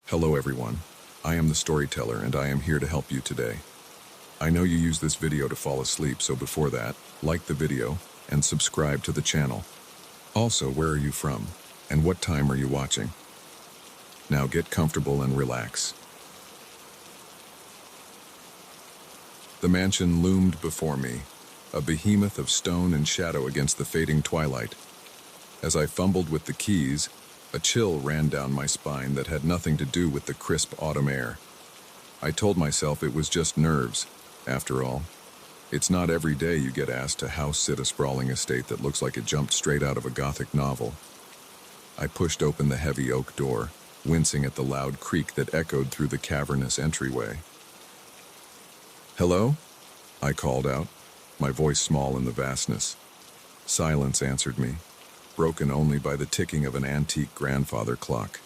Hello everyone, I am the storyteller and I am here to help you today. I know you use this video to fall asleep, so before that, like the video and subscribe to the channel. Also, where are you from and what time are you watching? Now get comfortable and relax. The mansion loomed before me, a behemoth of stone and shadow against the fading twilight. As I fumbled with the keys, a chill ran down my spine that had nothing to do with the crisp autumn air. I told myself it was just nerves. After all, it's not every day you get asked to house-sit a sprawling estate that looks like it jumped straight out of a Gothic novel. I pushed open the heavy oak door, wincing at the loud creak that echoed through the cavernous entryway. "Hello?" I called out, my voice small in the vastness. Silence answered me, broken only by the ticking of an antique grandfather clock.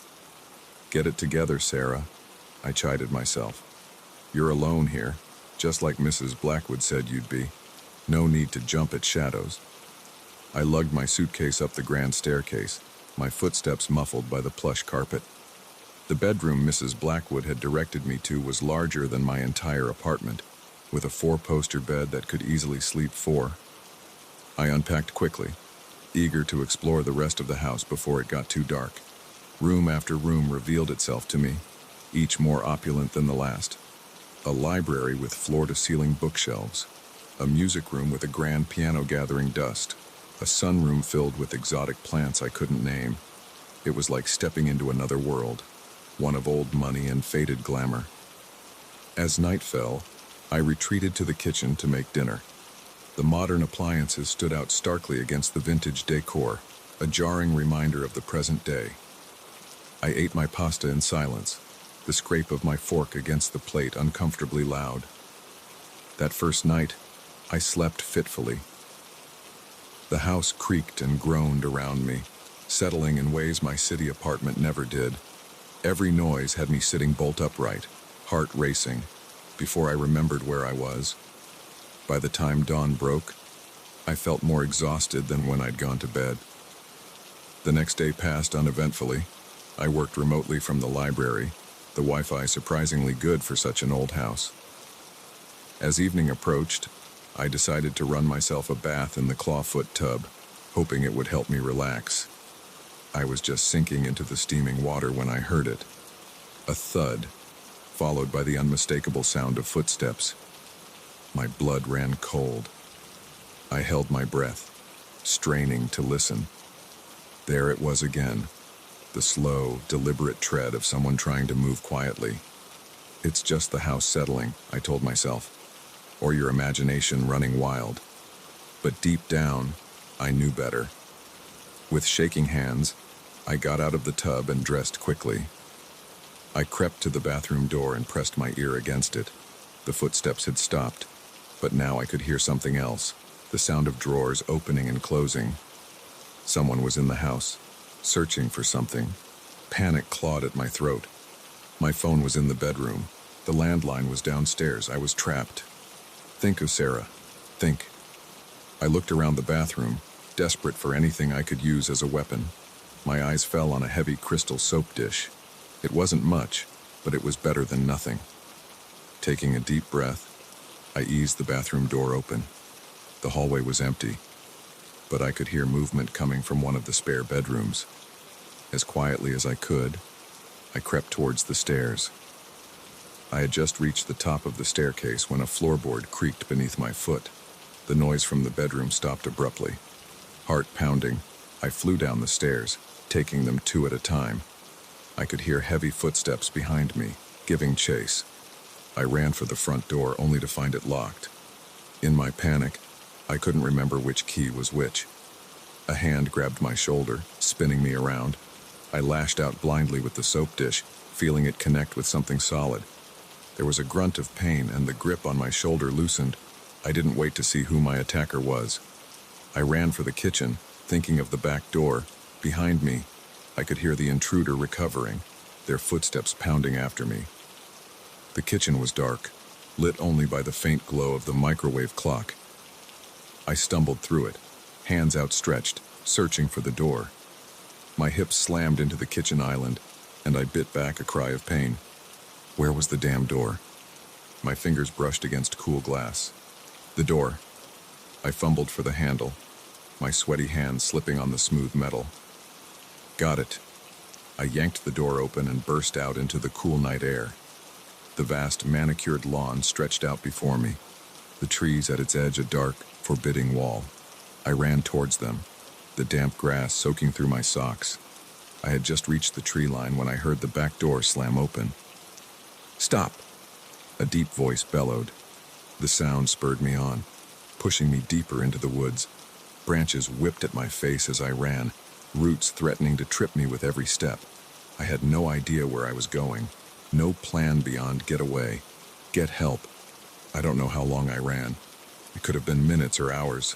"Get it together, Sarah," I chided myself. "You're alone here, just like Mrs. Blackwood said you'd be. No need to jump at shadows." I lugged my suitcase up the grand staircase, my footsteps muffled by the plush carpet. The bedroom Mrs. Blackwood had directed me to was larger than my entire apartment, with a four-poster bed that could easily sleep four. I unpacked quickly, eager to explore the rest of the house before it got too dark. Room after room revealed itself to me, each more opulent than the last. A library with floor-to-ceiling bookshelves, a music room with a grand piano gathering dust, a sunroom filled with exotic plants I couldn't name. It was like stepping into another world, one of old money and faded glamour. As night fell, I retreated to the kitchen to make dinner. The modern appliances stood out starkly against the vintage decor, a jarring reminder of the present day. I ate my pasta in silence, the scrape of my fork against the plate uncomfortably loud. That first night, I slept fitfully. The house creaked and groaned around me, settling in ways my city apartment never did. Every noise had me sitting bolt upright, heart racing, before I remembered where I was. By the time dawn broke, I felt more exhausted than when I'd gone to bed. The next day passed uneventfully. I worked remotely from the library, the Wi-Fi surprisingly good for such an old house. As evening approached, I decided to run myself a bath in the clawfoot tub, hoping it would help me relax. I was just sinking into the steaming water when I heard it. A thud, followed by the unmistakable sound of footsteps. My blood ran cold. I held my breath, straining to listen. There it was again, the slow, deliberate tread of someone trying to move quietly. "It's just the house settling," I told myself, "or your imagination running wild." But deep down, I knew better. With shaking hands, I got out of the tub and dressed quickly. I crept to the bathroom door and pressed my ear against it. The footsteps had stopped, but now I could hear something else, the sound of drawers opening and closing. Someone was in the house, searching for something. Panic clawed at my throat. My phone was in the bedroom. The landline was downstairs. I was trapped. Think of Sarah. Think. I looked around the bathroom, desperate for anything I could use as a weapon. My eyes fell on a heavy crystal soap dish. It wasn't much, but it was better than nothing. Taking a deep breath, I eased the bathroom door open. The hallway was empty, but I could hear movement coming from one of the spare bedrooms. As quietly as I could, I crept towards the stairs. I had just reached the top of the staircase when a floorboard creaked beneath my foot. The noise from the bedroom stopped abruptly. Heart pounding, I flew down the stairs, taking them two at a time. I could hear heavy footsteps behind me, giving chase. I ran for the front door only to find it locked. In my panic, I couldn't remember which key was which. A hand grabbed my shoulder, spinning me around. I lashed out blindly with the soap dish, feeling it connect with something solid. There was a grunt of pain and the grip on my shoulder loosened. I didn't wait to see who my attacker was. I ran for the kitchen, thinking of the back door. Behind me, I could hear the intruder recovering, their footsteps pounding after me. The kitchen was dark, lit only by the faint glow of the microwave clock. I stumbled through it, hands outstretched, searching for the door. My hips slammed into the kitchen island, and I bit back a cry of pain. Where was the damn door? My fingers brushed against cool glass. The door. I fumbled for the handle, my sweaty hand slipping on the smooth metal. Got it. I yanked the door open and burst out into the cool night air. The vast, manicured lawn stretched out before me, the trees at its edge a dark, forbidding wall. I ran towards them, the damp grass soaking through my socks. I had just reached the tree line when I heard the back door slam open. Stop! A deep voice bellowed. The sound spurred me on, pushing me deeper into the woods. Branches whipped at my face as I ran, roots threatening to trip me with every step. I had no idea where I was going, no plan beyond get away, get help. I don't know how long I ran. It could have been minutes or hours.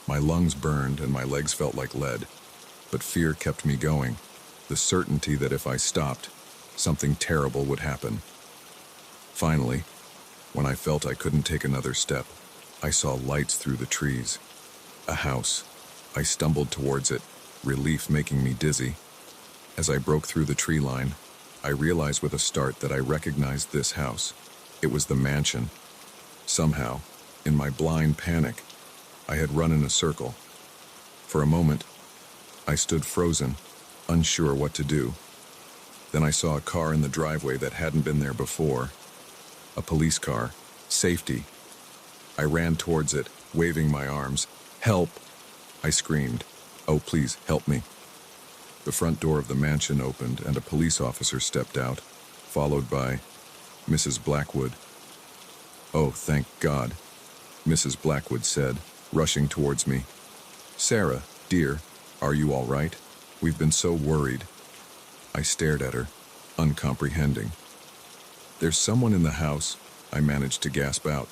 My lungs burned and my legs felt like lead, but fear kept me going, the certainty that if I stopped, something terrible would happen. Finally, when I felt I couldn't take another step, I saw lights through the trees. A house. I stumbled towards it, relief making me dizzy. As I broke through the tree line, I realized with a start that I recognized this house. It was the mansion. Somehow, in my blind panic, I had run in a circle. For a moment, I stood frozen, unsure what to do. Then I saw a car in the driveway that hadn't been there before. A police car. Safety. I ran towards it, waving my arms. Help! I screamed. Oh, please, help me. The front door of the mansion opened and a police officer stepped out, followed by Mrs. Blackwood. Oh, thank God, Mrs. Blackwood said, rushing towards me. Sarah, dear, are you all right? We've been so worried. I stared at her, uncomprehending. There's someone in the house, I managed to gasp out.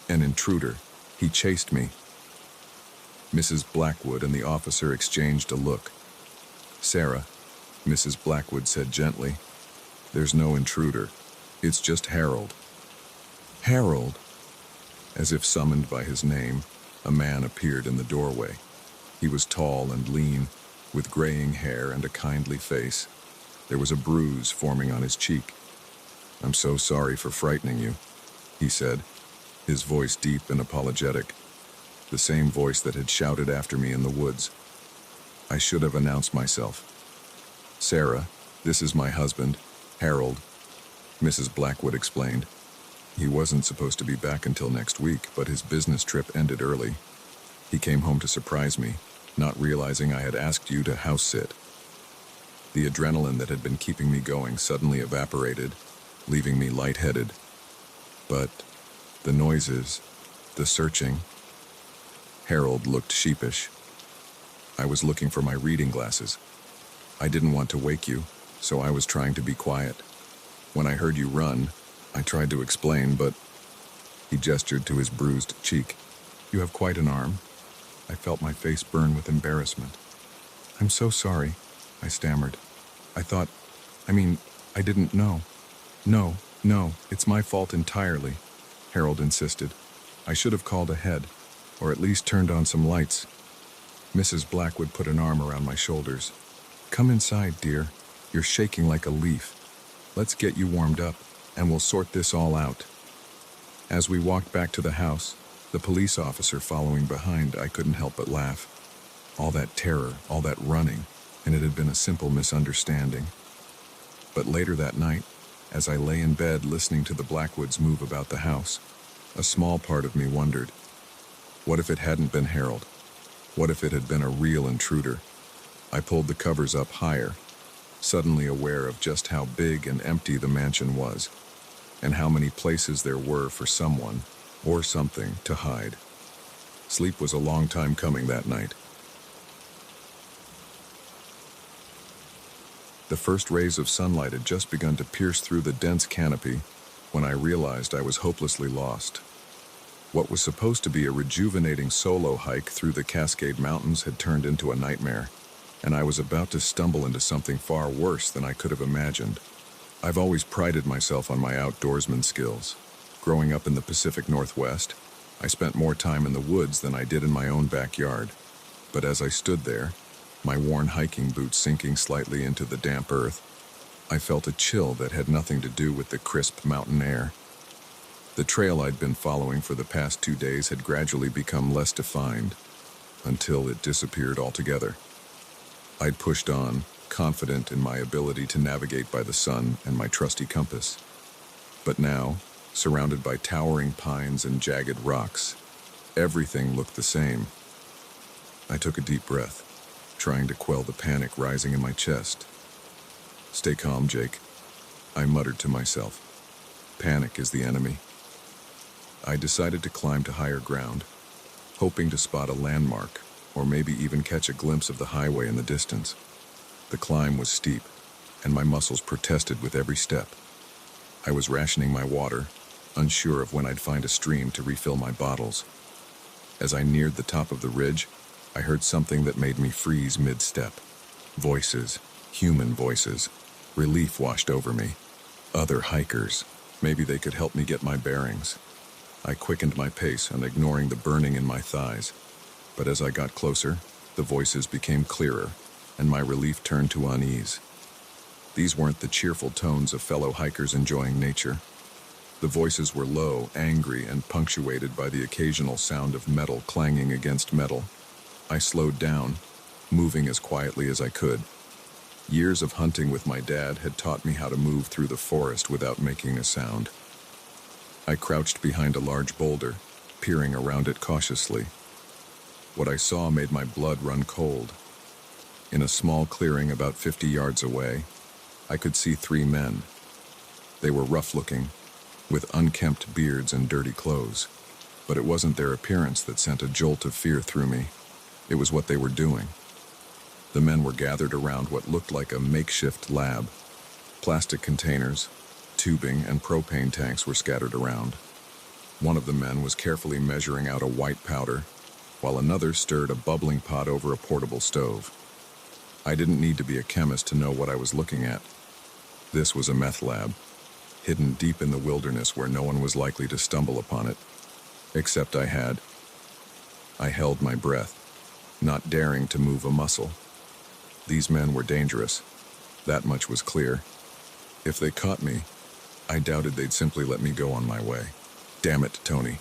An intruder. He chased me. Mrs. Blackwood and the officer exchanged a look. Sarah, Mrs. Blackwood said gently, there's no intruder. It's just Harold. Harold? As if summoned by his name, a man appeared in the doorway. He was tall and lean, with graying hair and a kindly face. There was a bruise forming on his cheek. I'm so sorry for frightening you, he said, his voice deep and apologetic, the same voice that had shouted after me in the woods. I should have announced myself. Sarah, this is my husband, Harold, Mrs. Blackwood explained. He wasn't supposed to be back until next week, but his business trip ended early. He came home to surprise me, not realizing I had asked you to house sit. The adrenaline that had been keeping me going suddenly evaporated, leaving me lightheaded. But the noises, the searching. Harold looked sheepish. I was looking for my reading glasses. I didn't want to wake you, so I was trying to be quiet. When I heard you run, I tried to explain, but he gestured to his bruised cheek. You have quite an arm. I felt my face burn with embarrassment. I'm so sorry, I stammered. I didn't know. No, it's my fault entirely, Harold insisted. I should have called ahead, or at least turned on some lights. Mrs. Blackwood put an arm around my shoulders. Come inside, dear. You're shaking like a leaf. Let's get you warmed up, and we'll sort this all out. As we walked back to the house, the police officer following behind, I couldn't help but laugh. All that terror, all that running, and it had been a simple misunderstanding. But later that night, as I lay in bed listening to the Blackwoods move about the house, a small part of me wondered, what if it hadn't been Harold? What if it had been a real intruder? I pulled the covers up higher, suddenly aware of just how big and empty the mansion was, and how many places there were for someone, or something, to hide. Sleep was a long time coming that night. The first rays of sunlight had just begun to pierce through the dense canopy when I realized I was hopelessly lost. What was supposed to be a rejuvenating solo hike through the Cascade Mountains had turned into a nightmare, and I was about to stumble into something far worse than I could have imagined. I've always prided myself on my outdoorsman skills. Growing up in the Pacific Northwest, I spent more time in the woods than I did in my own backyard. But as I stood there, my worn hiking boots sinking slightly into the damp earth, I felt a chill that had nothing to do with the crisp mountain air. The trail I'd been following for the past 2 days had gradually become less defined, until it disappeared altogether. I'd pushed on, confident in my ability to navigate by the sun and my trusty compass. But now, surrounded by towering pines and jagged rocks, everything looked the same. I took a deep breath, trying to quell the panic rising in my chest. "Stay calm, Jake," I muttered to myself. "Panic is the enemy." I decided to climb to higher ground, hoping to spot a landmark, or maybe even catch a glimpse of the highway in the distance. The climb was steep, and my muscles protested with every step. I was rationing my water, unsure of when I'd find a stream to refill my bottles. As I neared the top of the ridge, I heard something that made me freeze mid-step. Voices, human voices. Relief washed over me. Other hikers. Maybe they could help me get my bearings. I quickened my pace, and ignoring the burning in my thighs. But as I got closer, the voices became clearer, and my relief turned to unease. These weren't the cheerful tones of fellow hikers enjoying nature. The voices were low, angry, and punctuated by the occasional sound of metal clanging against metal. I slowed down, moving as quietly as I could. Years of hunting with my dad had taught me how to move through the forest without making a sound. I crouched behind a large boulder, peering around it cautiously. What I saw made my blood run cold. In a small clearing about 50 yards away, I could see 3 men. They were rough-looking, with unkempt beards and dirty clothes. But it wasn't their appearance that sent a jolt of fear through me. It was what they were doing. The men were gathered around what looked like a makeshift lab. Plastic containers, tubing, and propane tanks were scattered around. One of the men was carefully measuring out a white powder, while another stirred a bubbling pot over a portable stove. I didn't need to be a chemist to know what I was looking at. This was a meth lab, hidden deep in the wilderness where no one was likely to stumble upon it. Except I had. I held my breath, not daring to move a muscle. These men were dangerous. That much was clear. If they caught me, I doubted they'd simply let me go on my way. "Damn it, Tony,"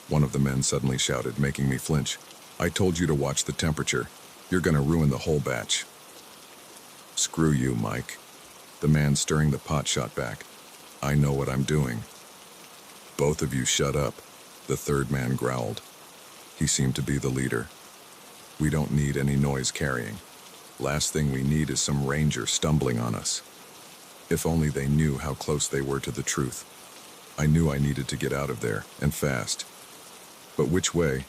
one of the men suddenly shouted, making me flinch. "I told you to watch the temperature. You're gonna ruin the whole batch." "Screw you, Mike," the man stirring the pot shot back. "I know what I'm doing." "Both of you shut up," the third man growled. He seemed to be the leader. "We don't need any noise carrying. Last thing we need is some ranger stumbling on us." If only they knew how close they were to the truth. I knew I needed to get out of there, and fast. But which way?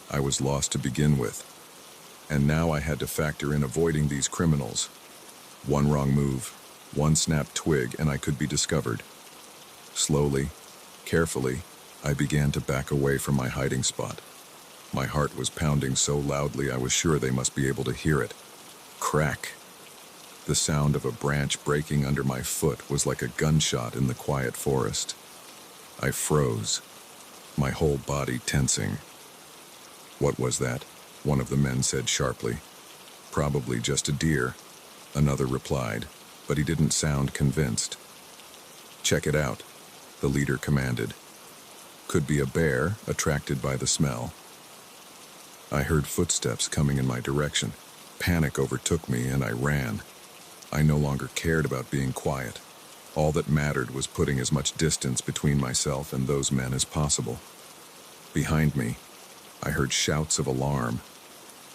I was lost to begin with. And now I had to factor in avoiding these criminals. One wrong move, one snapped twig, and I could be discovered. Slowly, carefully, I began to back away from my hiding spot. My heart was pounding so loudly I was sure they must be able to hear it. Crack! The sound of a branch breaking under my foot was like a gunshot in the quiet forest. I froze, my whole body tensing. "What was that?" one of the men said sharply. "Probably just a deer," another replied, but he didn't sound convinced. "Check it out," the leader commanded. Could be a bear, attracted by the smell. I heard footsteps coming in my direction. Panic overtook me and I ran. I no longer cared about being quiet. All that mattered was putting as much distance between myself and those men as possible. Behind me, I heard shouts of alarm.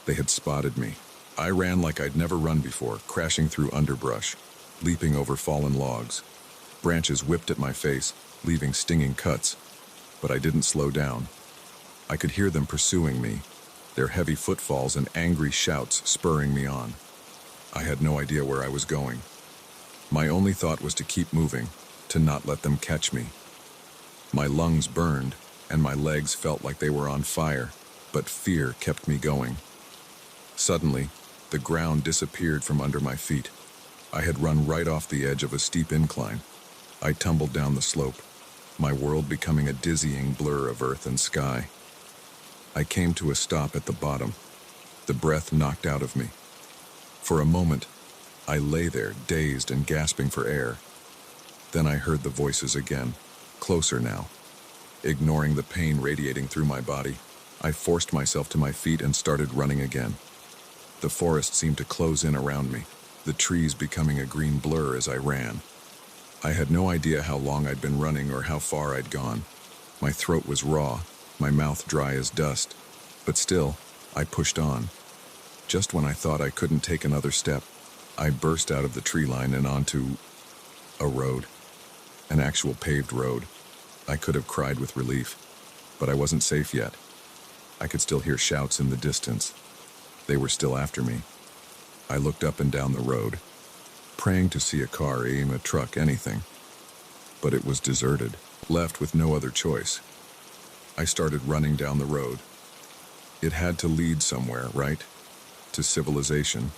They had spotted me. I ran like I'd never run before, crashing through underbrush, leaping over fallen logs. Branches whipped at my face, leaving stinging cuts. But I didn't slow down. I could hear them pursuing me, their heavy footfalls and angry shouts spurring me on. I had no idea where I was going. My only thought was to keep moving, to not let them catch me. My lungs burned, and my legs felt like they were on fire, but fear kept me going. Suddenly, the ground disappeared from under my feet. I had run right off the edge of a steep incline. I tumbled down the slope, my world becoming a dizzying blur of earth and sky. I came to a stop at the bottom, the breath knocked out of me. For a moment, I lay there, dazed and gasping for air. Then I heard the voices again, closer now. Ignoring the pain radiating through my body, I forced myself to my feet and started running again. The forest seemed to close in around me, the trees becoming a green blur as I ran. I had no idea how long I'd been running or how far I'd gone. My throat was raw, my mouth dry as dust, but still, I pushed on. Just when I thought I couldn't take another step, I burst out of the tree line and onto a road, an actual paved road. I could have cried with relief, but I wasn't safe yet. I could still hear shouts in the distance. They were still after me. I looked up and down the road, praying to see a car, a truck, anything. But it was deserted, left with no other choice. I started running down the road. It had to lead somewhere, right? To civilization,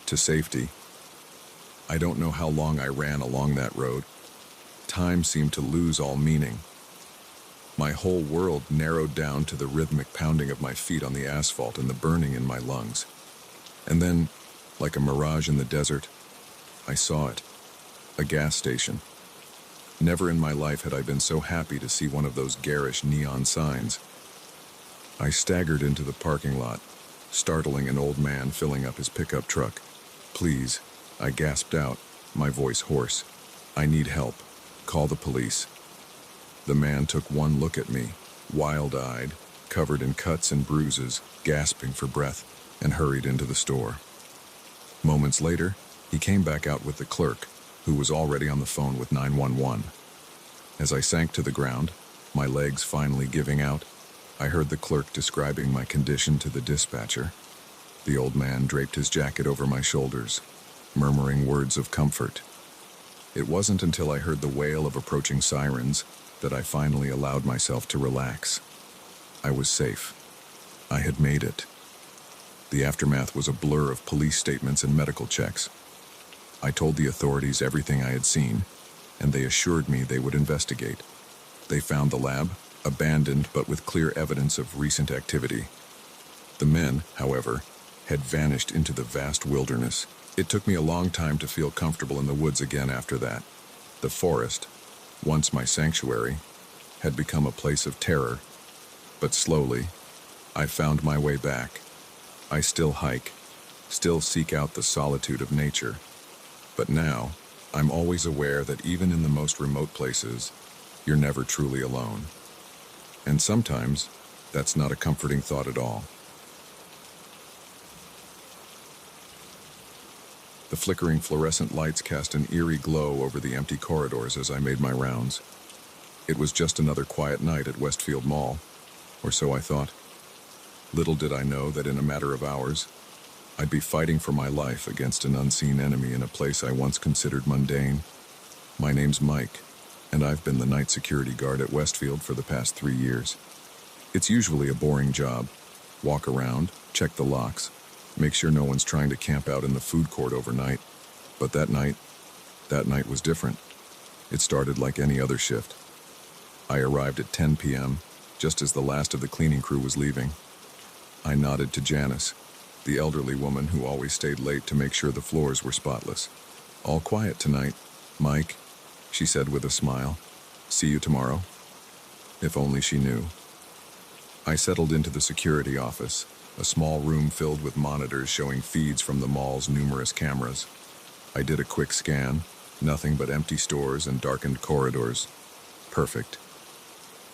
to safety. I don't know how long I ran along that road. Time seemed to lose all meaning. My whole world narrowed down to the rhythmic pounding of my feet on the asphalt and the burning in my lungs. And then, like a mirage in the desert, I saw it. A gas station. Never in my life had I been so happy to see one of those garish neon signs. I staggered into the parking lot, startling an old man filling up his pickup truck. "Please," I gasped out, my voice hoarse. "I need help. Call the police." The man took one look at me, wild-eyed, covered in cuts and bruises, gasping for breath, and hurried into the store. Moments later, he came back out with the clerk, who was already on the phone with 911. As I sank to the ground, my legs finally giving out, I heard the clerk describing my condition to the dispatcher. The old man draped his jacket over my shoulders, murmuring words of comfort. It wasn't until I heard the wail of approaching sirens that I finally allowed myself to relax. I was safe. I had made it. The aftermath was a blur of police statements and medical checks. I told the authorities everything I had seen, and they assured me they would investigate. They found the lab, abandoned but with clear evidence of recent activity. The men, however, had vanished into the vast wilderness. It took me a long time to feel comfortable in the woods again after that. The forest, once my sanctuary, had become a place of terror. But slowly, I found my way back. I still hike, still seek out the solitude of nature. But now, I'm always aware that even in the most remote places, you're never truly alone. And sometimes, that's not a comforting thought at all. The flickering fluorescent lights cast an eerie glow over the empty corridors as I made my rounds. It was just another quiet night at Westfield Mall, or so I thought. Little did I know that in a matter of hours, I'd be fighting for my life against an unseen enemy in a place I once considered mundane. My name's Mike, and I've been the night security guard at Westfield for the past 3 years. It's usually a boring job. Walk around, check the locks, make sure no one's trying to camp out in the food court overnight. But that night was different. It started like any other shift. I arrived at 10 p.m., just as the last of the cleaning crew was leaving. I nodded to Janice, the elderly woman who always stayed late to make sure the floors were spotless. "All quiet tonight, Mike," she said with a smile. "See you tomorrow." If only she knew. I settled into the security office, a small room filled with monitors showing feeds from the mall's numerous cameras. I did a quick scan, nothing but empty stores and darkened corridors. Perfect.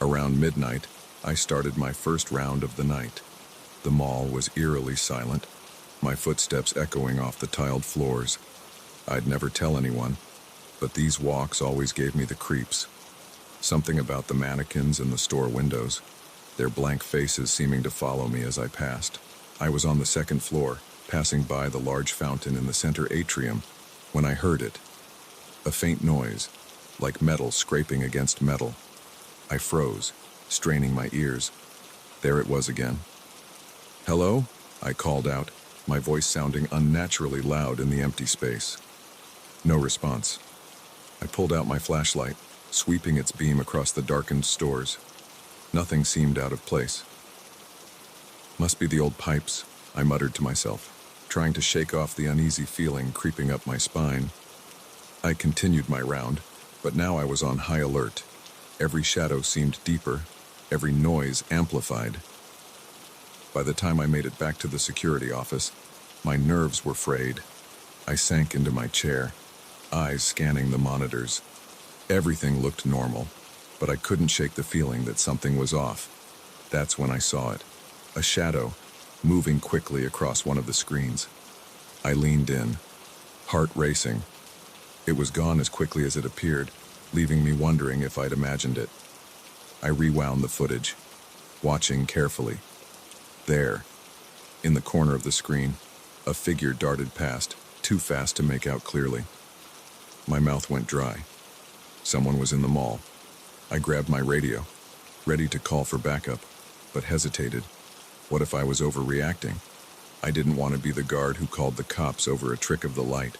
Around midnight, I started my first round of the night. The mall was eerily silent, my footsteps echoing off the tiled floors. I'd never tell anyone, but these walks always gave me the creeps. Something about the mannequins in the store windows, their blank faces seeming to follow me as I passed. I was on the second floor, passing by the large fountain in the center atrium, when I heard it. A faint noise, like metal scraping against metal. I froze, straining my ears. There it was again. "Hello?" I called out, my voice sounding unnaturally loud in the empty space. No response. I pulled out my flashlight, sweeping its beam across the darkened stores. Nothing seemed out of place. "Must be the old pipes," I muttered to myself. trying to shake off the uneasy feeling creeping up my spine. I continued my round, but now I was on high alert. Every shadow seemed deeper, every noise amplified. By the time I made it back to the security office, my nerves were frayed. I sank into my chair, eyes scanning the monitors. Everything looked normal, but I couldn't shake the feeling that something was off. That's when I saw it. A shadow, moving quickly across one of the screens. I leaned in, heart racing. It was gone as quickly as it appeared, leaving me wondering if I'd imagined it. I rewound the footage, watching carefully. There, in the corner of the screen, a figure darted past, too fast to make out clearly. My mouth went dry. Someone was in the mall. I grabbed my radio, ready to call for backup, but hesitated. What if I was overreacting? I didn't want to be the guard who called the cops over a trick of the light.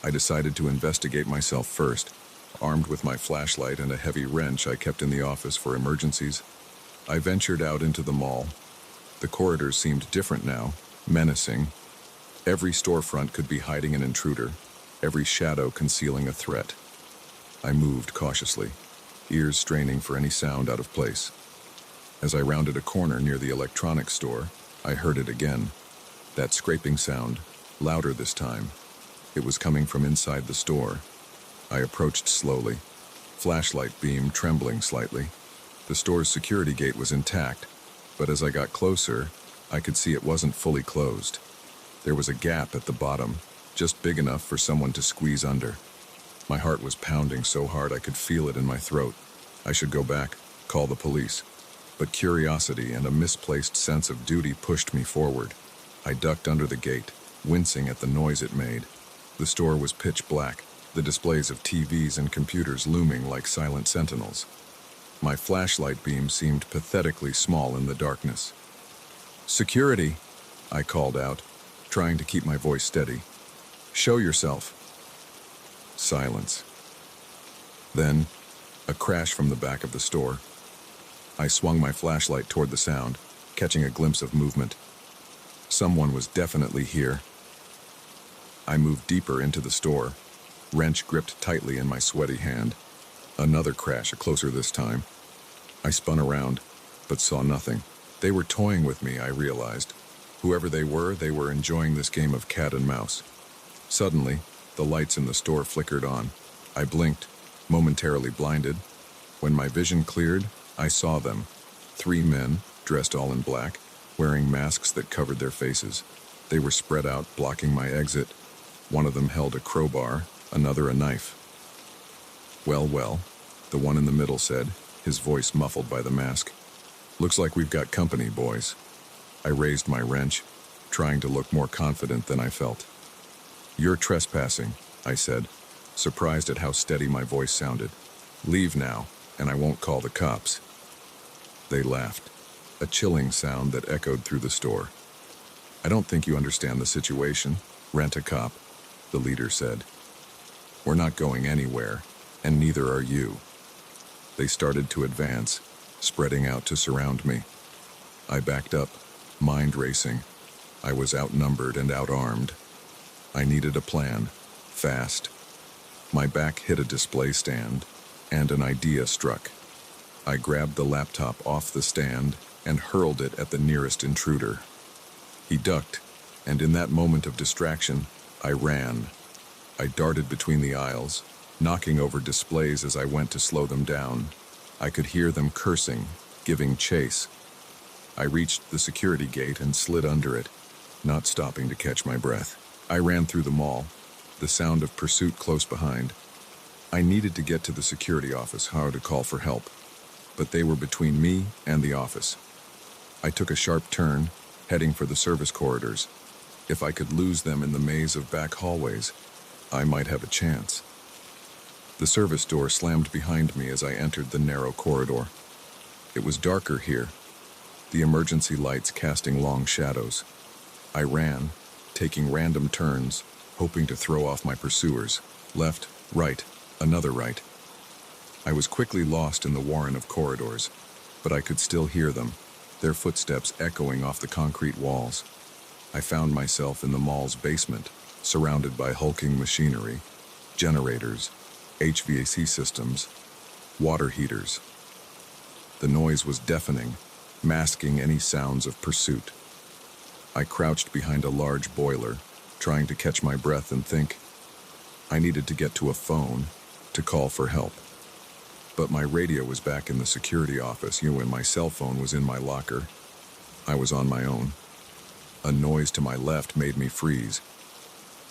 I decided to investigate myself first, armed with my flashlight and a heavy wrench I kept in the office for emergencies. I ventured out into the mall. The corridors seemed different now, menacing. Every storefront could be hiding an intruder, every shadow concealing a threat. I moved cautiously, ears straining for any sound out of place. As I rounded a corner near the electronics store, I heard it again. That scraping sound, louder this time. It was coming from inside the store. I approached slowly, flashlight beam trembling slightly. The store's security gate was intact, but as I got closer, I could see it wasn't fully closed. There was a gap at the bottom, just big enough for someone to squeeze under. My heart was pounding so hard I could feel it in my throat. I should go back, call the police. But curiosity and a misplaced sense of duty pushed me forward. I ducked under the gate, wincing at the noise it made. The store was pitch black, the displays of TVs and computers looming like silent sentinels. My flashlight beam seemed pathetically small in the darkness. "Security," I called out, trying to keep my voice steady. "Show yourself." Silence. Then, a crash from the back of the store. I swung my flashlight toward the sound, catching a glimpse of movement. Someone was definitely here. I moved deeper into the store, wrench gripped tightly in my sweaty hand. Another crash, closer this time. I spun around, but saw nothing. They were toying with me, I realized. Whoever they were enjoying this game of cat and mouse. Suddenly, the lights in the store flickered on. I blinked, momentarily blinded. When my vision cleared, I saw them. 3 men, dressed all in black, wearing masks that covered their faces. They were spread out, blocking my exit. One of them held a crowbar, another a knife. Well, the one in the middle said, his voice muffled by the mask. "Looks like we've got company, boys." I raised my wrench, trying to look more confident than I felt. "You're trespassing," I said, surprised at how steady my voice sounded. "Leave now, and I won't call the cops." They laughed, a chilling sound that echoed through the store. "I don't think you understand the situation. Rent a cop," the leader said. "We're not going anywhere, and neither are you." They started to advance, spreading out to surround me. I backed up, mind racing. I was outnumbered and outarmed. I needed a plan, fast. My back hit a display stand, and an idea struck. I grabbed the laptop off the stand and hurled it at the nearest intruder. He ducked, and in that moment of distraction, I ran. I darted between the aisles, knocking over displays as I went to slow them down. I could hear them cursing, giving chase. I reached the security gate and slid under it, not stopping to catch my breath. I ran through the mall, the sound of pursuit close behind. I needed to get to the security office, how to call for help, but they were between me and the office. I took a sharp turn, heading for the service corridors. If I could lose them in the maze of back hallways, I might have a chance. The service door slammed behind me as I entered the narrow corridor. It was darker here, the emergency lights casting long shadows. I ran, taking random turns, hoping to throw off my pursuers. Left, right, another right. I was quickly lost in the warren of corridors, but I could still hear them, their footsteps echoing off the concrete walls. I found myself in the mall's basement, surrounded by hulking machinery, generators, HVAC systems, water heaters. The noise was deafening, masking any sounds of pursuit. I crouched behind a large boiler, trying to catch my breath and think. I needed to get to a phone, to call for help. But my radio was back in the security office, and my cell phone was in my locker. I was on my own. A noise to my left made me freeze.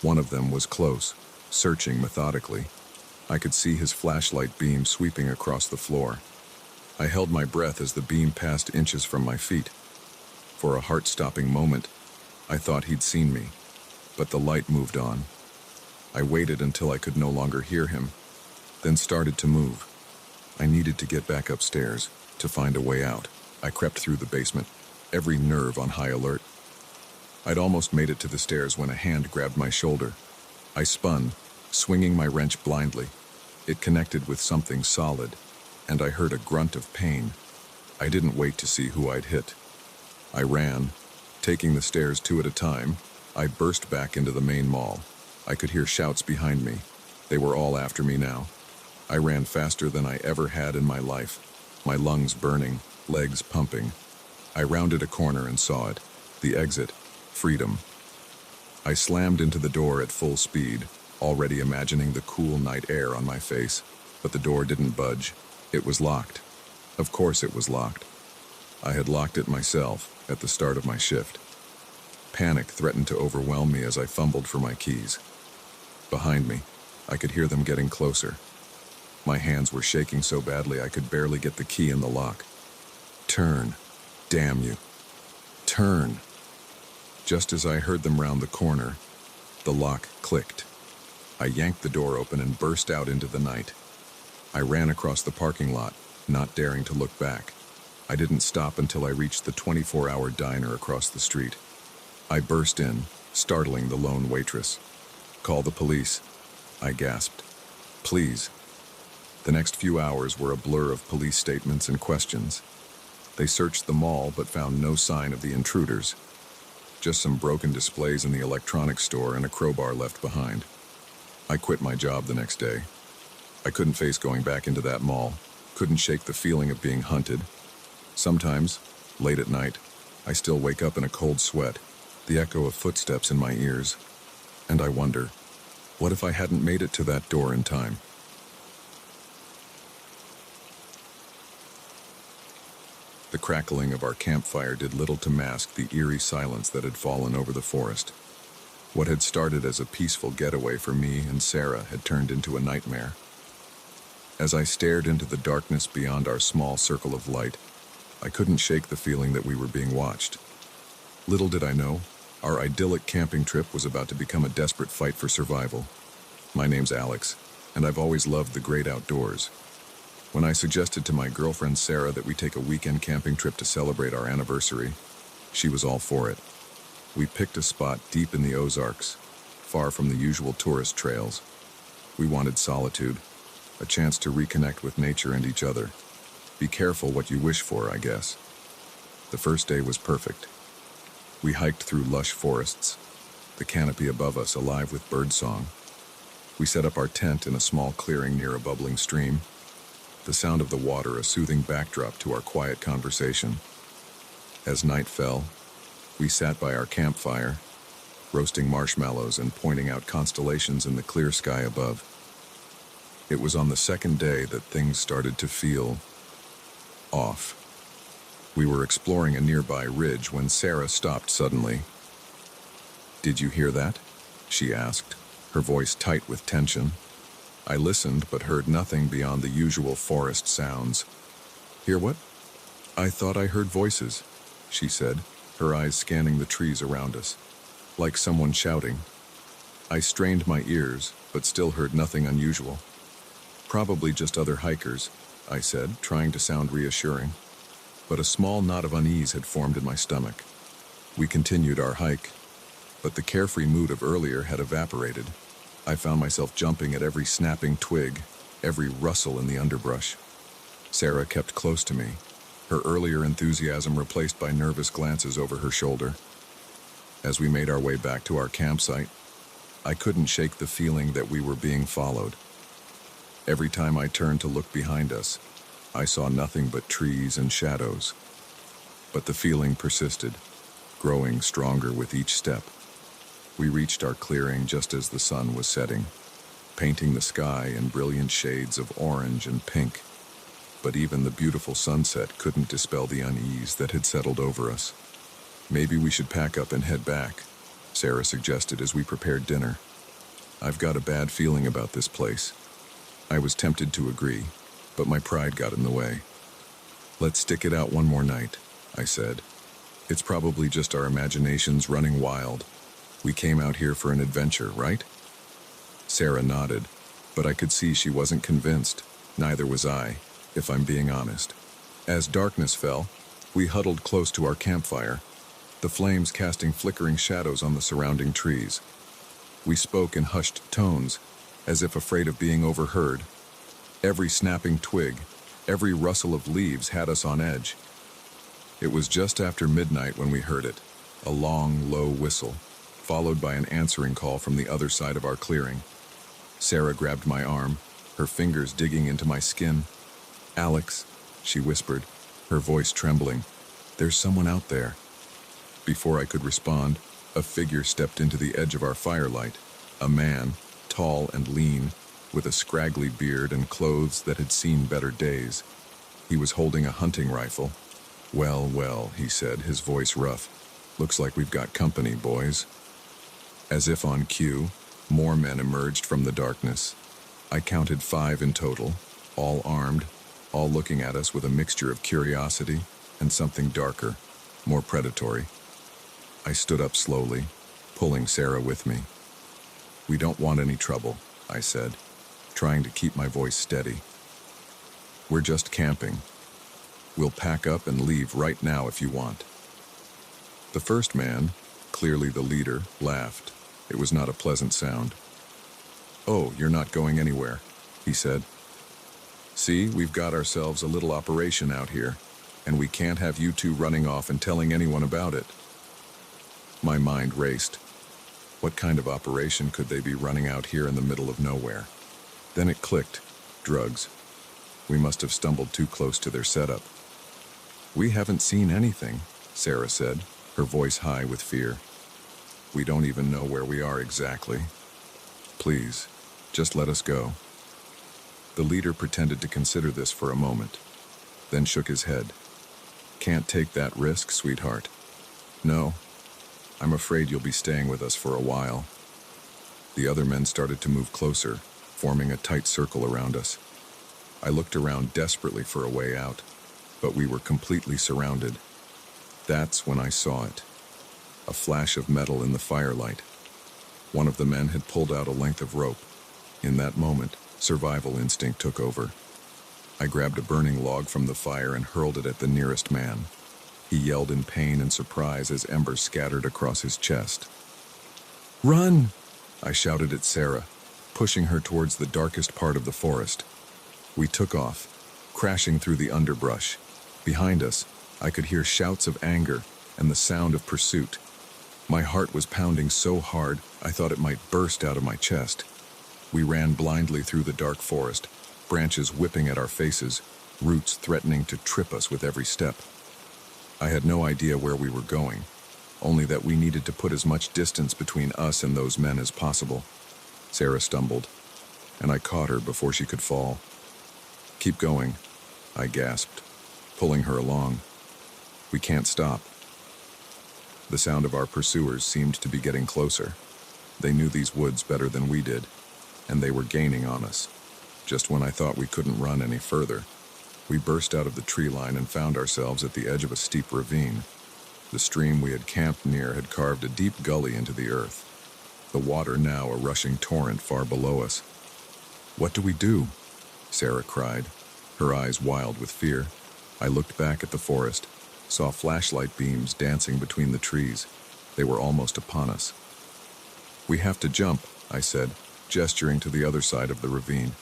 One of them was close, searching methodically. I could see his flashlight beam sweeping across the floor. I held my breath as the beam passed inches from my feet. For a heart-stopping moment, I thought he'd seen me, but the light moved on. I waited until I could no longer hear him, then started to move. I needed to get back upstairs, to find a way out. I crept through the basement, every nerve on high alert. I'd almost made it to the stairs when a hand grabbed my shoulder. I spun, swinging my wrench blindly. It connected with something solid, and I heard a grunt of pain. I didn't wait to see who I'd hit. I ran, taking the stairs two at a time. I burst back into the main mall. I could hear shouts behind me. They were all after me now. I ran faster than I ever had in my life, my lungs burning, legs pumping. I rounded a corner and saw it, the exit, freedom. I slammed into the door at full speed, already imagining the cool night air on my face, but the door didn't budge. It was locked. Of course it was locked. I had locked it myself at the start of my shift. Panic threatened to overwhelm me as I fumbled for my keys. Behind me, I could hear them getting closer. My hands were shaking so badly I could barely get the key in the lock. Turn. Damn you. Turn. Just as I heard them round the corner, the lock clicked. I yanked the door open and burst out into the night. I ran across the parking lot, not daring to look back. I didn't stop until I reached the 24-hour diner across the street. I burst in, startling the lone waitress. "Call the police," I gasped. "Please." The next few hours were a blur of police statements and questions. They searched the mall but found no sign of the intruders. Just some broken displays in the electronics store and a crowbar left behind. I quit my job the next day. I couldn't face going back into that mall, couldn't shake the feeling of being hunted. Sometimes, late at night, I still wake up in a cold sweat, the echo of footsteps in my ears, and I wonder, what if I hadn't made it to that door in time? The crackling of our campfire did little to mask the eerie silence that had fallen over the forest. What had started as a peaceful getaway for me and Sarah had turned into a nightmare. As I stared into the darkness beyond our small circle of light, I couldn't shake the feeling that we were being watched. Little did I know, our idyllic camping trip was about to become a desperate fight for survival. My name's Alex, and I've always loved the great outdoors. When I suggested to my girlfriend Sarah that we take a weekend camping trip to celebrate our anniversary, she was all for it. We picked a spot deep in the Ozarks, far from the usual tourist trails. We wanted solitude, a chance to reconnect with nature and each other. Be careful what you wish for, I guess. The first day was perfect. We hiked through lush forests, the canopy above us alive with birdsong. We set up our tent in a small clearing near a bubbling stream, the sound of the water a soothing backdrop to our quiet conversation. As night fell, we sat by our campfire, roasting marshmallows and pointing out constellations in the clear sky above. It was on the second day that things started to feel off. We were exploring a nearby ridge when Sarah stopped suddenly. "Did you hear that?" she asked, her voice tight with tension. I listened but heard nothing beyond the usual forest sounds. "Hear what?" "I thought I heard voices," she said, her eyes scanning the trees around us, like someone shouting. I strained my ears, but still heard nothing unusual. "Probably just other hikers," I said, trying to sound reassuring. But a small knot of unease had formed in my stomach. We continued our hike, but the carefree mood of earlier had evaporated. I found myself jumping at every snapping twig, every rustle in the underbrush. Sarah kept close to me, her earlier enthusiasm replaced by nervous glances over her shoulder. As we made our way back to our campsite, I couldn't shake the feeling that we were being followed. Every time I turned to look behind us, I saw nothing but trees and shadows. But the feeling persisted, growing stronger with each step. We reached our clearing just as the sun was setting, painting the sky in brilliant shades of orange and pink. But even the beautiful sunset couldn't dispel the unease that had settled over us. "Maybe we should pack up and head back," Sarah suggested as we prepared dinner. "I've got a bad feeling about this place." I was tempted to agree, but my pride got in the way. "Let's stick it out one more night," I said. "It's probably just our imaginations running wild. We came out here for an adventure, right?" Sarah nodded, but I could see she wasn't convinced. Neither was I, if I'm being honest. As darkness fell, we huddled close to our campfire, the flames casting flickering shadows on the surrounding trees. We spoke in hushed tones, as if afraid of being overheard. Every snapping twig, every rustle of leaves had us on edge. It was just after midnight when we heard it, a long, low whistle, followed by an answering call from the other side of our clearing. Sarah grabbed my arm, her fingers digging into my skin. "Alex," she whispered, her voice trembling, "there's someone out there." Before I could respond, a figure stepped into the edge of our firelight, a man, tall and lean, with a scraggly beard and clothes that had seen better days. He was holding a hunting rifle. "Well, well," he said, his voice rough. "Looks like we've got company, boys." As if on cue, more men emerged from the darkness. I counted 5 in total, all armed, all looking at us with a mixture of curiosity and something darker, more predatory. I stood up slowly, pulling Sarah with me. "We don't want any trouble," I said, trying to keep my voice steady. "We're just camping. We'll pack up and leave right now if you want." The first man, clearly the leader, laughed. It was not a pleasant sound. "Oh, you're not going anywhere," he said. "See, we've got ourselves a little operation out here, and we can't have you two running off and telling anyone about it." My mind raced. What kind of operation could they be running out here in the middle of nowhere? Then it clicked. Drugs. We must have stumbled too close to their setup. "We haven't seen anything," Sarah said, her voice high with fear. "We don't even know where we are exactly. Please, just let us go." The leader pretended to consider this for a moment, then shook his head. "Can't take that risk, sweetheart. No, I'm afraid you'll be staying with us for a while." The other men started to move closer, forming a tight circle around us. I looked around desperately for a way out, but we were completely surrounded. That's when I saw it. A flash of metal in the firelight. One of the men had pulled out a length of rope. In that moment, survival instinct took over. I grabbed a burning log from the fire and hurled it at the nearest man. He yelled in pain and surprise as embers scattered across his chest. "Run!" I shouted at Sarah, pushing her towards the darkest part of the forest. We took off, crashing through the underbrush. Behind us, I could hear shouts of anger and the sound of pursuit. My heart was pounding so hard I thought it might burst out of my chest. We ran blindly through the dark forest, branches whipping at our faces, roots threatening to trip us with every step. I had no idea where we were going, only that we needed to put as much distance between us and those men as possible. Sarah stumbled, and I caught her before she could fall. "Keep going," I gasped, pulling her along. "We can't stop." The sound of our pursuers seemed to be getting closer. They knew these woods better than we did, and they were gaining on us. Just when I thought we couldn't run any further, we burst out of the tree line and found ourselves at the edge of a steep ravine. The stream we had camped near had carved a deep gully into the earth, the water now a rushing torrent far below us. "What do we do?" Sarah cried, her eyes wild with fear. I looked back at the forest, saw flashlight beams dancing between the trees. They were almost upon us. "We have to jump," I said, gesturing to the other side of the ravine.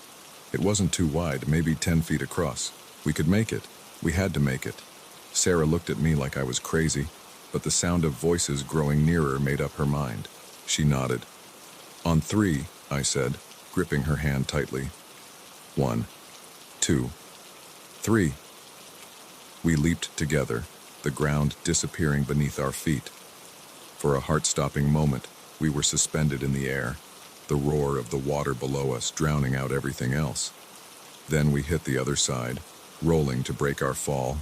It wasn't too wide, maybe 10 feet across. We could make it. We had to make it. Sarah looked at me like I was crazy. but the sound of voices growing nearer made up her mind. She nodded. "On three," I said, gripping her hand tightly. 1, 2, 3. We leaped together, the ground disappearing beneath our feet. For a heart-stopping moment, we were suspended in the air, the roar of the water below us drowning out everything else. Then we hit the other side, rolling to break our fall.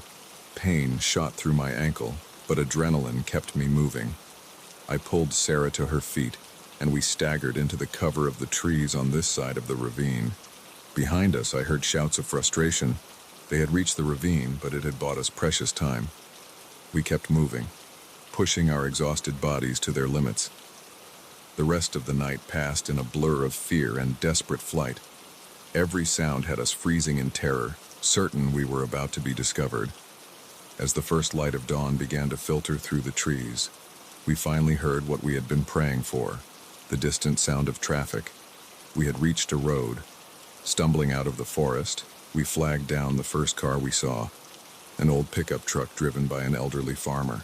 Pain shot through my ankle, but adrenaline kept me moving. I pulled Sarah to her feet, and we staggered into the cover of the trees on this side of the ravine. Behind us, I heard shouts of frustration. They had reached the ravine, but it had bought us precious time. We kept moving, pushing our exhausted bodies to their limits. The rest of the night passed in a blur of fear and desperate flight. Every sound had us freezing in terror, certain we were about to be discovered. As the first light of dawn began to filter through the trees, we finally heard what we had been praying for, the distant sound of traffic. We had reached a road. Stumbling out of the forest, we flagged down the first car we saw, an old pickup truck driven by an elderly farmer.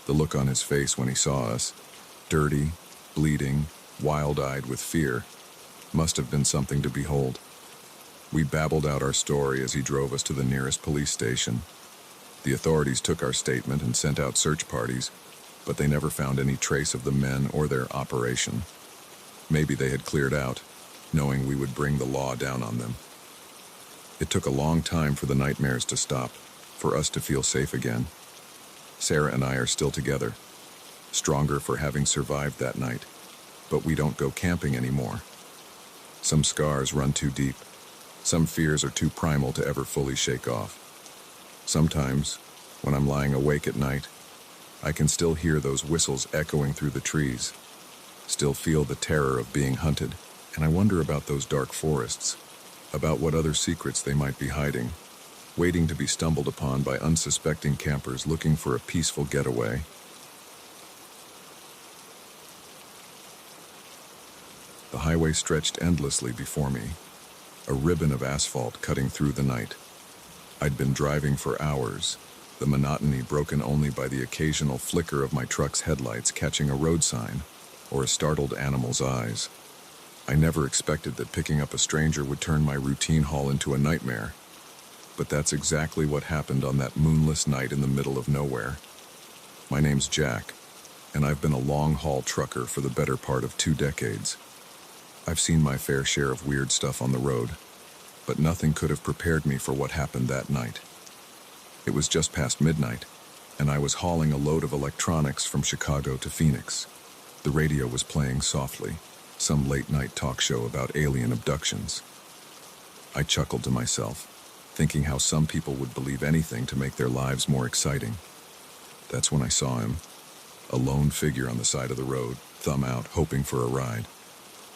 The look on his face when he saw us, dirty, bleeding, wild-eyed with fear, must have been something to behold. We babbled out our story as he drove us to the nearest police station. The authorities took our statement and sent out search parties, but they never found any trace of the men or their operation. Maybe they had cleared out, knowing we would bring the law down on them. It took a long time for the nightmares to stop, for us to feel safe again. Sarah and I are still together, stronger for having survived that night, but we don't go camping anymore. Some scars run too deep. Some fears are too primal to ever fully shake off. Sometimes, when I'm lying awake at night, I can still hear those whistles echoing through the trees, still feel the terror of being hunted, and I wonder about those dark forests, about what other secrets they might be hiding, waiting to be stumbled upon by unsuspecting campers looking for a peaceful getaway. The highway stretched endlessly before me, a ribbon of asphalt cutting through the night. I'd been driving for hours, the monotony broken only by the occasional flicker of my truck's headlights catching a road sign or a startled animal's eyes. I never expected that picking up a stranger would turn my routine haul into a nightmare. But that's exactly what happened on that moonless night in the middle of nowhere. My name's Jack, and I've been a long-haul trucker for the better part of 2 decades. I've seen my fair share of weird stuff on the road, but nothing could have prepared me for what happened that night. It was just past midnight, and I was hauling a load of electronics from Chicago to Phoenix. The radio was playing softly, some late-night talk show about alien abductions. I chuckled to myself, thinking how some people would believe anything to make their lives more exciting. That's when I saw him, a lone figure on the side of the road, thumb out, hoping for a ride.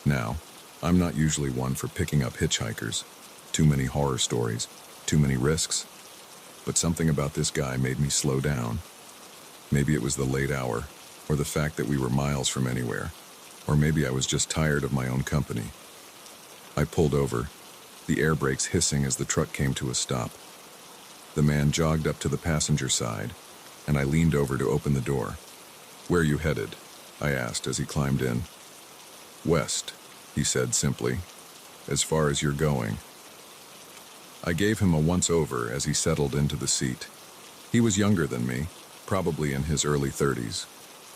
Now, I'm not usually one for picking up hitchhikers. Too many horror stories, too many risks. But something about this guy made me slow down. Maybe it was the late hour, or the fact that we were miles from anywhere, or maybe I was just tired of my own company. I pulled over, the air brakes hissing as the truck came to a stop. The man jogged up to the passenger side, and I leaned over to open the door. "Where you headed?" I asked as he climbed in. "West," he said simply. "As far as you're going." I gave him a once-over as he settled into the seat. He was younger than me, probably in his early 30s,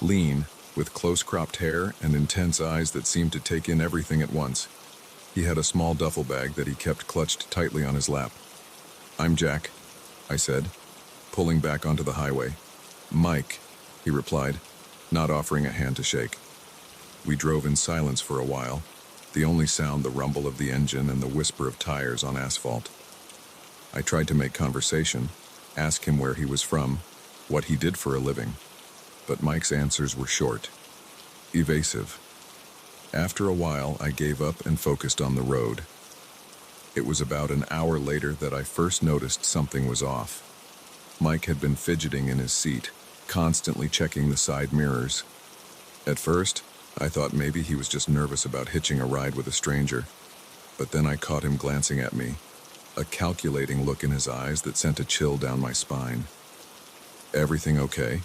lean, with close-cropped hair and intense eyes that seemed to take in everything at once. He had a small duffel bag that he kept clutched tightly on his lap. "I'm Jack," I said, pulling back onto the highway. "Mike," he replied, not offering a hand to shake. We drove in silence for a while, the only sound the rumble of the engine and the whisper of tires on asphalt. I tried to make conversation, ask him where he was from, what he did for a living, but Mike's answers were short, evasive. After a while, I gave up and focused on the road. It was about an hour later that I first noticed something was off. Mike had been fidgeting in his seat, constantly checking the side mirrors. At first, I thought maybe he was just nervous about hitching a ride with a stranger, but then I caught him glancing at me, a calculating look in his eyes that sent a chill down my spine. "Everything okay?"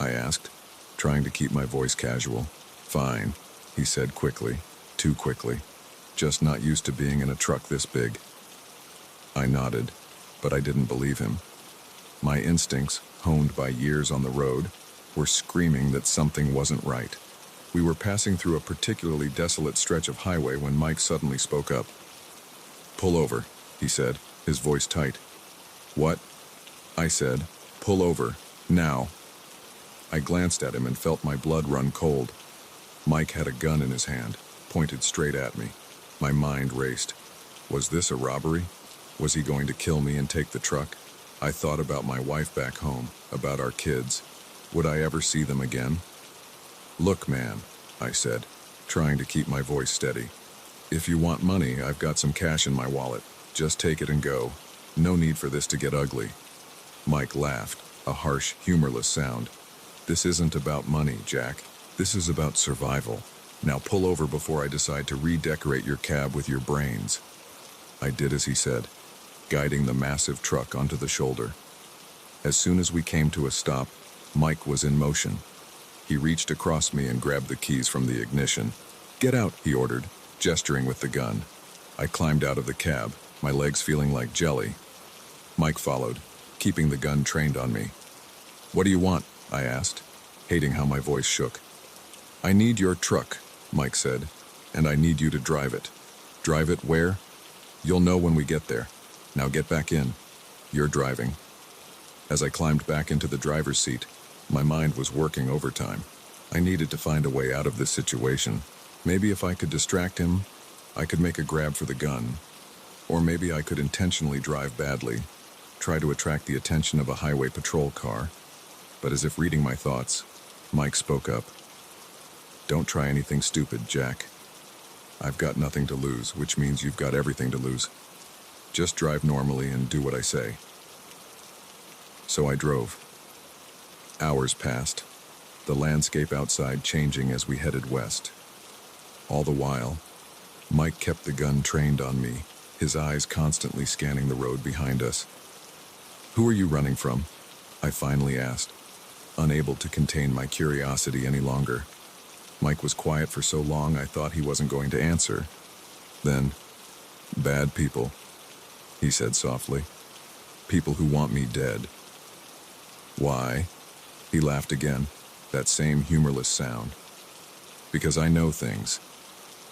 I asked, trying to keep my voice casual. Fine, he said quickly, too quickly. Just not used to being in a truck this big. I nodded, but I didn't believe him. My instincts, honed by years on the road, were screaming that something wasn't right. We were passing through a particularly desolate stretch of highway when Mike suddenly spoke up. "Pull over," he said, his voice tight. "What?" I said. "Pull over, now." I glanced at him and felt my blood run cold. Mike had a gun in his hand, pointed straight at me. My mind raced. Was this a robbery? Was he going to kill me and take the truck? I thought about my wife back home, about our kids. Would I ever see them again? "Look, man," I said, trying to keep my voice steady. "If you want money, I've got some cash in my wallet. Just take it and go. No need for this to get ugly." Mike laughed, a harsh, humorless sound. "This isn't about money, Jack. This is about survival. Now pull over before I decide to redecorate your cab with your brains." I did as he said, guiding the massive truck onto the shoulder. As soon as we came to a stop, Mike was in motion. He reached across me and grabbed the keys from the ignition. "Get out," he ordered, gesturing with the gun. I climbed out of the cab, my legs feeling like jelly. Mike followed, keeping the gun trained on me. "What do you want?" I asked, hating how my voice shook. "I need your truck," Mike said, "and I need you to drive it." "Drive it where?" "You'll know when we get there. Now get back in. You're driving." As I climbed back into the driver's seat, my mind was working overtime. I needed to find a way out of this situation. Maybe if I could distract him, I could make a grab for the gun. Or maybe I could intentionally drive badly, try to attract the attention of a highway patrol car. But as if reading my thoughts, Mike spoke up. "Don't try anything stupid, Jack. I've got nothing to lose, which means you've got everything to lose. Just drive normally and do what I say." So I drove. Hours passed, the landscape outside changing as we headed west. All the while, Mike kept the gun trained on me, his eyes constantly scanning the road behind us. "Who are you running from?" I finally asked, unable to contain my curiosity any longer. Mike was quiet for so long I thought he wasn't going to answer. Then, "Bad people," he said softly. "People who want me dead." "Why?" He laughed again, that same humorless sound. "Because I know things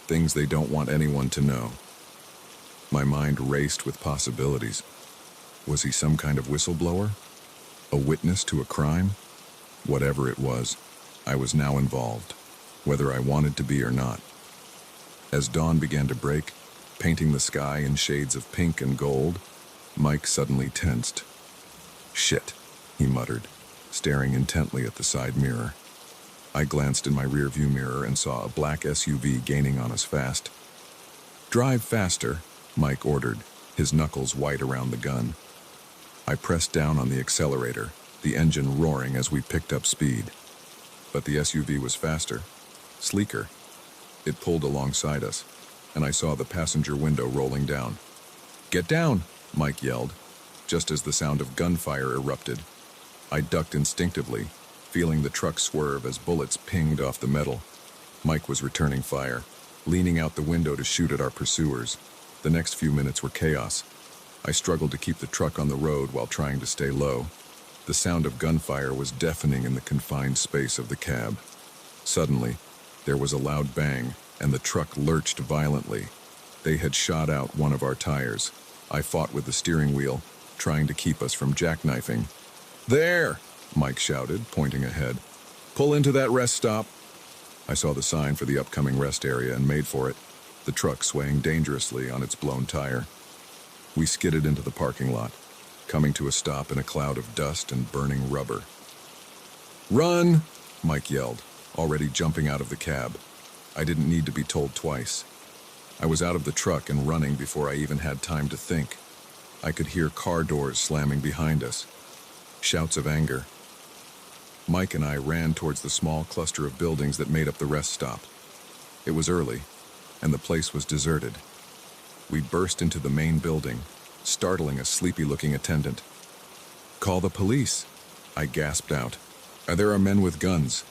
they don't want anyone to know." My mind raced with possibilities. Was he some kind of whistleblower? A witness to a crime? Whatever it was, I was now involved, whether I wanted to be or not. As dawn began to break, painting the sky in shades of pink and gold, Mike suddenly tensed. "Shit," he muttered, staring intently at the side mirror. I glanced in my rearview mirror and saw a black SUV gaining on us fast. "Drive faster," Mike ordered, his knuckles white around the gun. I pressed down on the accelerator, the engine roaring as we picked up speed. But the SUV was faster, sleeker. It pulled alongside us, and I saw the passenger window rolling down. "Get down!" Mike yelled, just as the sound of gunfire erupted. I ducked instinctively, feeling the truck swerve as bullets pinged off the metal. Mike was returning fire, leaning out the window to shoot at our pursuers. The next few minutes were chaos. I struggled to keep the truck on the road while trying to stay low. The sound of gunfire was deafening in the confined space of the cab. Suddenly, there was a loud bang, and the truck lurched violently. They had shot out one of our tires. I fought with the steering wheel, trying to keep us from jackknifing. "There!" Mike shouted, pointing ahead. "Pull into that rest stop." I saw the sign for the upcoming rest area and made for it, the truck swaying dangerously on its blown tire. We skidded into the parking lot, coming to a stop in a cloud of dust and burning rubber. "Run!" Mike yelled, already jumping out of the cab. I didn't need to be told twice. I was out of the truck and running before I even had time to think. I could hear car doors slamming behind us. Shouts of anger. Mike and I ran towards the small cluster of buildings that made up the rest stop. It was early, and the place was deserted. We burst into the main building, startling a sleepy-looking attendant. "Call the police," I gasped out. There are men with guns."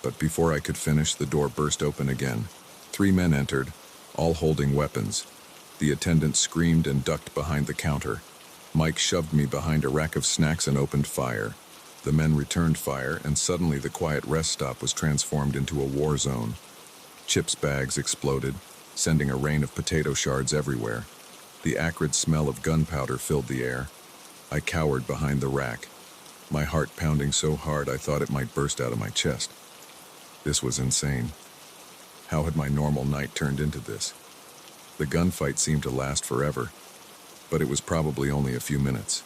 But before I could finish, the door burst open again. 3 men entered, all holding weapons. The attendant screamed and ducked behind the counter. Mike shoved me behind a rack of snacks and opened fire. The men returned fire, and suddenly the quiet rest stop was transformed into a war zone. Chips bags exploded, sending a rain of potato shards everywhere. The acrid smell of gunpowder filled the air. I cowered behind the rack, my heart pounding so hard I thought it might burst out of my chest. This was insane. How had my normal night turned into this? The gunfight seemed to last forever, but it was probably only a few minutes.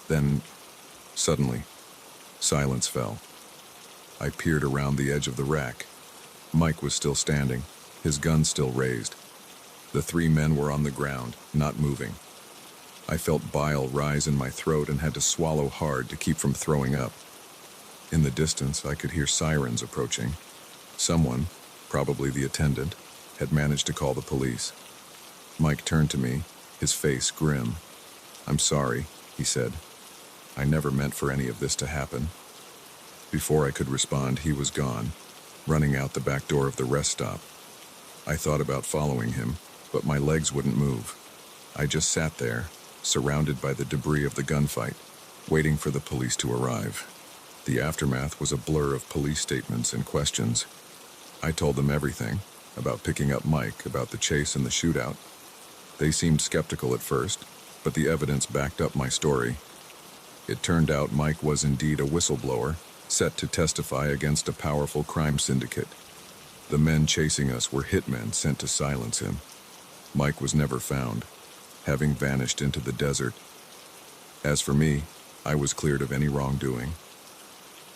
Then, suddenly, silence fell. I peered around the edge of the rack. Mike was still standing, his gun still raised. The 3 men were on the ground, not moving. I felt bile rise in my throat and had to swallow hard to keep from throwing up. In the distance, I could hear sirens approaching. Someone, probably the attendant, had managed to call the police. Mike turned to me, his face grim. "I'm sorry," he said. "I never meant for any of this to happen." Before I could respond, he was gone, running out the back door of the rest stop. I thought about following him, but my legs wouldn't move. I just sat there, surrounded by the debris of the gunfight, waiting for the police to arrive. The aftermath was a blur of police statements and questions. I told them everything, about picking up Mike, about the chase and the shootout. They seemed skeptical at first, but the evidence backed up my story. It turned out Mike was indeed a whistleblower, set to testify against a powerful crime syndicate. The men chasing us were hitmen sent to silence him. Mike was never found, having vanished into the desert. As for me, I was cleared of any wrongdoing.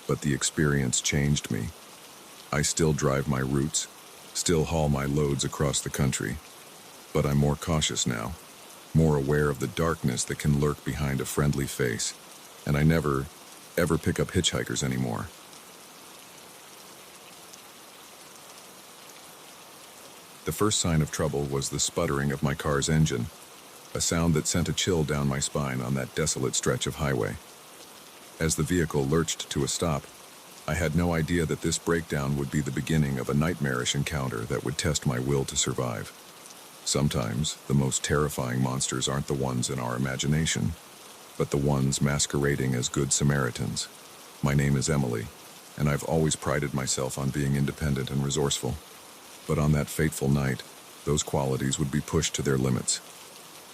But the experience changed me. I still drive my routes, still haul my loads across the country. But I'm more cautious now, more aware of the darkness that can lurk behind a friendly face, and I never, ever pick up hitchhikers anymore. The first sign of trouble was the sputtering of my car's engine, a sound that sent a chill down my spine on that desolate stretch of highway. As the vehicle lurched to a stop, I had no idea that this breakdown would be the beginning of a nightmarish encounter that would test my will to survive. Sometimes, the most terrifying monsters aren't the ones in our imagination, but the ones masquerading as good Samaritans. My name is Emily, and I've always prided myself on being independent and resourceful. But on that fateful night, those qualities would be pushed to their limits.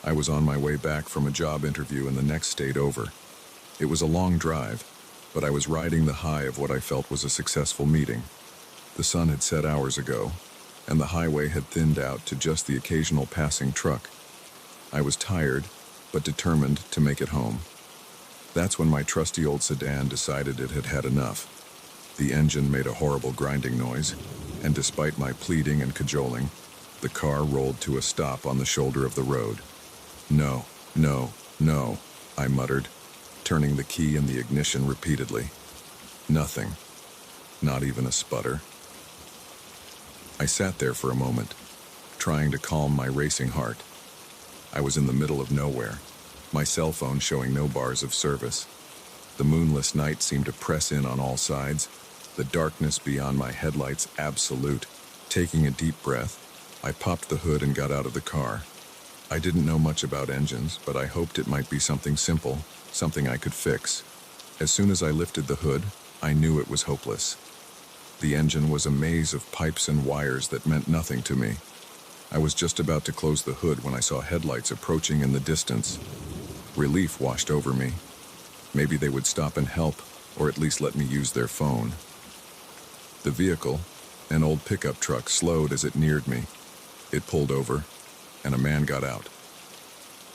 I was on my way back from a job interview in the next state over. It was a long drive, but I was riding the high of what I felt was a successful meeting. The sun had set hours ago, and the highway had thinned out to just the occasional passing truck. I was tired, but determined to make it home. That's when my trusty old sedan decided it had had enough. The engine made a horrible grinding noise, and despite my pleading and cajoling, the car rolled to a stop on the shoulder of the road. "No, no, no," I muttered, turning the key in the ignition repeatedly. Nothing. Not even a sputter. I sat there for a moment, trying to calm my racing heart. I was in the middle of nowhere, my cell phone showing no bars of service. The moonless night seemed to press in on all sides, the darkness beyond my headlights absolute. Taking a deep breath, I popped the hood and got out of the car. I didn't know much about engines, but I hoped it might be something simple, something I could fix. As soon as I lifted the hood, I knew it was hopeless. The engine was a maze of pipes and wires that meant nothing to me. I was just about to close the hood when I saw headlights approaching in the distance. Relief washed over me. Maybe they would stop and help, or at least let me use their phone. The vehicle, an old pickup truck, slowed as it neared me. It pulled over, and a man got out.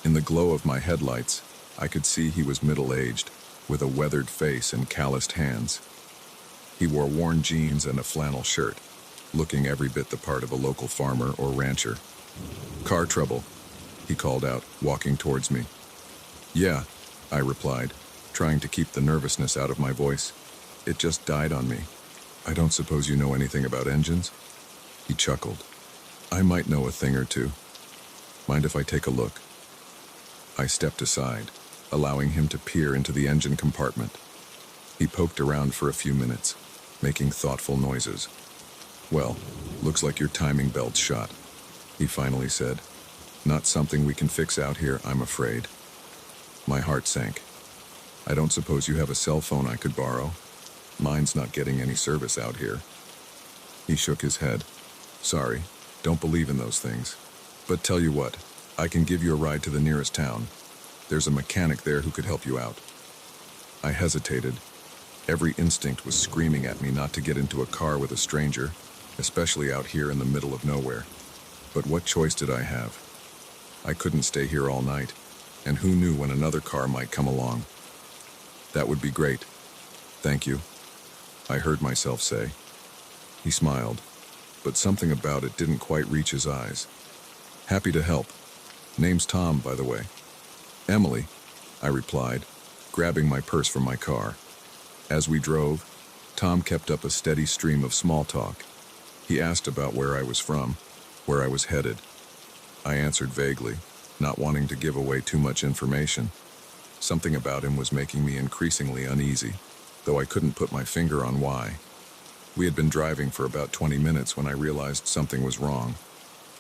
In the glow of my headlights, I could see he was middle-aged, with a weathered face and calloused hands. He wore worn jeans and a flannel shirt, looking every bit the part of a local farmer or rancher. "Car trouble," he called out, walking towards me. "Yeah," I replied, trying to keep the nervousness out of my voice. "It just died on me. I don't suppose you know anything about engines?" He chuckled. "I might know a thing or two. Mind if I take a look?" I stepped aside, allowing him to peer into the engine compartment. He poked around for a few minutes, making thoughtful noises. "Well, looks like your timing belt's shot," he finally said. "Not something we can fix out here, I'm afraid." My heart sank. "I don't suppose you have a cell phone I could borrow? Mine's not getting any service out here." He shook his head. "Sorry, don't believe in those things. But tell you what, I can give you a ride to the nearest town. There's a mechanic there who could help you out." I hesitated. Every instinct was screaming at me not to get into a car with a stranger, especially out here in the middle of nowhere. But what choice did I have? I couldn't stay here all night, and who knew when another car might come along. "That would be great. Thank you," I heard myself say. He smiled, but something about it didn't quite reach his eyes. "Happy to help. Name's Tom, by the way." "Emily," I replied, grabbing my purse from my car. As we drove, Tom kept up a steady stream of small talk. He asked about where I was from, where I was headed. I answered vaguely, not wanting to give away too much information. Something about him was making me increasingly uneasy, though I couldn't put my finger on why. We had been driving for about 20 minutes when I realized something was wrong.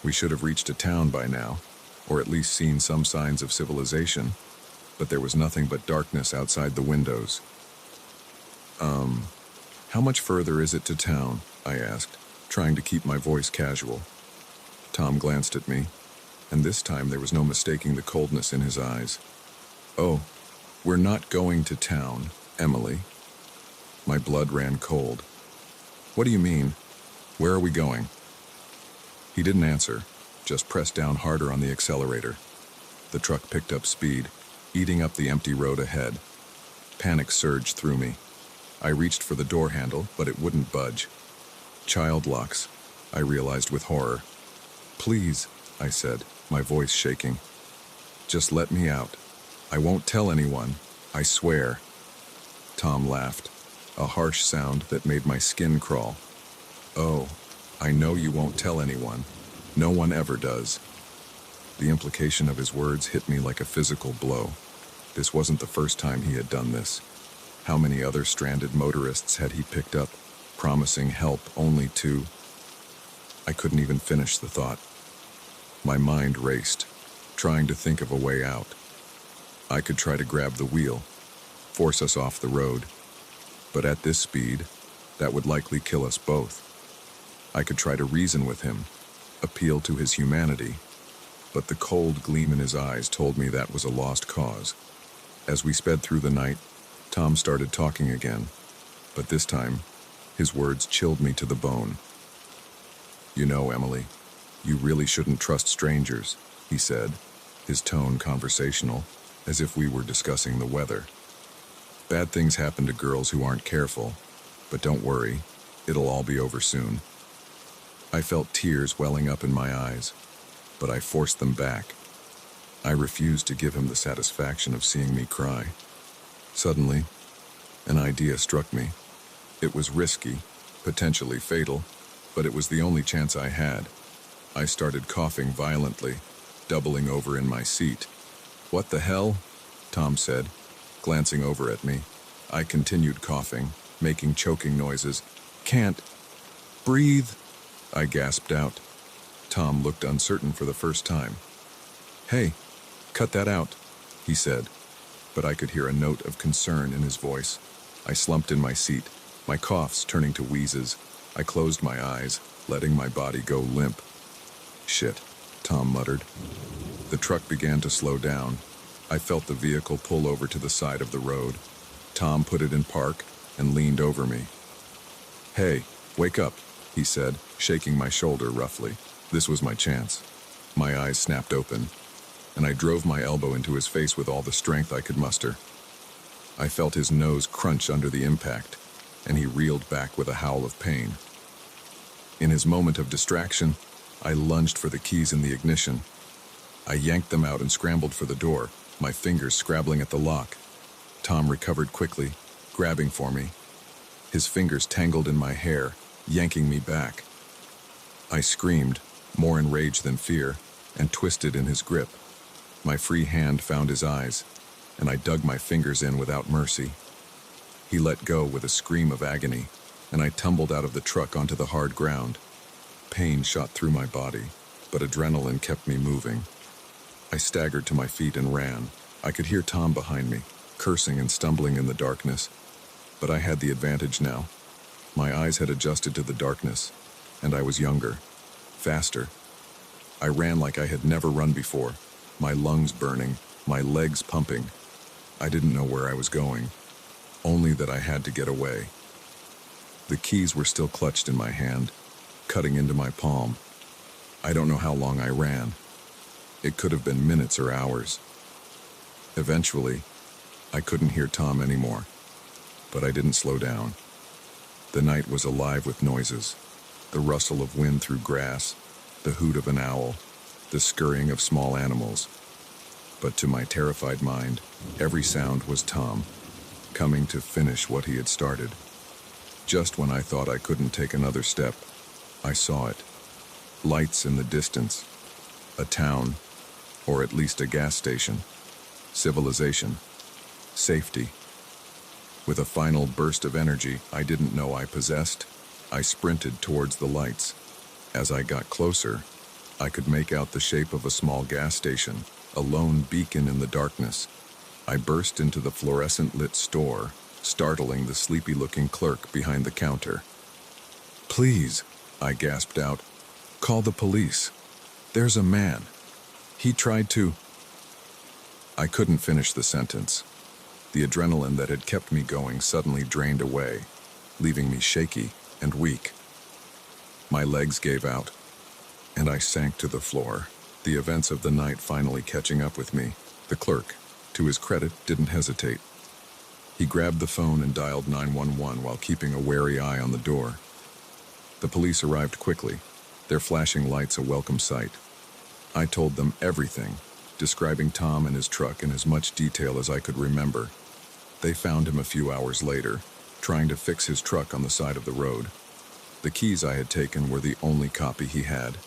We should have reached a town by now, or at least seen some signs of civilization, but there was nothing but darkness outside the windows. How much further is it to town?" I asked, trying to keep my voice casual. Tom glanced at me, and this time there was no mistaking the coldness in his eyes. "Oh, we're not going to town, Emily." My blood ran cold. "What do you mean? Where are we going?" He didn't answer, just pressed down harder on the accelerator. The truck picked up speed, eating up the empty road ahead. Panic surged through me. I reached for the door handle, but it wouldn't budge. Child locks, I realized with horror. "Please," I said, my voice shaking. "Just let me out. I won't tell anyone, I swear." Tom laughed, a harsh sound that made my skin crawl. "Oh, I know you won't tell anyone. No one ever does." The implication of his words hit me like a physical blow. This wasn't the first time he had done this. How many other stranded motorists had he picked up, promising help only to... I couldn't even finish the thought. My mind raced, trying to think of a way out. I could try to grab the wheel, force us off the road, but at this speed, that would likely kill us both. I could try to reason with him, appeal to his humanity, but the cold gleam in his eyes told me that was a lost cause. As we sped through the night, Tom started talking again, but this time, his words chilled me to the bone. "You know, Emily, you really shouldn't trust strangers," he said, his tone conversational, as if we were discussing the weather. "Bad things happen to girls who aren't careful, but don't worry, it'll all be over soon." I felt tears welling up in my eyes, but I forced them back. I refused to give him the satisfaction of seeing me cry. Suddenly, an idea struck me. It was risky, potentially fatal, but it was the only chance I had. I started coughing violently, doubling over in my seat. "What the hell?" Tom said, glancing over at me. I continued coughing, making choking noises. "Can't breathe," I gasped out. Tom looked uncertain for the first time. "Hey, cut that out," he said, but I could hear a note of concern in his voice. I slumped in my seat, my coughs turning to wheezes. I closed my eyes, letting my body go limp. "Shit," Tom muttered. The truck began to slow down. I felt the vehicle pull over to the side of the road. Tom put it in park and leaned over me. "Hey, wake up," he said, shaking my shoulder roughly. This was my chance. My eyes snapped open, and I drove my elbow into his face with all the strength I could muster. I felt his nose crunch under the impact, and he reeled back with a howl of pain. In his moment of distraction, I lunged for the keys in the ignition. I yanked them out and scrambled for the door, my fingers scrabbling at the lock. Tom recovered quickly, grabbing for me. His fingers tangled in my hair, yanking me back. I screamed, more in rage than fear, and twisted in his grip. My free hand found his eyes, and I dug my fingers in without mercy. He let go with a scream of agony, and I tumbled out of the truck onto the hard ground. Pain shot through my body, but adrenaline kept me moving. I staggered to my feet and ran. I could hear Tom behind me, cursing and stumbling in the darkness. But I had the advantage now. My eyes had adjusted to the darkness, and I was younger, faster. I ran like I had never run before, my lungs burning, my legs pumping. I didn't know where I was going, only that I had to get away. The keys were still clutched in my hand, cutting into my palm. I don't know how long I ran. It could have been minutes or hours. Eventually, I couldn't hear Tom anymore, but I didn't slow down. The night was alive with noises, the rustle of wind through grass, the hoot of an owl, the scurrying of small animals. But to my terrified mind, every sound was Tom, coming to finish what he had started. Just when I thought I couldn't take another step, I saw it. Lights in the distance. A town, or at least a gas station. Civilization. Safety. With a final burst of energy I didn't know I possessed, I sprinted towards the lights. As I got closer, I could make out the shape of a small gas station, a lone beacon in the darkness. I burst into the fluorescent-lit store, startling the sleepy-looking clerk behind the counter. "Please," I gasped out, "call the police. There's a man. He tried to—" I couldn't finish the sentence. The adrenaline that had kept me going suddenly drained away, leaving me shaky and weak. My legs gave out, and I sank to the floor, the events of the night finally catching up with me. The clerk, to his credit, didn't hesitate. He grabbed the phone and dialed 911 while keeping a wary eye on the door. The police arrived quickly, their flashing lights a welcome sight. I told them everything, describing Tom and his truck in as much detail as I could remember. They found him a few hours later, trying to fix his truck on the side of the road. The keys I had taken were the only copy he had.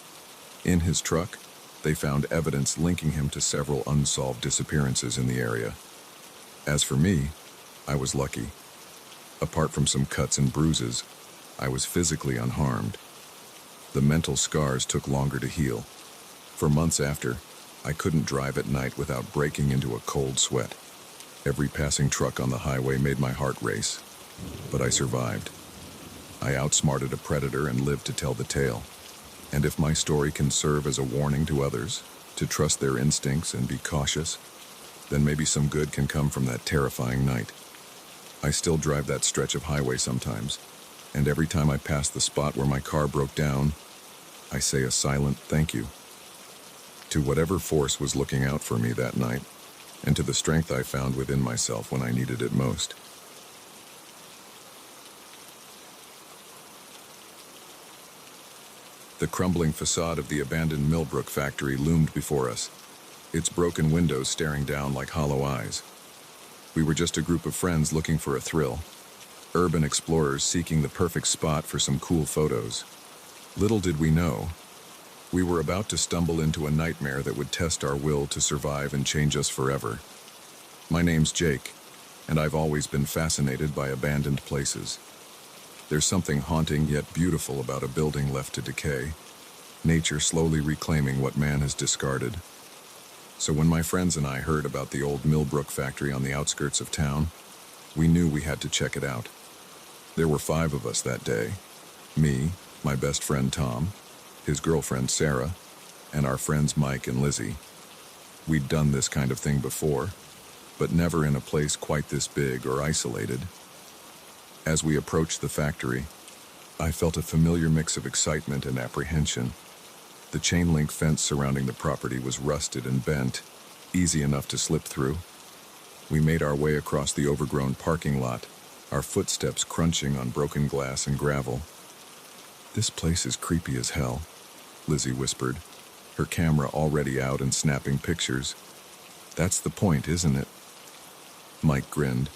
In his truck, they found evidence linking him to several unsolved disappearances in the area. As for me, I was lucky. Apart from some cuts and bruises, I was physically unharmed. The mental scars took longer to heal. For months after, I couldn't drive at night without breaking into a cold sweat. Every passing truck on the highway made my heart race, but I survived. I outsmarted a predator and lived to tell the tale. And if my story can serve as a warning to others, to trust their instincts and be cautious, then maybe some good can come from that terrifying night. I still drive that stretch of highway sometimes, and every time I pass the spot where my car broke down, I say a silent thank you. To whatever force was looking out for me that night, and to the strength I found within myself when I needed it most. The crumbling facade of the abandoned Millbrook factory loomed before us, its broken windows staring down like hollow eyes. We were just a group of friends looking for a thrill, urban explorers seeking the perfect spot for some cool photos. Little did we know, we were about to stumble into a nightmare that would test our will to survive and change us forever. My name's Jake, and I've always been fascinated by abandoned places. There's something haunting yet beautiful about a building left to decay, nature slowly reclaiming what man has discarded. So when my friends and I heard about the old Millbrook factory on the outskirts of town, we knew we had to check it out. There were 5 of us that day. Me, my best friend Tom, his girlfriend Sarah, and our friends Mike and Lizzie. We'd done this kind of thing before, but never in a place quite this big or isolated. As we approached the factory, I felt a familiar mix of excitement and apprehension. The chain-link fence surrounding the property was rusted and bent, easy enough to slip through. We made our way across the overgrown parking lot, our footsteps crunching on broken glass and gravel. "This place is creepy as hell," Lizzie whispered, her camera already out and snapping pictures. "That's the point, isn't it?" Mike grinned,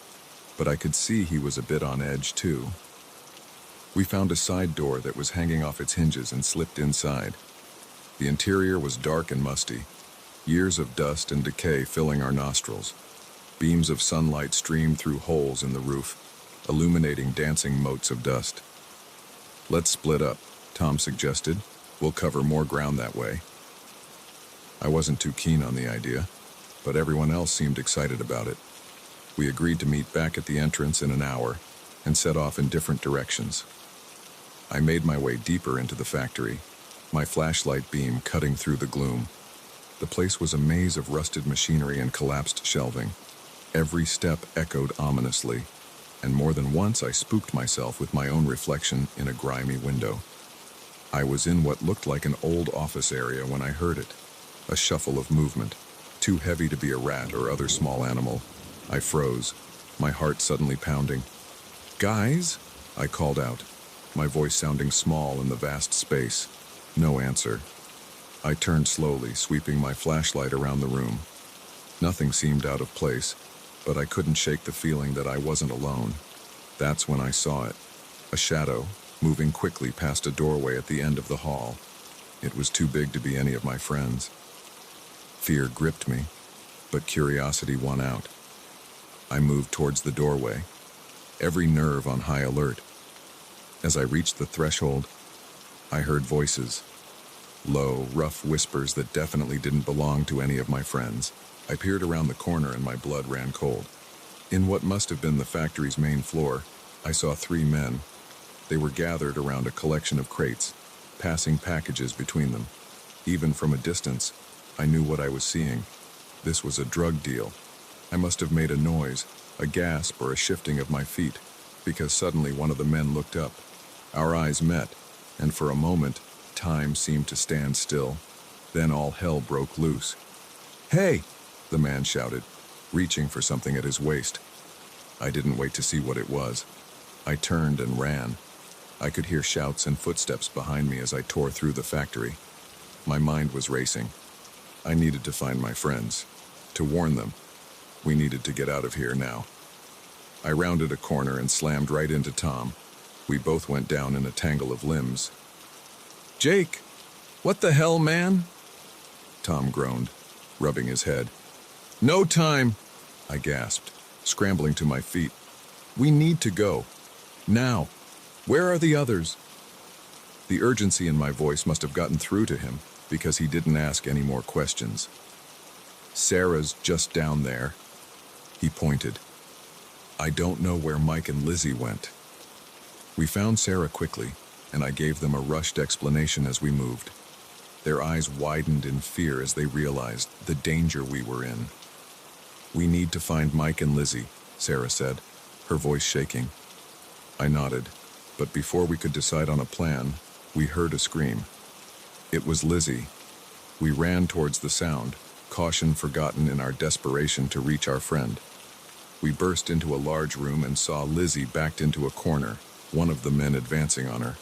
but I could see he was a bit on edge too. We found a side door that was hanging off its hinges and slipped inside. The interior was dark and musty, years of dust and decay filling our nostrils. Beams of sunlight streamed through holes in the roof, illuminating dancing motes of dust. "Let's split up," Tom suggested. "We'll cover more ground that way." I wasn't too keen on the idea, but everyone else seemed excited about it. We agreed to meet back at the entrance in an hour and set off in different directions. I made my way deeper into the factory, my flashlight beam cutting through the gloom. The place was a maze of rusted machinery and collapsed shelving. Every step echoed ominously, and more than once I spooked myself with my own reflection in a grimy window. I was in what looked like an old office area when I heard it. A shuffle of movement, too heavy to be a rat or other small animal. I froze, my heart suddenly pounding. "Guys?" I called out, my voice sounding small in the vast space. No answer. I turned slowly, sweeping my flashlight around the room. Nothing seemed out of place, but I couldn't shake the feeling that I wasn't alone. That's when I saw it. A shadow, moving quickly past a doorway at the end of the hall. It was too big to be any of my friends. Fear gripped me, but curiosity won out. I moved towards the doorway, every nerve on high alert. As I reached the threshold, I heard voices. Low, rough whispers that definitely didn't belong to any of my friends. I peered around the corner and my blood ran cold. In what must have been the factory's main floor, I saw 3 men. They were gathered around a collection of crates, passing packages between them. Even from a distance, I knew what I was seeing. This was a drug deal. I must have made a noise, a gasp or a shifting of my feet, because suddenly one of the men looked up. Our eyes met, and for a moment, time seemed to stand still. Then all hell broke loose. "Hey!" the man shouted, reaching for something at his waist. I didn't wait to see what it was. I turned and ran. I could hear shouts and footsteps behind me as I tore through the factory. My mind was racing. I needed to find my friends, to warn them. We needed to get out of here now. I rounded a corner and slammed right into Tom. We both went down in a tangle of limbs. "Jake! What the hell, man?" Tom groaned, rubbing his head. "No time!" I gasped, scrambling to my feet. "We need to go. Now. Where are the others?" The urgency in my voice must have gotten through to him, because he didn't ask any more questions. "Sarah's just down there." He pointed. "I don't know where Mike and Lizzie went." We found Sarah quickly, and I gave them a rushed explanation as we moved. Their eyes widened in fear as they realized the danger we were in. "We need to find Mike and Lizzie," Sarah said, her voice shaking. I nodded, but before we could decide on a plan, we heard a scream. It was Lizzie. We ran towards the sound, caution forgotten in our desperation to reach our friend. We burst into a large room and saw Lizzie backed into a corner, one of the men advancing on her.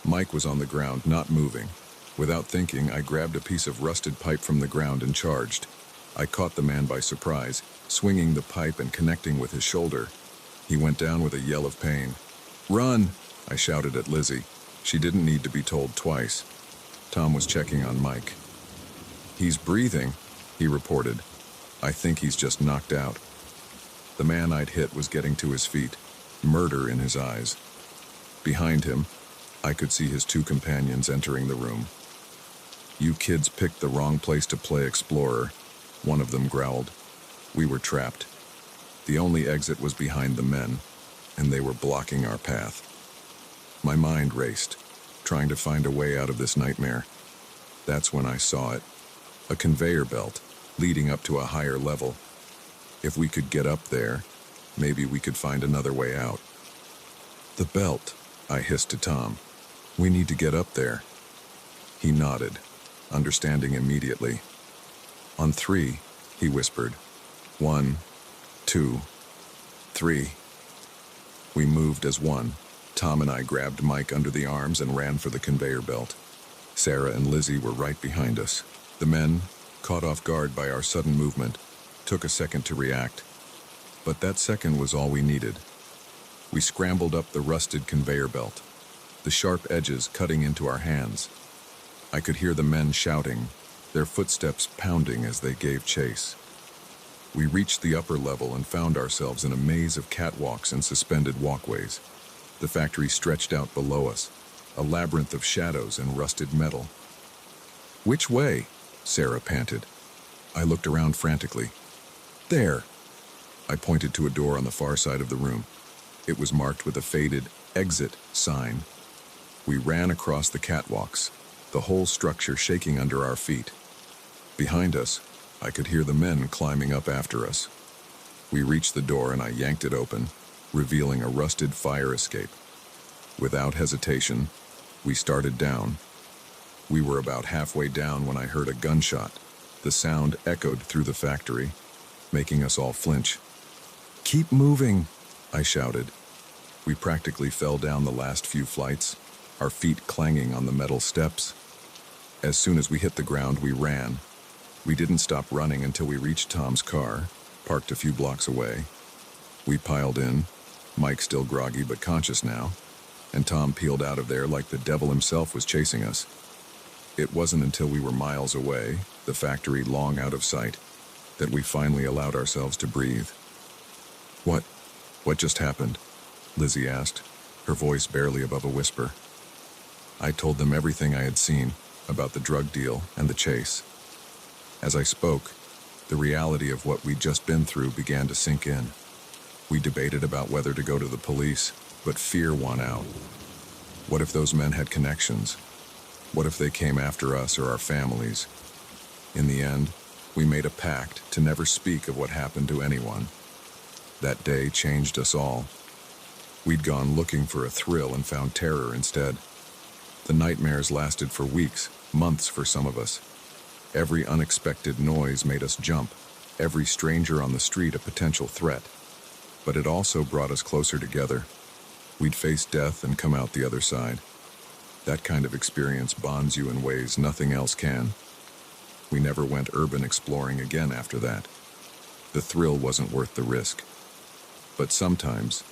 Mike was on the ground, not moving. Without thinking, I grabbed a piece of rusted pipe from the ground and charged. I caught the man by surprise, swinging the pipe and connecting with his shoulder. He went down with a yell of pain. "Run!" I shouted at Lizzie. She didn't need to be told twice. Tom was checking on Mike. "He's breathing," he reported. "I think he's just knocked out." The man I'd hit was getting to his feet, murder in his eyes. Behind him, I could see his 2 companions entering the room. "You kids picked the wrong place to play explorer," one of them growled. We were trapped. The only exit was behind the men, and they were blocking our path. My mind raced, trying to find a way out of this nightmare. That's when I saw it. A conveyor belt, leading up to a higher level. If we could get up there, maybe we could find another way out. "The belt," I hissed to Tom. "We need to get up there." He nodded, understanding immediately. "On 3, he whispered. 1, 2, 3. We moved as one. Tom and I grabbed Mike under the arms and ran for the conveyor belt. Sarah and Lizzie were right behind us. The men, caught off guard by our sudden movement, took a second to react. But that second was all we needed. We scrambled up the rusted conveyor belt, the sharp edges cutting into our hands. I could hear the men shouting, their footsteps pounding as they gave chase. We reached the upper level and found ourselves in a maze of catwalks and suspended walkways. The factory stretched out below us, a labyrinth of shadows and rusted metal. "Which way?" Sarah panted. I looked around frantically. "There!" I pointed to a door on the far side of the room. It was marked with a faded exit sign. We ran across the catwalks, the whole structure shaking under our feet. Behind us, I could hear the men climbing up after us. We reached the door and I yanked it open, revealing a rusted fire escape. Without hesitation, we started down. We were about halfway down when I heard a gunshot. The sound echoed through the factory, making us all flinch. "Keep moving," I shouted. We practically fell down the last few flights, our feet clanging on the metal steps. As soon as we hit the ground, we ran. We didn't stop running until we reached Tom's car, parked a few blocks away. We piled in, Mike still groggy but conscious now, and Tom peeled out of there like the devil himself was chasing us. It wasn't until we were miles away, the factory long out of sight, that we finally allowed ourselves to breathe. What just happened?" Lizzie asked, her voice barely above a whisper. I told them everything I had seen about the drug deal and the chase. As I spoke, the reality of what we'd just been through began to sink in. We debated about whether to go to the police, but fear won out. What if those men had connections? What if they came after us or our families? In the end, we made a pact to never speak of what happened to anyone. That day changed us all. We'd gone looking for a thrill and found terror instead. The nightmares lasted for weeks, months for some of us. Every unexpected noise made us jump, every stranger on the street a potential threat. But it also brought us closer together. We'd face death and come out the other side. That kind of experience bonds you in ways nothing else can. We never went urban exploring again after that. The thrill wasn't worth the risk. But sometimes,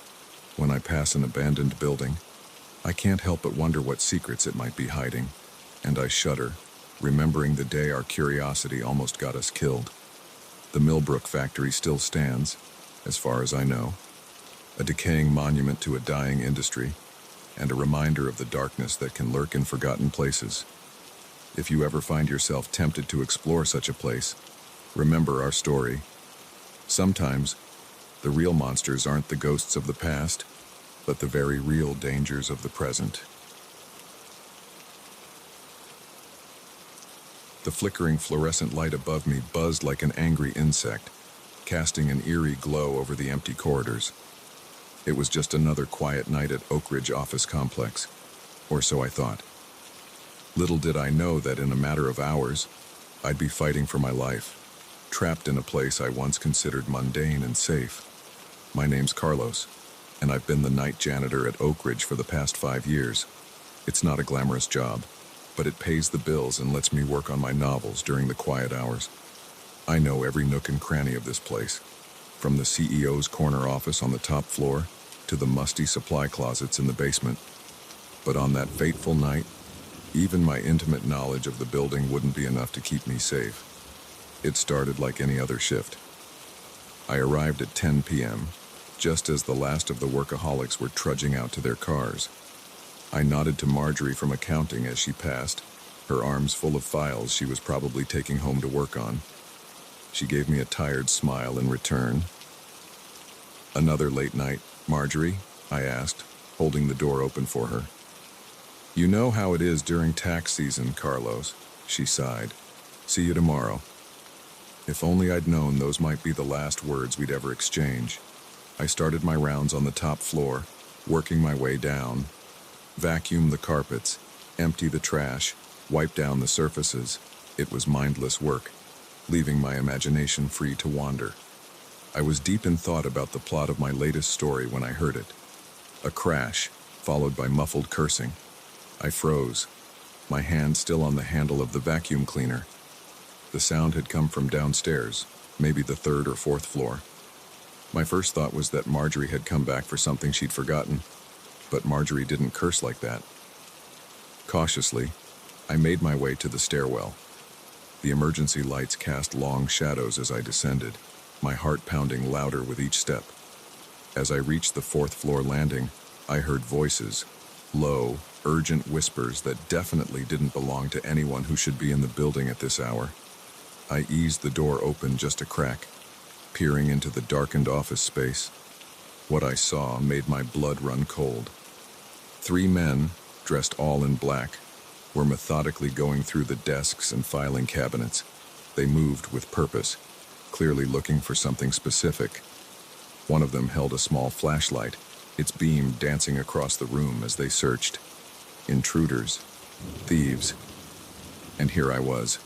when I pass an abandoned building, I can't help but wonder what secrets it might be hiding, and I shudder, remembering the day our curiosity almost got us killed. The Millbrook factory still stands, as far as I know, a decaying monument to a dying industry, and a reminder of the darkness that can lurk in forgotten places. If you ever find yourself tempted to explore such a place, remember our story. Sometimes, the real monsters aren't the ghosts of the past, but the very real dangers of the present. The flickering fluorescent light above me buzzed like an angry insect, casting an eerie glow over the empty corridors. It was just another quiet night at Oak Ridge office complex, or so I thought. Little did I know that in a matter of hours, I'd be fighting for my life, trapped in a place I once considered mundane and safe. My name's Carlos, and I've been the night janitor at Oak Ridge for the past 5 years. It's not a glamorous job, but it pays the bills and lets me work on my novels during the quiet hours. I know every nook and cranny of this place, from the CEO's corner office on the top floor to the musty supply closets in the basement. But on that fateful night, even my intimate knowledge of the building wouldn't be enough to keep me safe. It started like any other shift. I arrived at 10 p.m., just as the last of the workaholics were trudging out to their cars. I nodded to Marjorie from accounting as she passed, her arms full of files she was probably taking home to work on. She gave me a tired smile in return. "Another late night, Marjorie?" I asked, holding the door open for her. "You know how it is during tax season, Carlos," she sighed. "See you tomorrow." If only I'd known those might be the last words we'd ever exchange. I started my rounds on the top floor, working my way down. Vacuum the carpets, empty the trash, wipe down the surfaces. It was mindless work, leaving my imagination free to wander. I was deep in thought about the plot of my latest story when I heard it. A crash, followed by muffled cursing. I froze, my hand still on the handle of the vacuum cleaner. The sound had come from downstairs, maybe the 3rd or 4th floor. My first thought was that Marjorie had come back for something she'd forgotten, but Marjorie didn't curse like that. Cautiously, I made my way to the stairwell. The emergency lights cast long shadows as I descended. my heart pounding louder with each step. As I reached the fourth-floor landing, I heard voices, low, urgent whispers that definitely didn't belong to anyone who should be in the building at this hour. I eased the door open just a crack, peering into the darkened office space. What I saw made my blood run cold. 3 men, dressed all in black, were methodically going through the desks and filing cabinets. They moved with purpose, clearly looking for something specific. One of them held a small flashlight, its beam dancing across the room as they searched. Intruders, thieves. And here I was,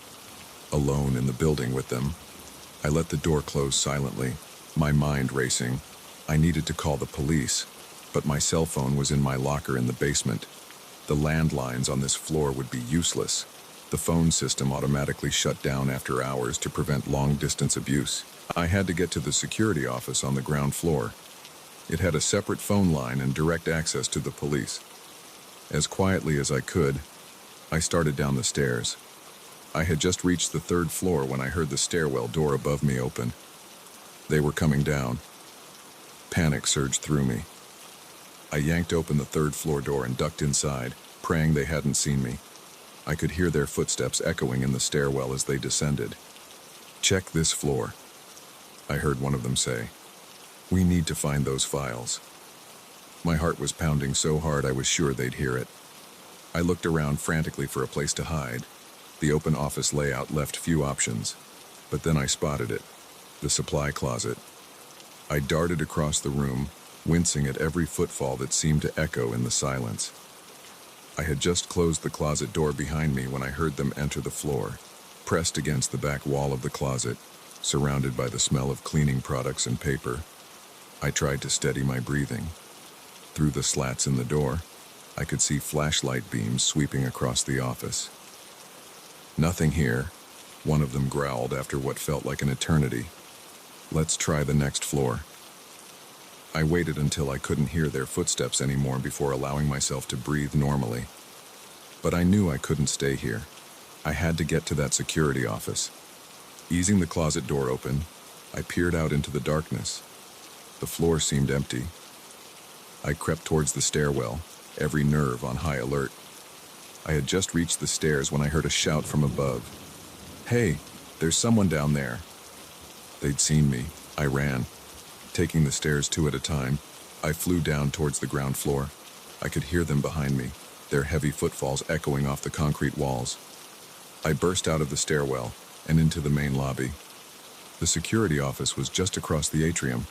alone in the building with them. I let the door close silently, my mind racing. I needed to call the police, but my cell phone was in my locker in the basement. The landlines on this floor would be useless. The phone system automatically shut down after hours to prevent long-distance abuse. I had to get to the security office on the ground floor. It had a separate phone line and direct access to the police. As quietly as I could, I started down the stairs. I had just reached the 3rd floor when I heard the stairwell door above me open. They were coming down. Panic surged through me. I yanked open the 3rd floor door and ducked inside, praying they hadn't seen me. I could hear their footsteps echoing in the stairwell as they descended. "Check this floor," I heard one of them say. "We need to find those files." My heart was pounding so hard I was sure they'd hear it. I looked around frantically for a place to hide. The open office layout left few options, but then I spotted it, the supply closet. I darted across the room, wincing at every footfall that seemed to echo in the silence. I had just closed the closet door behind me when I heard them enter the floor, pressed against the back wall of the closet, surrounded by the smell of cleaning products and paper. I tried to steady my breathing. Through the slats in the door, I could see flashlight beams sweeping across the office. "Nothing here," one of them growled after what felt like an eternity. "Let's try the next floor." I waited until I couldn't hear their footsteps anymore before allowing myself to breathe normally. But I knew I couldn't stay here. I had to get to that security office. Easing the closet door open, I peered out into the darkness. The floor seemed empty. I crept towards the stairwell, every nerve on high alert. I had just reached the stairs when I heard a shout from above. "Hey, there's someone down there." They'd seen me. I ran. Taking the stairs 2 at a time, I flew down towards the ground floor. I could hear them behind me, their heavy footfalls echoing off the concrete walls. I burst out of the stairwell and into the main lobby. The security office was just across the atrium.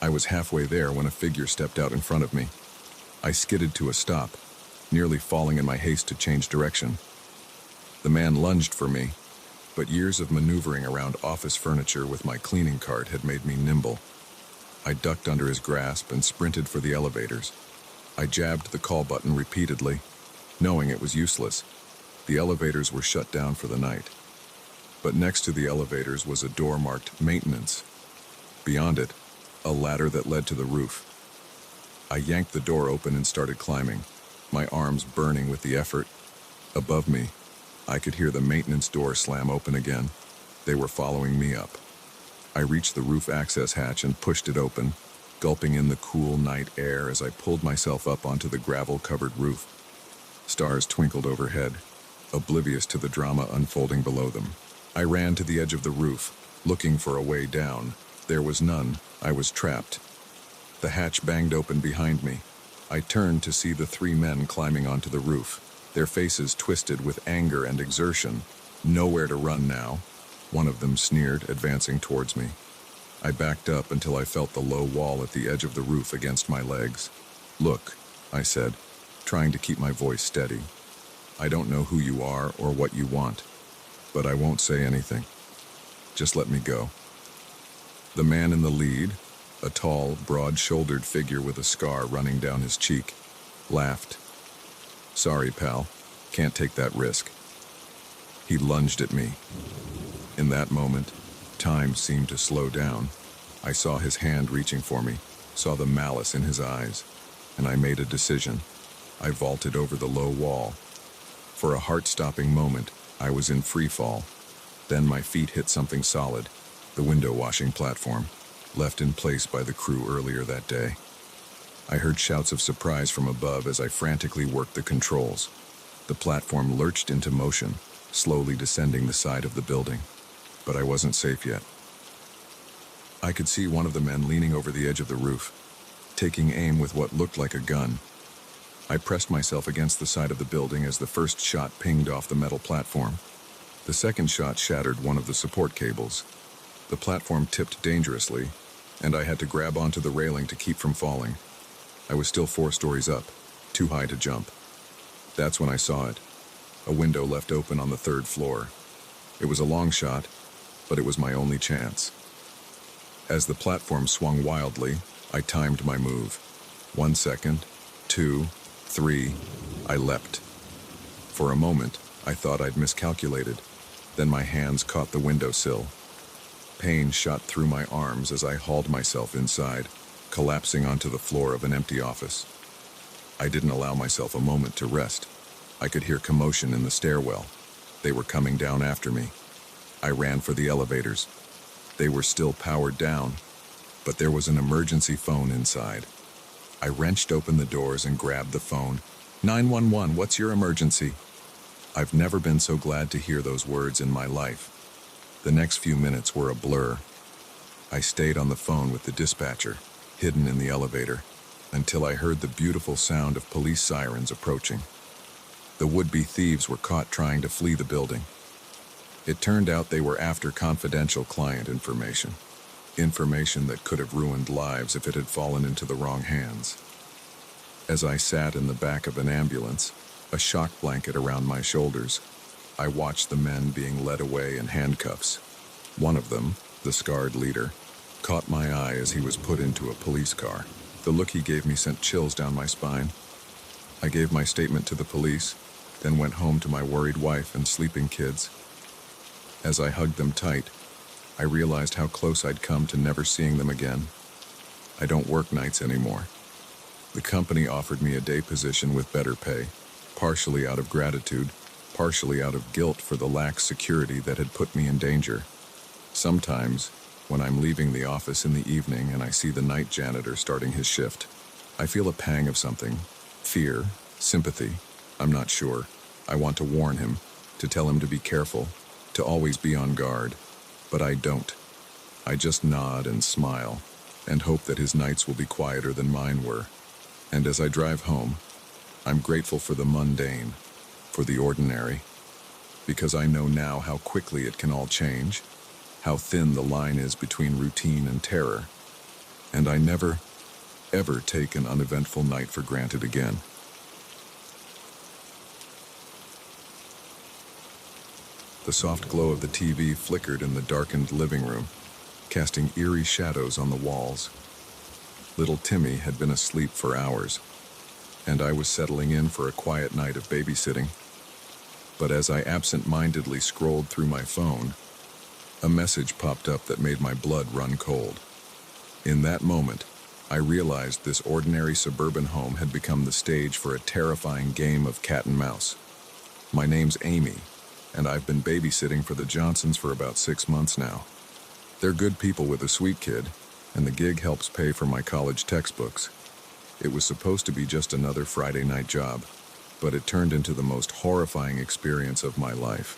I was halfway there when a figure stepped out in front of me. I skidded to a stop, nearly falling in my haste to change direction. The man lunged for me, but years of maneuvering around office furniture with my cleaning cart had made me nimble. I ducked under his grasp and sprinted for the elevators. I jabbed the call button repeatedly, knowing it was useless. The elevators were shut down for the night. But next to the elevators was a door marked maintenance. Beyond it, a ladder that led to the roof. I yanked the door open and started climbing, my arms burning with the effort. Above me, I could hear the maintenance door slam open again. They were following me up. I reached the roof access hatch and pushed it open, gulping in the cool night air as I pulled myself up onto the gravel-covered roof. Stars twinkled overhead, oblivious to the drama unfolding below them. I ran to the edge of the roof, looking for a way down. There was none. I was trapped. The hatch banged open behind me. I turned to see the 3 men climbing onto the roof, their faces twisted with anger and exertion. "Nowhere to run now," one of them sneered, advancing towards me. I backed up until I felt the low wall at the edge of the roof against my legs. "Look," I said, trying to keep my voice steady. "I don't know who you are or what you want, but I won't say anything. Just let me go." The man in the lead, a tall, broad-shouldered figure with a scar running down his cheek, laughed. "Sorry, pal. Can't take that risk." He lunged at me. In that moment, time seemed to slow down. I saw his hand reaching for me, saw the malice in his eyes, and I made a decision. I vaulted over the low wall. For a heart-stopping moment, I was in free fall. Then my feet hit something solid, the window washing platform, left in place by the crew earlier that day. I heard shouts of surprise from above as I frantically worked the controls. The platform lurched into motion, slowly descending the side of the building. But I wasn't safe yet. I could see one of the men leaning over the edge of the roof, taking aim with what looked like a gun. I pressed myself against the side of the building as the first shot pinged off the metal platform. The second shot shattered one of the support cables. The platform tipped dangerously, and I had to grab onto the railing to keep from falling. I was still 4 stories up, too high to jump. That's when I saw it. A window left open on the 3rd floor. It was a long shot, but it was my only chance. As the platform swung wildly, I timed my move. 1 second, 2, 3, I leapt. For a moment, I thought I'd miscalculated. Then my hands caught the windowsill. Pain shot through my arms as I hauled myself inside, collapsing onto the floor of an empty office. I didn't allow myself a moment to rest. I could hear commotion in the stairwell. They were coming down after me. I ran for the elevators. They were still powered down, but there was an emergency phone inside. I wrenched open the doors and grabbed the phone. 911, what's your emergency? I've never been so glad to hear those words in my life. The next few minutes were a blur. I stayed on the phone with the dispatcher, hidden in the elevator, until I heard the beautiful sound of police sirens approaching. The would-be thieves were caught trying to flee the building. It turned out they were after confidential client information that could have ruined lives if it had fallen into the wrong hands. As I sat in the back of an ambulance, a shock blanket around my shoulders, I watched the men being led away in handcuffs. One of them, the scarred leader, caught my eye as he was put into a police car. The look he gave me sent chills down my spine. I gave my statement to the police, then went home to my worried wife and sleeping kids. As I hugged them tight, I realized how close I'd come to never seeing them again. I don't work nights anymore. The company offered me a day position with better pay, partially out of gratitude, partially out of guilt for the lax security that had put me in danger. Sometimes, when I'm leaving the office in the evening and I see the night janitor starting his shift, I feel a pang of something. Fear, sympathy, I'm not sure. I want to warn him, to tell him to be careful, to always be on guard. But I don't. I just nod and smile, and hope that his nights will be quieter than mine were. And as I drive home, I'm grateful for the mundane, for the ordinary, because I know now how quickly it can all change, how thin the line is between routine and terror, and I never, ever take an uneventful night for granted again. The soft glow of the TV flickered in the darkened living room, casting eerie shadows on the walls. Little Timmy had been asleep for hours, and I was settling in for a quiet night of babysitting. But as I absent-mindedly scrolled through my phone, a message popped up that made my blood run cold. In that moment, I realized this ordinary suburban home had become the stage for a terrifying game of cat and mouse. My name's Amy, and I've been babysitting for the Johnsons for about 6 months now. They're good people with a sweet kid, and the gig helps pay for my college textbooks. It was supposed to be just another Friday night job, but it turned into the most horrifying experience of my life.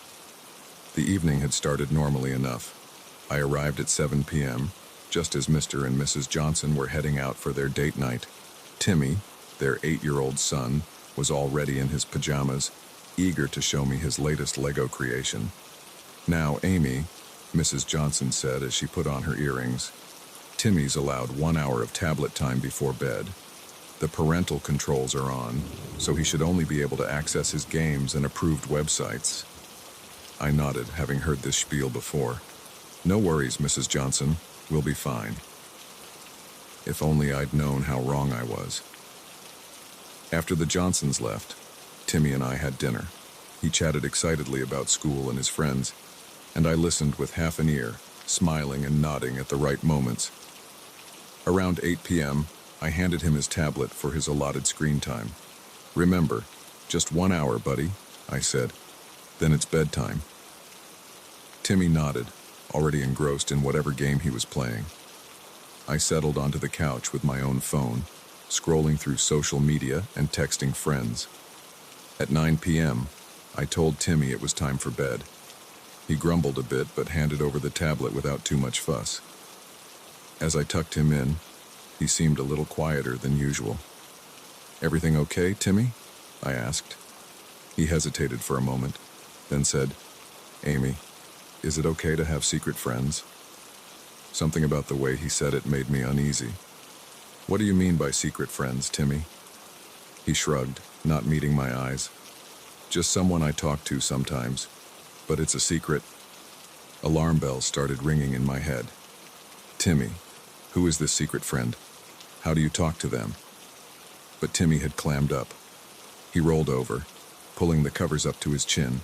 The evening had started normally enough. I arrived at 7 p.m., just as Mr. and Mrs. Johnson were heading out for their date night. Timmy, their 8-year-old son, was already in his pajamas, eager to show me his latest Lego creation. "Now, Amy," Mrs. Johnson said as she put on her earrings, "Timmy's allowed 1 hour of tablet time before bed. The parental controls are on, so he should only be able to access his games and approved websites." I nodded, having heard this spiel before. "No worries, Mrs. Johnson. We'll be fine." If only I'd known how wrong I was. After the Johnsons left, Timmy and I had dinner. He chatted excitedly about school and his friends, and I listened with half an ear, smiling and nodding at the right moments. Around 8 p.m., I handed him his tablet for his allotted screen time. "Remember, just 1 hour, buddy," I said. "Then it's bedtime." Timmy nodded, already engrossed in whatever game he was playing. I settled onto the couch with my own phone, scrolling through social media and texting friends. At 9 p.m., I told Timmy it was time for bed. He grumbled a bit but handed over the tablet without too much fuss. As I tucked him in, he seemed a little quieter than usual. "Everything okay, Timmy?" I asked. He hesitated for a moment, then said, "Amy, is it okay to have secret friends?" Something about the way he said it made me uneasy. "What do you mean by secret friends, Timmy?" He shrugged, not meeting my eyes. "Just someone I talk to sometimes, but it's a secret." Alarm bells started ringing in my head. "Timmy, who is this secret friend? How do you talk to them?" But Timmy had clammed up. He rolled over, pulling the covers up to his chin.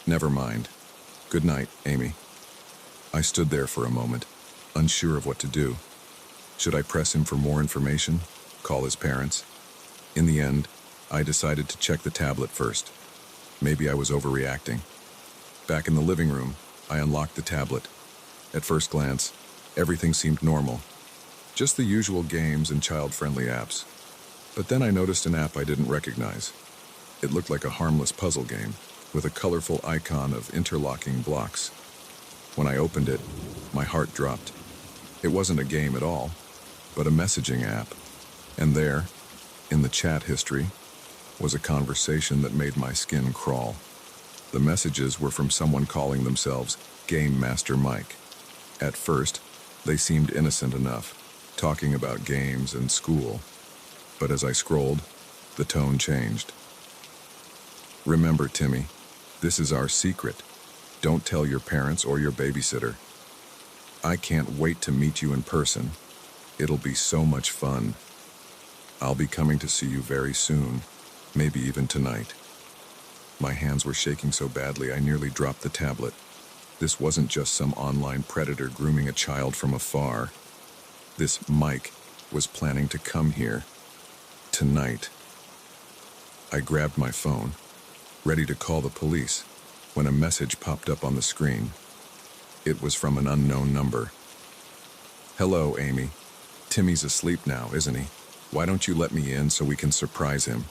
"Never mind. Good night, Amy." I stood there for a moment, unsure of what to do. Should I press him for more information? Call his parents? In the end, I decided to check the tablet first. Maybe I was overreacting. Back in the living room, I unlocked the tablet. At first glance, everything seemed normal. Just the usual games and child-friendly apps. But then I noticed an app I didn't recognize. It looked like a harmless puzzle game, with a colorful icon of interlocking blocks. When I opened it, my heart dropped. It wasn't a game at all, but a messaging app. And there, in the chat history, was a conversation that made my skin crawl. The messages were from someone calling themselves Game Master Mike. At first, they seemed innocent enough, talking about games and school. But as I scrolled, the tone changed. "Remember, Timmy, this is our secret. Don't tell your parents or your babysitter. I can't wait to meet you in person. It'll be so much fun. I'll be coming to see you very soon, maybe even tonight." My hands were shaking so badly I nearly dropped the tablet. This wasn't just some online predator grooming a child from afar. This Mike was planning to come here. Tonight. I grabbed my phone, ready to call the police, when a message popped up on the screen. It was from an unknown number. "Hello, Amy. Timmy's asleep now, isn't he? Why don't you let me in so we can surprise him?"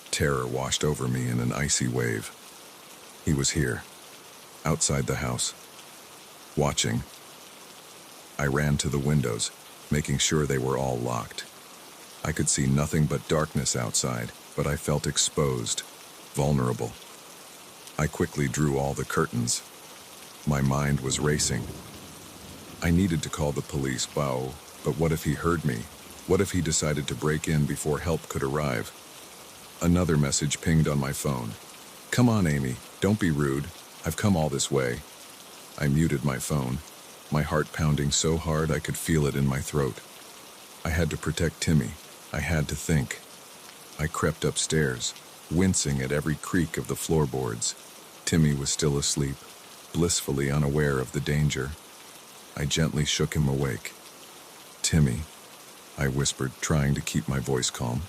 Terror washed over me in an icy wave. He was here, outside the house, watching. I ran to the windows, making sure they were all locked. I could see nothing but darkness outside, but I felt exposed, vulnerable. I quickly drew all the curtains. My mind was racing. I needed to call the police, wow, but what if he heard me? What if he decided to break in before help could arrive? Another message pinged on my phone. "Come on, Amy, don't be rude. I've come all this way." I muted my phone, my heart pounding so hard I could feel it in my throat. I had to protect Timmy. I had to think. I crept upstairs, wincing at every creak of the floorboards. Timmy was still asleep, blissfully unaware of the danger. I gently shook him awake. "Timmy," I whispered, trying to keep my voice calm.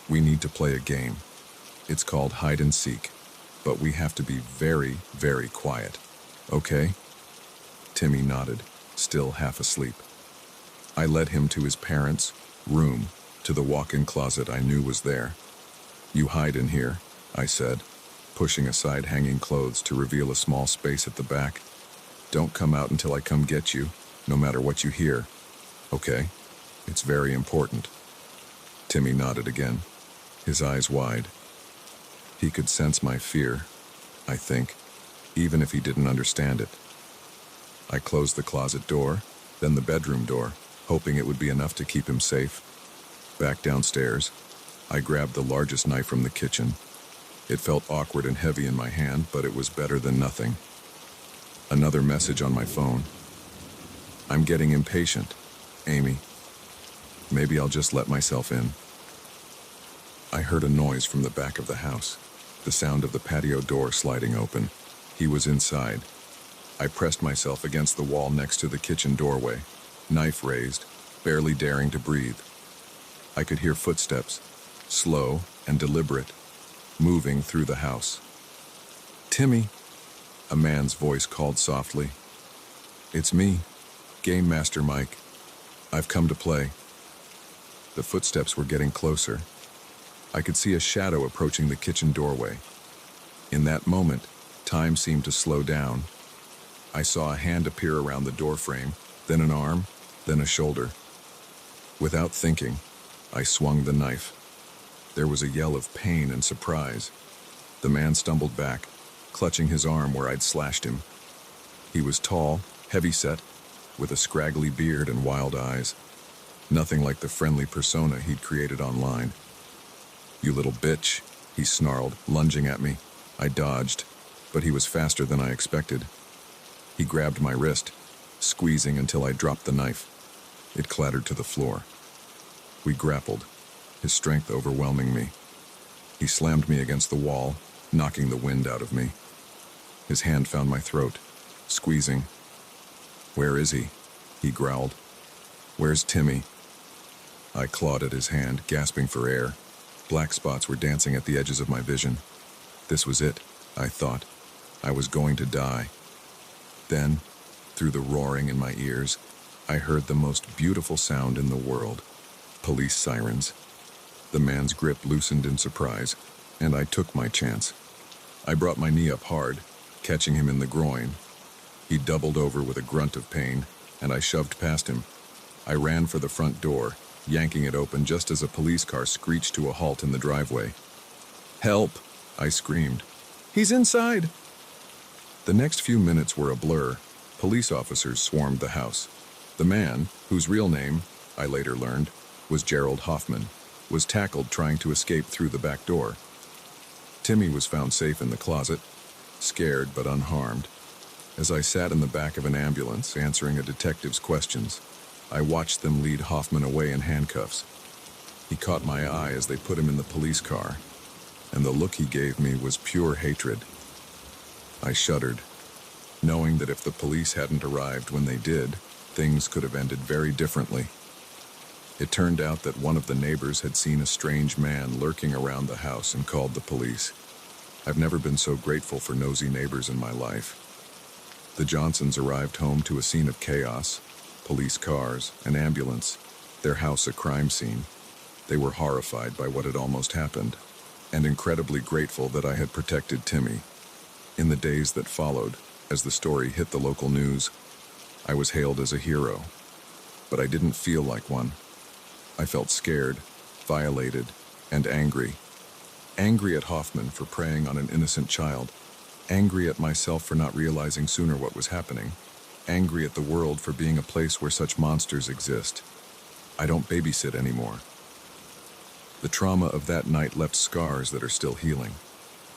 "We need to play a game. It's called hide and seek, but we have to be very, very quiet. Okay?" Timmy nodded, still half asleep. I led him to his parents' room, to the walk-in closet I knew was there. "You hide in here," I said, pushing aside hanging clothes to reveal a small space at the back. "Don't come out until I come get you, no matter what you hear. Okay? It's very important." Timmy nodded again, his eyes wide. He could sense my fear, I think, even if he didn't understand it. I closed the closet door, then the bedroom door, hoping it would be enough to keep him safe. Back downstairs, I grabbed the largest knife from the kitchen. It felt awkward and heavy in my hand, but it was better than nothing. Another message on my phone. "I'm getting impatient, Amy. Maybe I'll just let myself in." I heard a noise from the back of the house, the sound of the patio door sliding open. He was inside. I pressed myself against the wall next to the kitchen doorway, knife raised, barely daring to breathe. I could hear footsteps, slow and deliberate, moving through the house. "Timmy," a man's voice called softly. It's me, Game Master Mike. I've come to play. The footsteps were getting closer. I could see a shadow approaching the kitchen doorway. In that moment, time seemed to slow down. I saw a hand appear around the doorframe, then an arm, then a shoulder. Without thinking, I swung the knife. There was a yell of pain and surprise. The man stumbled back, clutching his arm where I'd slashed him. He was tall, heavy-set, with a scraggly beard and wild eyes. Nothing like the friendly persona he'd created online. "You little bitch," he snarled, lunging at me. I dodged, but he was faster than I expected. He grabbed my wrist, squeezing until I dropped the knife. It clattered to the floor. We grappled, his strength overwhelming me. He slammed me against the wall, knocking the wind out of me. His hand found my throat, squeezing. "Where is he?" he growled. "Where's Timmy?" I clawed at his hand, gasping for air. Black spots were dancing at the edges of my vision. This was it, I thought. I was going to die. Then, through the roaring in my ears, I heard the most beautiful sound in the world. Police sirens. The man's grip loosened in surprise, and I took my chance. I brought my knee up hard, catching him in the groin. He doubled over with a grunt of pain, and I shoved past him. I ran for the front door, yanking it open just as a police car screeched to a halt in the driveway. "Help!" I screamed. "He's inside!" The next few minutes were a blur. Police officers swarmed the house. The man, whose real name, I later learned, was Gerald Hoffman, was tackled trying to escape through the back door. Timmy was found safe in the closet, scared but unharmed. As I sat in the back of an ambulance answering a detective's questions, I watched them lead Hoffman away in handcuffs. He caught my eye as they put him in the police car, and the look he gave me was pure hatred. I shuddered, knowing that if the police hadn't arrived when they did, things could have ended very differently. It turned out that one of the neighbors had seen a strange man lurking around the house and called the police. I've never been so grateful for nosy neighbors in my life. The Johnsons arrived home to a scene of chaos, police cars, an ambulance, their house a crime scene. They were horrified by what had almost happened, and incredibly grateful that I had protected Timmy. In the days that followed, as the story hit the local news, I was hailed as a hero, but I didn't feel like one. I felt scared, violated, and angry. Angry at Hoffman for preying on an innocent child. Angry at myself for not realizing sooner what was happening. Angry at the world for being a place where such monsters exist. I don't babysit anymore. The trauma of that night left scars that are still healing.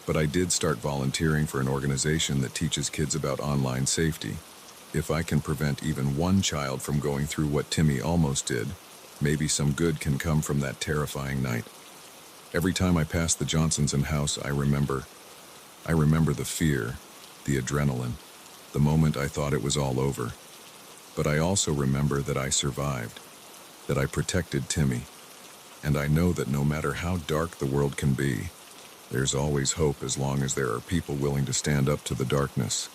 But I did start volunteering for an organization that teaches kids about online safety. If I can prevent even one child from going through what Timmy almost did, maybe some good can come from that terrifying night. Every time I pass the Johnsons' house, I remember the fear, the adrenaline, the moment I thought it was all over. But I also remember that I survived, that I protected Timmy. And I know that no matter how dark the world can be, there's always hope as long as there are people willing to stand up to the darkness.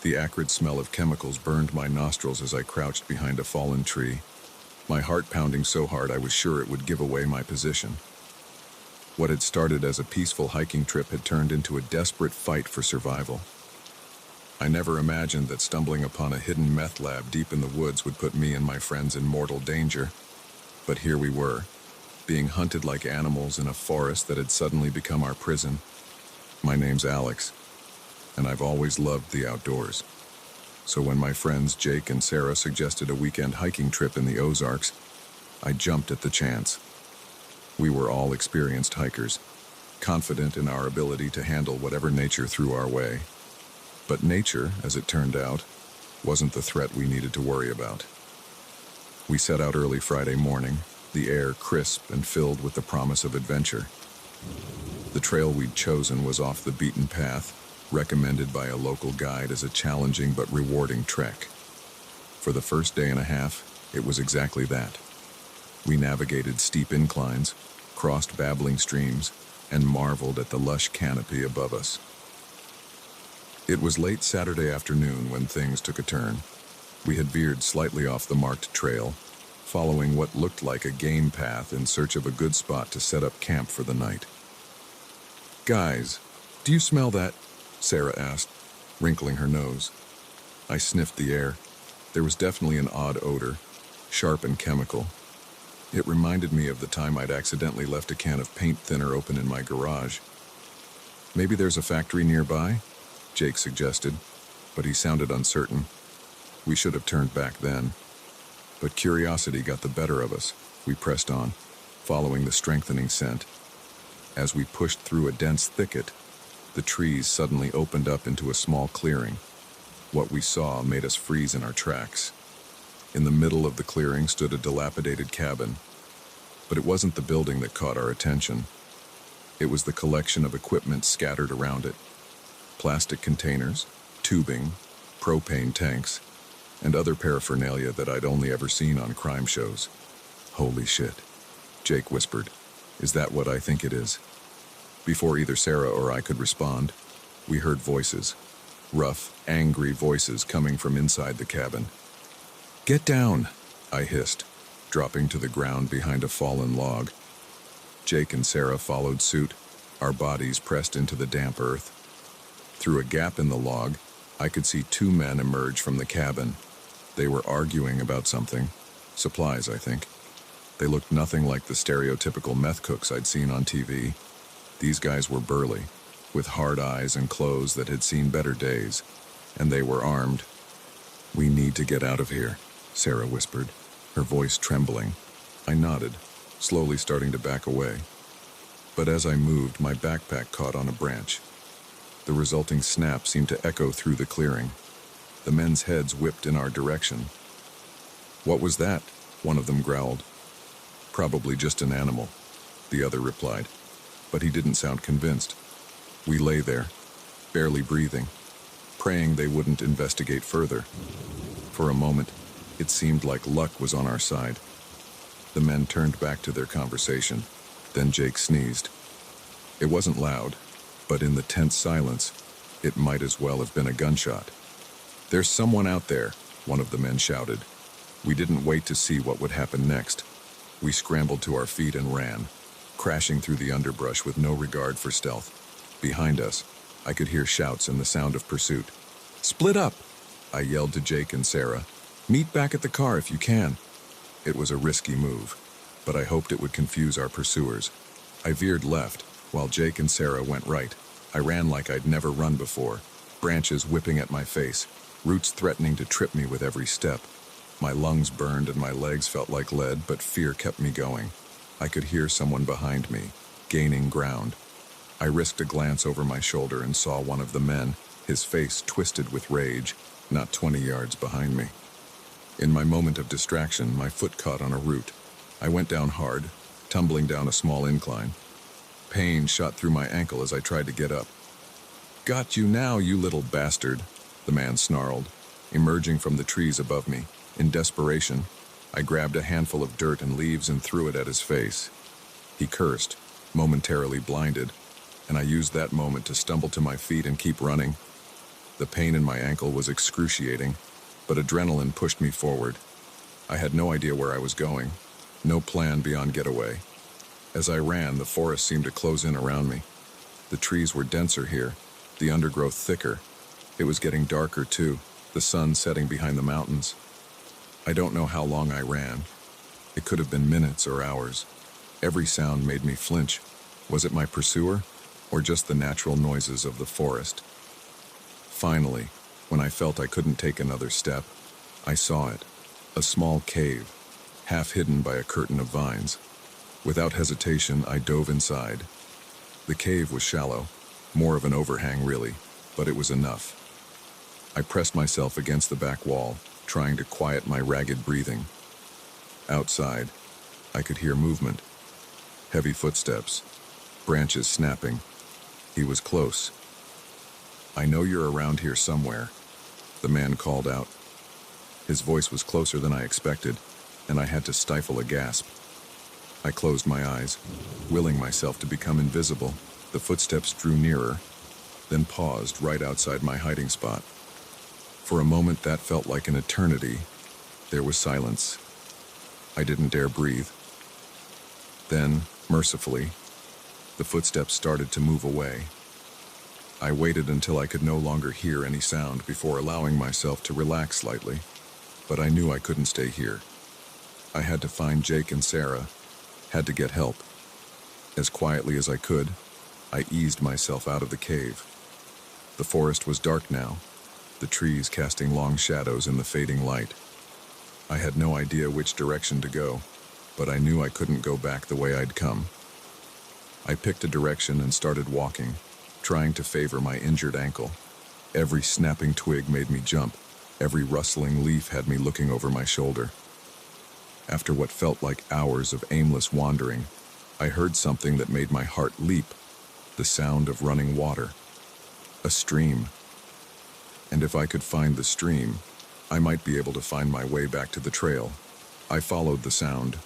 The acrid smell of chemicals burned my nostrils as I crouched behind a fallen tree, my heart pounding so hard I was sure it would give away my position. What had started as a peaceful hiking trip had turned into a desperate fight for survival. I never imagined that stumbling upon a hidden meth lab deep in the woods would put me and my friends in mortal danger. But here we were, being hunted like animals in a forest that had suddenly become our prison. My name's Alex, and I've always loved the outdoors. So when my friends Jake and Sarah suggested a weekend hiking trip in the Ozarks, I jumped at the chance. We were all experienced hikers, confident in our ability to handle whatever nature threw our way. But nature, as it turned out, wasn't the threat we needed to worry about. We set out early Friday morning, the air crisp and filled with the promise of adventure. The trail we'd chosen was off the beaten path, recommended by a local guide as a challenging but rewarding trek. For the first day and a half, it was exactly that. We navigated steep inclines, crossed babbling streams, and marveled at the lush canopy above us. It was late Saturday afternoon when things took a turn. We had veered slightly off the marked trail, following what looked like a game path in search of a good spot to set up camp for the night. "Guys, do you smell that?" Sarah asked, wrinkling her nose. I sniffed the air. There was definitely an odd odor, sharp and chemical. It reminded me of the time I'd accidentally left a can of paint thinner open in my garage. "Maybe there's a factory nearby?" Jake suggested, but he sounded uncertain. We should have turned back then. But curiosity got the better of us. We pressed on, following the strengthening scent. As we pushed through a dense thicket, the trees suddenly opened up into a small clearing. What we saw made us freeze in our tracks. In the middle of the clearing stood a dilapidated cabin, but it wasn't the building that caught our attention. It was the collection of equipment scattered around it. Plastic containers, tubing, propane tanks, and other paraphernalia that I'd only ever seen on crime shows. "Holy shit," Jake whispered. "Is that what I think it is?" Before either Sarah or I could respond, we heard voices. Rough, angry voices coming from inside the cabin. "Get down," I hissed, dropping to the ground behind a fallen log. Jake and Sarah followed suit, our bodies pressed into the damp earth. Through a gap in the log, I could see two men emerge from the cabin. They were arguing about something. Supplies, I think. They looked nothing like the stereotypical meth cooks I'd seen on TV. These guys were burly, with hard eyes and clothes that had seen better days, and they were armed. "We need to get out of here," Sarah whispered, her voice trembling. I nodded, slowly starting to back away. But as I moved, my backpack caught on a branch. The resulting snap seemed to echo through the clearing. The men's heads whipped in our direction. "What was that?" one of them growled. "Probably just an animal," the other replied, but he didn't sound convinced. We lay there, barely breathing, praying they wouldn't investigate further. For a moment, it seemed like luck was on our side. The men turned back to their conversation. Then Jake sneezed. It wasn't loud, but in the tense silence, it might as well have been a gunshot. "There's someone out there," one of the men shouted. We didn't wait to see what would happen next. We scrambled to our feet and ran, crashing through the underbrush with no regard for stealth. Behind us, I could hear shouts and the sound of pursuit. "Split up!" I yelled to Jake and Sarah. "Meet back at the car if you can." It was a risky move, but I hoped it would confuse our pursuers. I veered left, while Jake and Sarah went right. I ran like I'd never run before, branches whipping at my face, roots threatening to trip me with every step. My lungs burned and my legs felt like lead, but fear kept me going. I could hear someone behind me, gaining ground. I risked a glance over my shoulder and saw one of the men, his face twisted with rage, not 20 yards behind me. In my moment of distraction, my foot caught on a root. I went down hard, tumbling down a small incline. Pain shot through my ankle as I tried to get up. "Got you now, you little bastard," the man snarled, emerging from the trees above me. In desperation, I grabbed a handful of dirt and leaves and threw it at his face. He cursed, momentarily blinded, and I used that moment to stumble to my feet and keep running. The pain in my ankle was excruciating, but adrenaline pushed me forward. I had no idea where I was going, no plan beyond getaway. As I ran, the forest seemed to close in around me. The trees were denser here, the undergrowth thicker. It was getting darker too, the sun setting behind the mountains. I don't know how long I ran. It could have been minutes or hours. Every sound made me flinch. Was it my pursuer, or just the natural noises of the forest? Finally, when I felt I couldn't take another step, I saw it. A small cave, half hidden by a curtain of vines. Without hesitation, I dove inside. The cave was shallow, more of an overhang really, but it was enough. I pressed myself against the back wall, trying to quiet my ragged breathing. Outside, I could hear movement. Heavy footsteps, branches snapping. He was close. "I know you're around here somewhere," the man called out. His voice was closer than I expected, and I had to stifle a gasp. I closed my eyes, willing myself to become invisible. The footsteps drew nearer. then paused right outside my hiding spot. For a moment that felt like an eternity. There was silence. I didn't dare breathe. Then, mercifully, the footsteps started to move away. I waited until I could no longer hear any sound before allowing myself to relax slightly, but I knew I couldn't stay here. I had to find Jake and Sarah, had to get help. As quietly as I could, I eased myself out of the cave. The forest was dark now, the trees casting long shadows in the fading light. I had no idea which direction to go, but I knew I couldn't go back the way I'd come. I picked a direction and started walking, trying to favor my injured ankle. Every snapping twig made me jump. Every rustling leaf had me looking over my shoulder. After what felt like hours of aimless wandering, I heard something that made my heart leap, the sound of running water. A stream. And if I could find the stream, I might be able to find my way back to the trail. I followed the sound,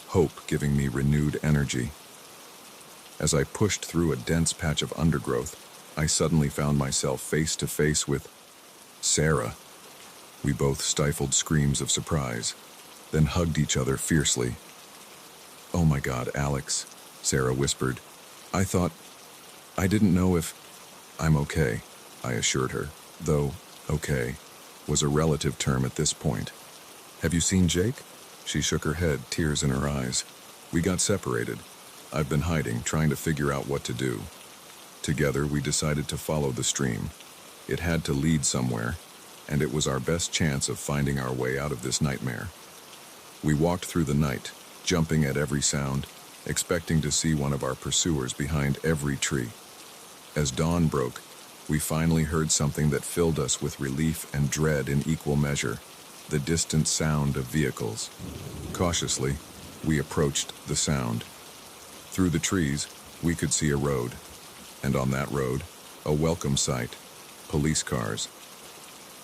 hope giving me renewed energy. As I pushed through a dense patch of undergrowth, I suddenly found myself face to face with Sarah. We both stifled screams of surprise, then hugged each other fiercely. "Oh my God, Alex," Sarah whispered. I didn't know if..." "I'm okay," I assured her, though okay was a relative term at this point. "Have you seen Jake?" She shook her head, tears in her eyes. "We got separated. I've been hiding, trying to figure out what to do." Together, we decided to follow the stream. It had to lead somewhere, and it was our best chance of finding our way out of this nightmare. We walked through the night, jumping at every sound, expecting to see one of our pursuers behind every tree. As dawn broke, we finally heard something that filled us with relief and dread in equal measure, the distant sound of vehicles. Cautiously, we approached the sound. Through the trees, we could see a road, and on that road, a welcome sight, police cars.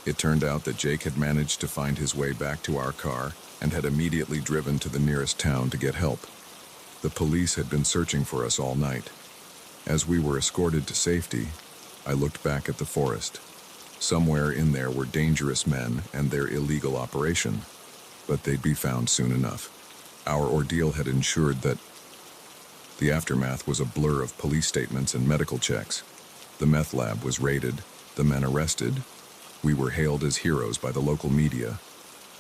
It turned out that Jake had managed to find his way back to our car and had immediately driven to the nearest town to get help. The police had been searching for us all night. As we were escorted to safety, I looked back at the forest. Somewhere in there were dangerous men and their illegal operation, but they'd be found soon enough. Our ordeal had ensured that the aftermath was a blur of police statements and medical checks. The meth lab was raided, the men arrested. We were hailed as heroes by the local media.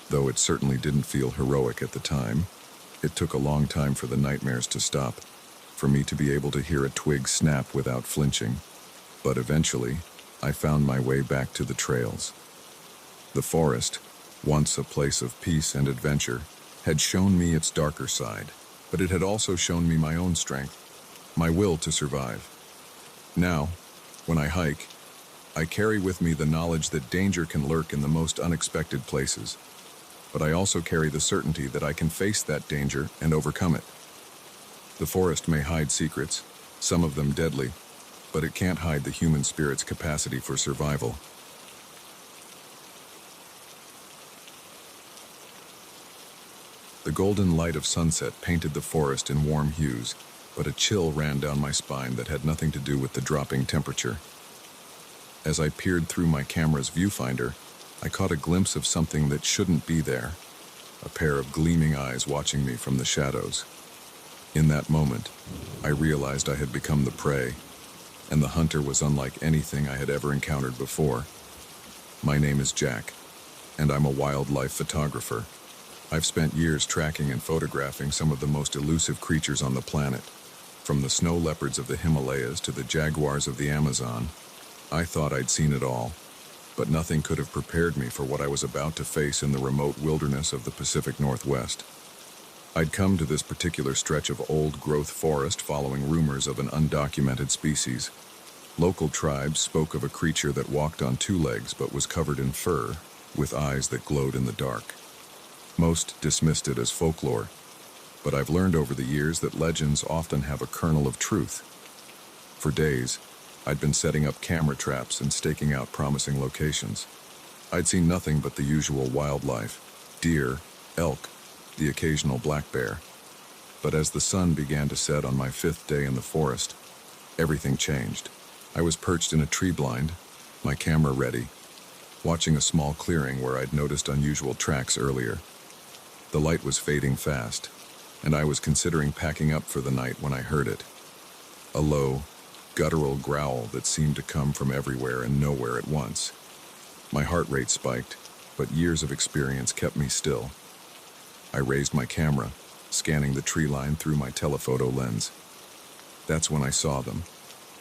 Though it certainly didn't feel heroic at the time, it took a long time for the nightmares to stop, for me to be able to hear a twig snap without flinching. But eventually, I found my way back to the trails. The forest, once a place of peace and adventure, had shown me its darker side, but it had also shown me my own strength, my will to survive. Now, when I hike, I carry with me the knowledge that danger can lurk in the most unexpected places, but I also carry the certainty that I can face that danger and overcome it. The forest may hide secrets, some of them deadly, but it can't hide the human spirit's capacity for survival. The golden light of sunset painted the forest in warm hues, but a chill ran down my spine that had nothing to do with the dropping temperature. As I peered through my camera's viewfinder, I caught a glimpse of something that shouldn't be there, a pair of gleaming eyes watching me from the shadows. In that moment, I realized I had become the prey, and the hunter was unlike anything I had ever encountered before. My name is Jack, and I'm a wildlife photographer. I've spent years tracking and photographing some of the most elusive creatures on the planet, from the snow leopards of the Himalayas to the jaguars of the Amazon. I thought I'd seen it all, but nothing could have prepared me for what I was about to face in the remote wilderness of the Pacific Northwest. I'd come to this particular stretch of old-growth forest following rumors of an undocumented species. Local tribes spoke of a creature that walked on two legs but was covered in fur, with eyes that glowed in the dark. Most dismissed it as folklore, but I've learned over the years that legends often have a kernel of truth. For days, I'd been setting up camera traps and staking out promising locations. I'd seen nothing but the usual wildlife: deer, elk, the occasional black bear. But as the sun began to set on my fifth day in the forest, everything changed. I was perched in a tree blind, my camera ready, watching a small clearing where I'd noticed unusual tracks earlier. The light was fading fast, and I was considering packing up for the night when I heard it. A low, guttural growl that seemed to come from everywhere and nowhere at once. My heart rate spiked, but years of experience kept me still. I raised my camera, scanning the tree line through my telephoto lens. That's when I saw them,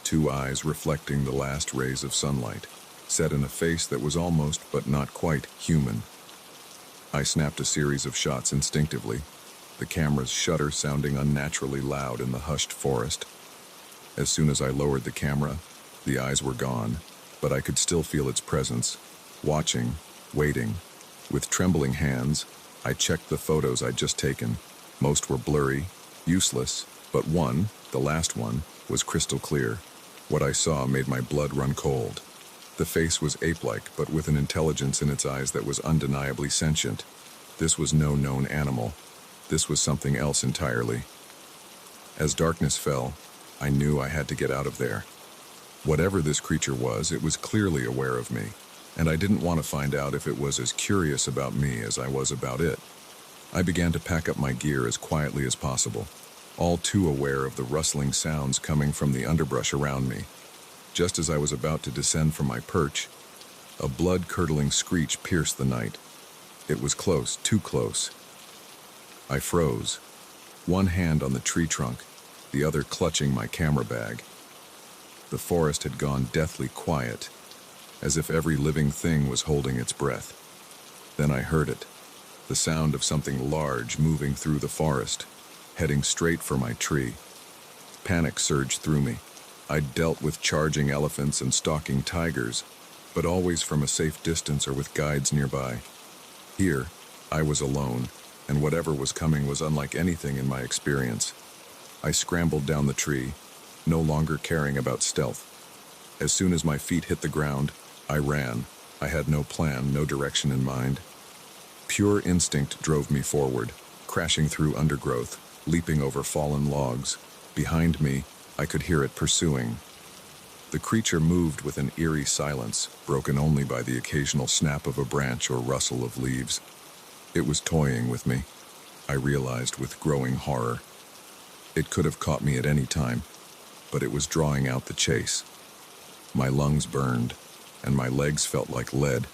two eyes reflecting the last rays of sunlight, set in a face that was almost but not quite human. I snapped a series of shots instinctively, the camera's shutter sounding unnaturally loud in the hushed forest. As soon as I lowered the camera, the eyes were gone, but I could still feel its presence, watching, waiting. With trembling hands, I checked the photos I'd just taken. Most were blurry, useless, but one, the last one, was crystal clear. What I saw made my blood run cold. The face was ape-like, but with an intelligence in its eyes that was undeniably sentient. This was no known animal. This was something else entirely. As darkness fell, I knew I had to get out of there. Whatever this creature was, it was clearly aware of me, and I didn't want to find out if it was as curious about me as I was about it. I began to pack up my gear as quietly as possible, all too aware of the rustling sounds coming from the underbrush around me. Just as I was about to descend from my perch, a blood-curdling screech pierced the night. It was close, too close. I froze, one hand on the tree trunk, the other clutching my camera bag. The forest had gone deathly quiet, as if every living thing was holding its breath. Then I heard it, the sound of something large moving through the forest, heading straight for my tree. Panic surged through me. I'd dealt with charging elephants and stalking tigers, but always from a safe distance or with guides nearby. Here, I was alone, and whatever was coming was unlike anything in my experience. I scrambled down the tree, no longer caring about stealth. As soon as my feet hit the ground, I ran. I had no plan, no direction in mind. Pure instinct drove me forward, crashing through undergrowth, leaping over fallen logs. Behind me, I could hear it pursuing. The creature moved with an eerie silence, broken only by the occasional snap of a branch or rustle of leaves. It was toying with me, I realized with growing horror. It could have caught me at any time, but it was drawing out the chase. My lungs burned, and my legs felt like lead,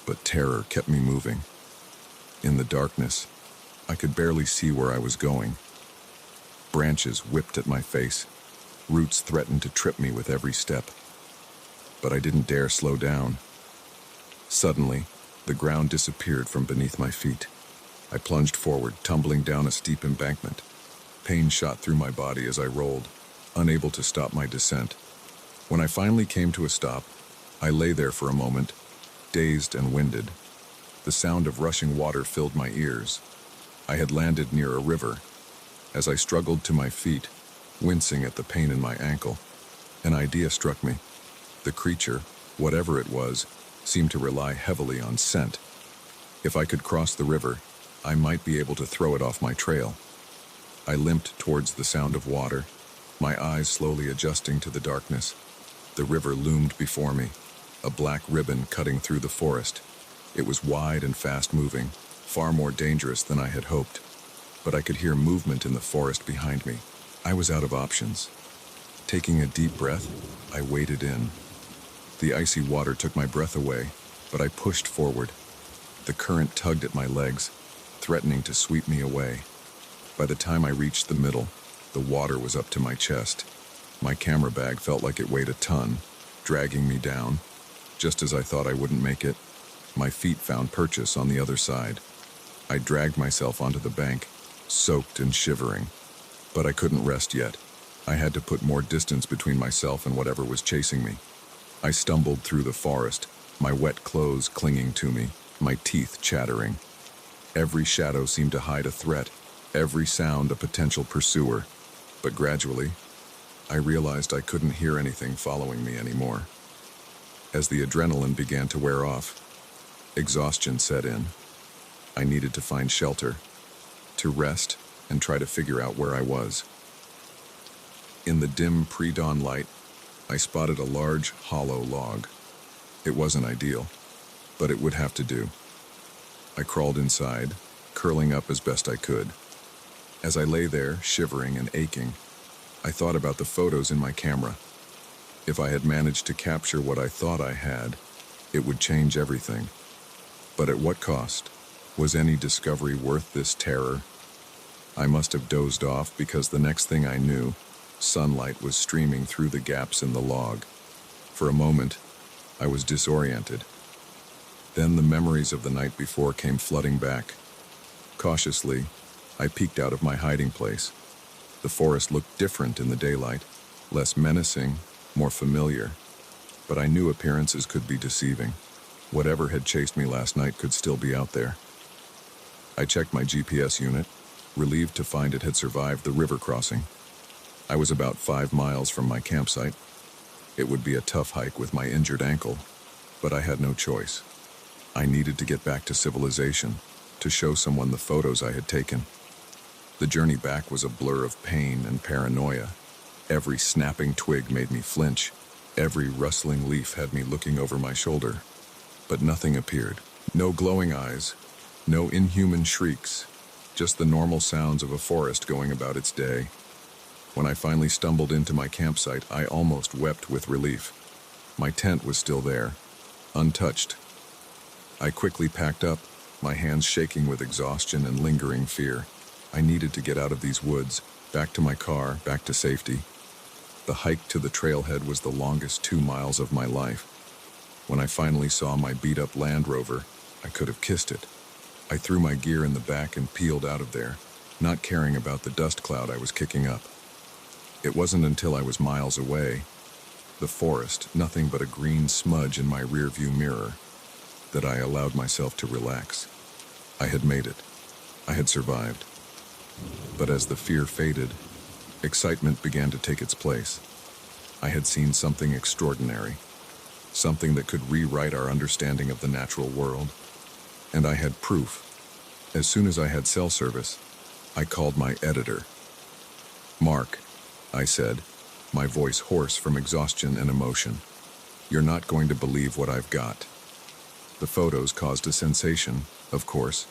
but terror kept me moving. In the darkness, I could barely see where I was going. Branches whipped at my face. Roots threatened to trip me with every step. But I didn't dare slow down. Suddenly, the ground disappeared from beneath my feet. I plunged forward, tumbling down a steep embankment. Pain shot through my body as I rolled, unable to stop my descent. When I finally came to a stop, I lay there for a moment, dazed and winded. The sound of rushing water filled my ears. I had landed near a river. As I struggled to my feet, wincing at the pain in my ankle, an idea struck me. The creature, whatever it was, seemed to rely heavily on scent. If I could cross the river, I might be able to throw it off my trail. I limped towards the sound of water, my eyes slowly adjusting to the darkness. The river loomed before me, a black ribbon cutting through the forest. It was wide and fast-moving, far more dangerous than I had hoped. But I could hear movement in the forest behind me. I was out of options. Taking a deep breath, I waded in. The icy water took my breath away, but I pushed forward. The current tugged at my legs, threatening to sweep me away. By the time I reached the middle, the water was up to my chest. My camera bag felt like it weighed a ton, dragging me down. Just as I thought I wouldn't make it, my feet found purchase on the other side. I dragged myself onto the bank, soaked and shivering. But I couldn't rest yet. I had to put more distance between myself and whatever was chasing me. I stumbled through the forest, my wet clothes clinging to me, my teeth chattering. Every shadow seemed to hide a threat, every sound a potential pursuer. But gradually, I realized I couldn't hear anything following me anymore. As the adrenaline began to wear off, exhaustion set in. I needed to find shelter, to rest, and try to figure out where I was. In the dim pre-dawn light, I spotted a large, hollow log. It wasn't ideal, but it would have to do. I crawled inside, curling up as best I could. As I lay there, shivering and aching, I thought about the photos in my camera. If I had managed to capture what I thought I had, it would change everything. But at what cost? Was any discovery worth this terror? I must have dozed off because the next thing I knew, sunlight was streaming through the gaps in the log. For a moment, I was disoriented. Then the memories of the night before came flooding back. Cautiously, I peeked out of my hiding place. The forest looked different in the daylight, less menacing, more familiar. But I knew appearances could be deceiving. Whatever had chased me last night could still be out there. I checked my GPS unit, relieved to find it had survived the river crossing. I was about 5 miles from my campsite. It would be a tough hike with my injured ankle, but I had no choice. I needed to get back to civilization, to show someone the photos I had taken. The journey back was a blur of pain and paranoia. Every snapping twig made me flinch. Every rustling leaf had me looking over my shoulder. But nothing appeared. No glowing eyes, no inhuman shrieks, just the normal sounds of a forest going about its day. When I finally stumbled into my campsite, I almost wept with relief. My tent was still there, untouched. I quickly packed up, my hands shaking with exhaustion and lingering fear. I needed to get out of these woods, back to my car, back to safety. The hike to the trailhead was the longest 2 miles of my life. When I finally saw my beat-up Land Rover, I could have kissed it. I threw my gear in the back and peeled out of there, not caring about the dust cloud I was kicking up. It wasn't until I was miles away, the forest, nothing but a green smudge in my rearview mirror, that I allowed myself to relax. I had made it. I had survived. But as the fear faded, excitement began to take its place. I had seen something extraordinary, something that could rewrite our understanding of the natural world. And I had proof. As soon as I had cell service, I called my editor. "Mark," I said, my voice hoarse from exhaustion and emotion, "you're not going to believe what I've got." The photos caused a sensation, of course.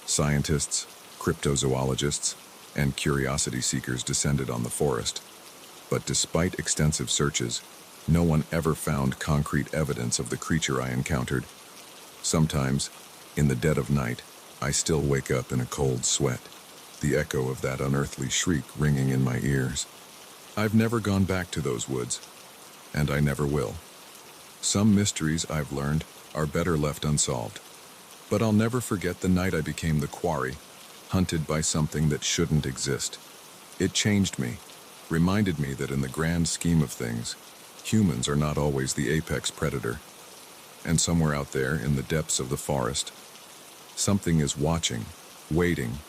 Scientists, cryptozoologists, and curiosity seekers descended on the forest. But despite extensive searches, no one ever found concrete evidence of the creature I encountered. Sometimes, in the dead of night, I still wake up in a cold sweat, the echo of that unearthly shriek ringing in my ears. I've never gone back to those woods, and I never will. Some mysteries, I've learned, are better left unsolved. But I'll never forget the night I became the quarry, hunted by something that shouldn't exist. It changed me, reminded me that in the grand scheme of things, humans are not always the apex predator. And somewhere out there in the depths of the forest, something is watching, waiting,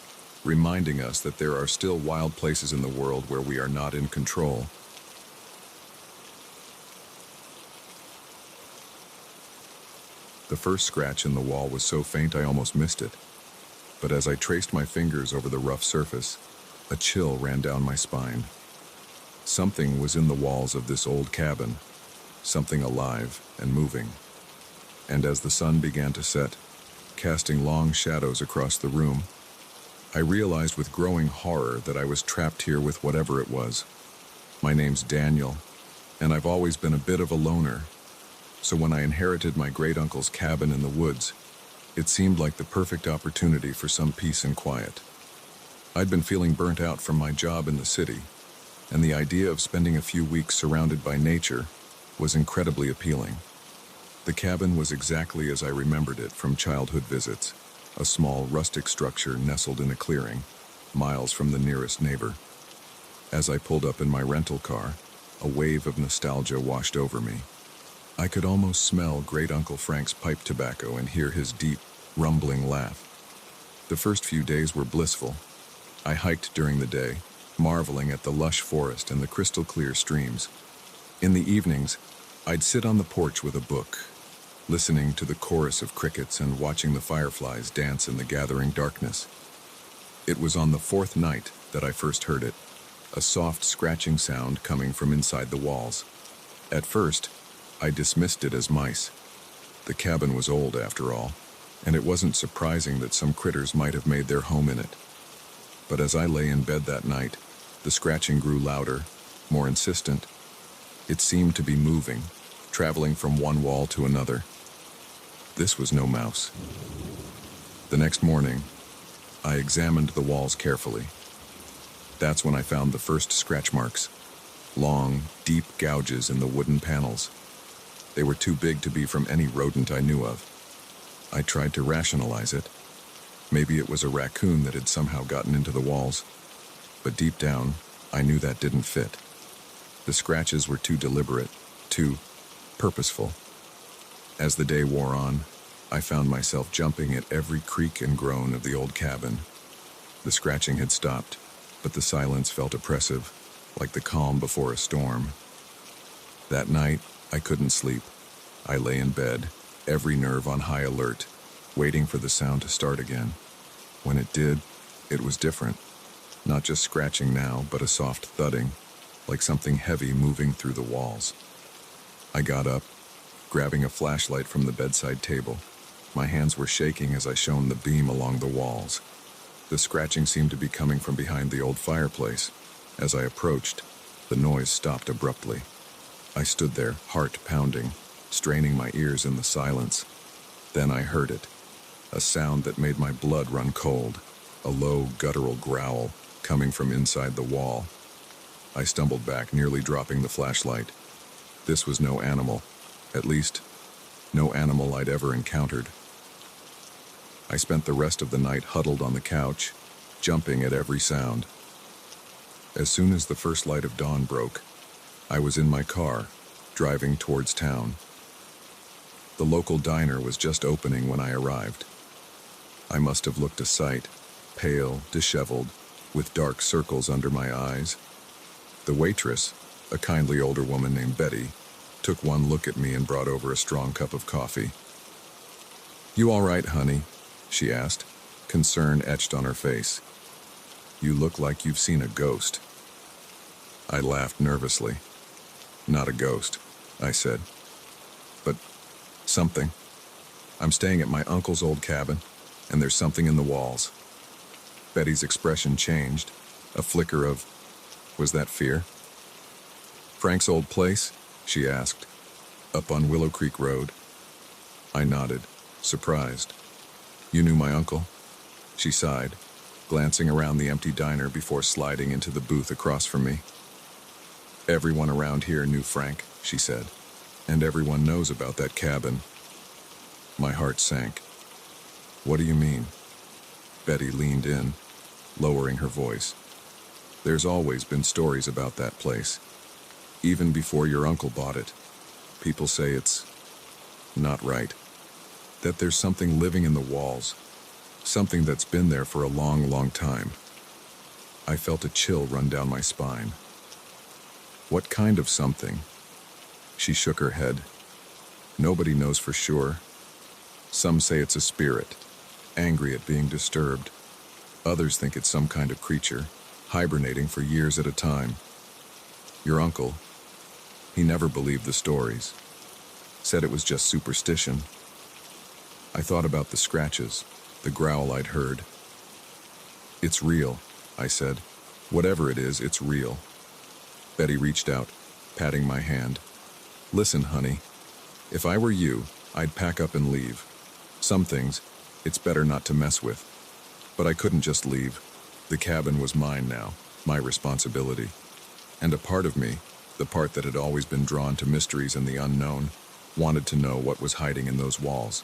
reminding us that there are still wild places in the world where we are not in control. The first scratch in the wall was so faint I almost missed it. But as I traced my fingers over the rough surface, a chill ran down my spine. Something was in the walls of this old cabin, something alive and moving. And as the sun began to set, casting long shadows across the room, I realized with growing horror that I was trapped here with whatever it was. My name's Daniel, and I've always been a bit of a loner. So when I inherited my great-uncle's cabin in the woods, it seemed like the perfect opportunity for some peace and quiet. I'd been feeling burnt out from my job in the city, and the idea of spending a few weeks surrounded by nature was incredibly appealing. The cabin was exactly as I remembered it from childhood visits, a small rustic structure nestled in a clearing, miles from the nearest neighbor. As I pulled up in my rental car, a wave of nostalgia washed over me. I could almost smell Great Uncle Frank's pipe tobacco and hear his deep, rumbling laugh. The first few days were blissful. I hiked during the day, marveling at the lush forest and the crystal-clear streams. In the evenings, I'd sit on the porch with a book, listening to the chorus of crickets and watching the fireflies dance in the gathering darkness. It was on the 4th night that I first heard it, a soft scratching sound coming from inside the walls. At first, I dismissed it as mice. The cabin was old after all, and it wasn't surprising that some critters might have made their home in it. But as I lay in bed that night, the scratching grew louder, more insistent. It seemed to be moving, traveling from one wall to another. This was no mouse. The next morning, I examined the walls carefully. That's when I found the first scratch marks. Long, deep gouges in the wooden panels. They were too big to be from any rodent I knew of. I tried to rationalize it. Maybe it was a raccoon that had somehow gotten into the walls. But deep down, I knew that didn't fit. The scratches were too deliberate, too purposeful. As the day wore on, I found myself jumping at every creak and groan of the old cabin. The scratching had stopped, but the silence felt oppressive, like the calm before a storm. That night, I couldn't sleep. I lay in bed, every nerve on high alert, waiting for the sound to start again. When it did, it was different. Not just scratching now, but a soft thudding, like something heavy moving through the walls. I got up, grabbing a flashlight from the bedside table. My hands were shaking as I shone the beam along the walls. The scratching seemed to be coming from behind the old fireplace. As I approached, the noise stopped abruptly. I stood there, heart pounding, straining my ears in the silence. Then I heard it, a sound that made my blood run cold, a low, guttural growl coming from inside the wall. I stumbled back, nearly dropping the flashlight. This was no animal, at least, no animal I'd ever encountered. I spent the rest of the night huddled on the couch, jumping at every sound. As soon as the first light of dawn broke, I was in my car, driving towards town. The local diner was just opening when I arrived. I must have looked a sight, pale, disheveled, with dark circles under my eyes. The waitress, a kindly older woman named Betty, took one look at me and brought over a strong cup of coffee. "You all right, honey?" she asked, concern etched on her face. "You look like you've seen a ghost." I laughed nervously. "Not a ghost," I said. "But something. I'm staying at my uncle's old cabin, and there's something in the walls." Betty's expression changed, a flicker of, was that fear? "Frank's old place?" she asked. "Up on Willow Creek Road." I nodded, surprised. "You knew my uncle?" She sighed, glancing around the empty diner before sliding into the booth across from me. "Everyone around here knew Frank," she said, "and everyone knows about that cabin." My heart sank. "What do you mean?" Betty leaned in, lowering her voice. "There's always been stories about that place. Even before your uncle bought it. People say it's not right. That there's something living in the walls. Something that's been there for a long, long time." I felt a chill run down my spine. "What kind of something?" She shook her head. "Nobody knows for sure. Some say it's a spirit, angry at being disturbed. Others think it's some kind of creature, hibernating for years at a time. Your uncle, he never believed the stories. Said it was just superstition." I thought about the scratches, the growl I'd heard. "It's real," I said. "Whatever it is, it's real." Betty reached out, patting my hand. "Listen, honey, if I were you, I'd pack up and leave. Some things, it's better not to mess with." But I couldn't just leave. The cabin was mine now, my responsibility. And a part of me, the part that had always been drawn to mysteries and the unknown, wanted to know what was hiding in those walls.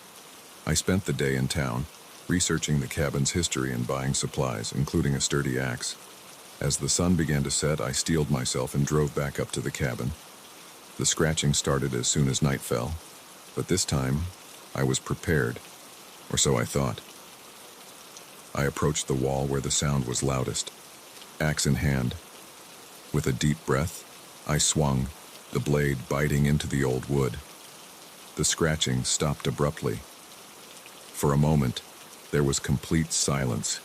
I spent the day in town, researching the cabin's history and buying supplies, including a sturdy axe. As the sun began to set, I steeled myself and drove back up to the cabin. The scratching started as soon as night fell, but this time, I was prepared, or so I thought. I approached the wall where the sound was loudest, axe in hand. With a deep breath, I swung, the blade biting into the old wood. The scratching stopped abruptly. For a moment, there was complete silence.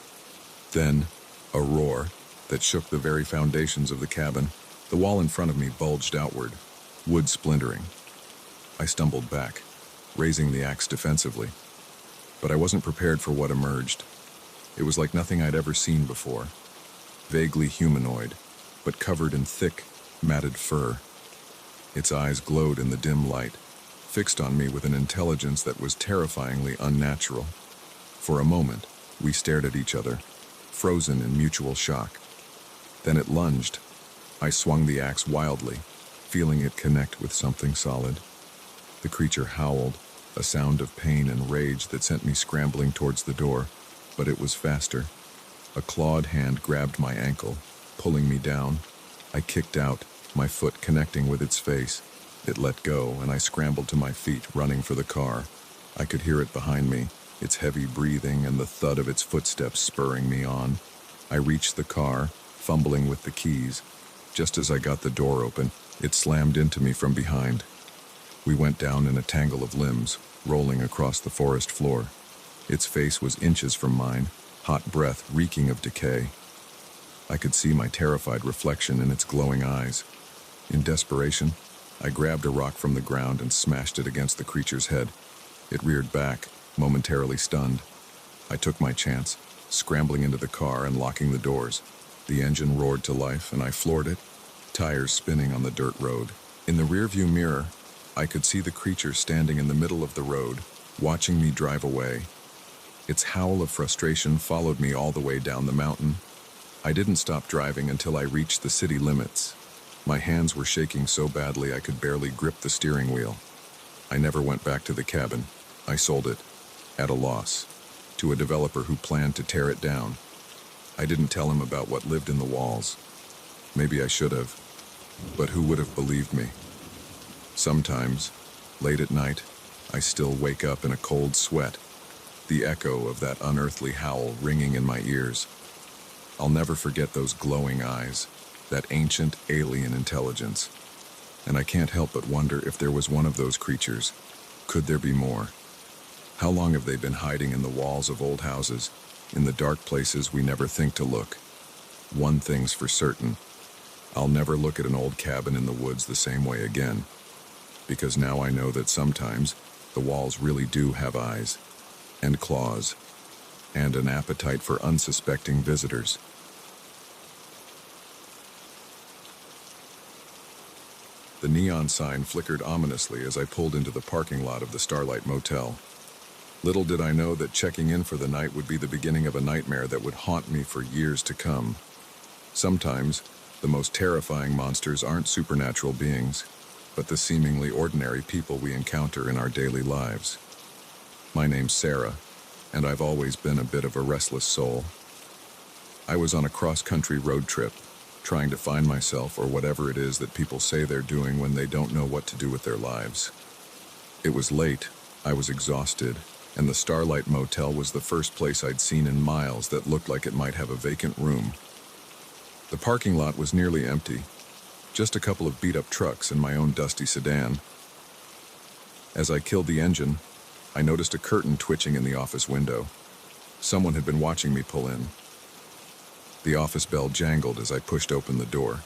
Then, a roar that shook the very foundations of the cabin. The wall in front of me bulged outward. wood splintering. I stumbled back, raising the axe defensively, but I wasn't prepared for what emerged. It was like nothing I'd ever seen before, vaguely humanoid, but covered in thick, matted fur. Its eyes glowed in the dim light, fixed on me with an intelligence that was terrifyingly unnatural. For a moment, we stared at each other, frozen in mutual shock. Then it lunged. I swung the axe wildly, feeling it connect with something solid. The creature howled, a sound of pain and rage that sent me scrambling towards the door, but it was faster. A clawed hand grabbed my ankle, pulling me down. I kicked out, my foot connecting with its face. It let go, and I scrambled to my feet, running for the car. I could hear it behind me, its heavy breathing and the thud of its footsteps spurring me on. I reached the car, fumbling with the keys. Just as I got the door open, it slammed into me from behind. We went down in a tangle of limbs, rolling across the forest floor. Its face was inches from mine, hot breath reeking of decay. I could see my terrified reflection in its glowing eyes. In desperation, I grabbed a rock from the ground and smashed it against the creature's head. It reared back, momentarily stunned. I took my chance, scrambling into the car and locking the doors. The engine roared to life, and I floored it, tires spinning on the dirt road. In the rearview mirror, I could see the creature standing in the middle of the road, watching me drive away. Its howl of frustration followed me all the way down the mountain. I didn't stop driving until I reached the city limits. My hands were shaking so badly I could barely grip the steering wheel. I never went back to the cabin. I sold it, at a loss, to a developer who planned to tear it down. I didn't tell him about what lived in the walls. Maybe I should have, but who would have believed me? Sometimes, late at night, I still wake up in a cold sweat, the echo of that unearthly howl ringing in my ears. I'll never forget those glowing eyes, that ancient alien intelligence. And I can't help but wonder if there was one of those creatures. Could there be more? How long have they been hiding in the walls of old houses, in the dark places we never think to look? One thing's for certain. I'll never look at an old cabin in the woods the same way again. Because now I know that sometimes the walls really do have eyes, and claws, and an appetite for unsuspecting visitors. The neon sign flickered ominously as I pulled into the parking lot of the Starlight Motel. Little did I know that checking in for the night would be the beginning of a nightmare that would haunt me for years to come. Sometimes, the most terrifying monsters aren't supernatural beings, but the seemingly ordinary people we encounter in our daily lives. My name's Sarah, and I've always been a bit of a restless soul. I was on a cross-country road trip, trying to find myself or whatever it is that people say they're doing when they don't know what to do with their lives. It was late, I was exhausted, and the Starlight Motel was the first place I'd seen in miles that looked like it might have a vacant room. The parking lot was nearly empty, just a couple of beat-up trucks and my own dusty sedan. As I killed the engine, I noticed a curtain twitching in the office window. Someone had been watching me pull in. The office bell jangled as I pushed open the door.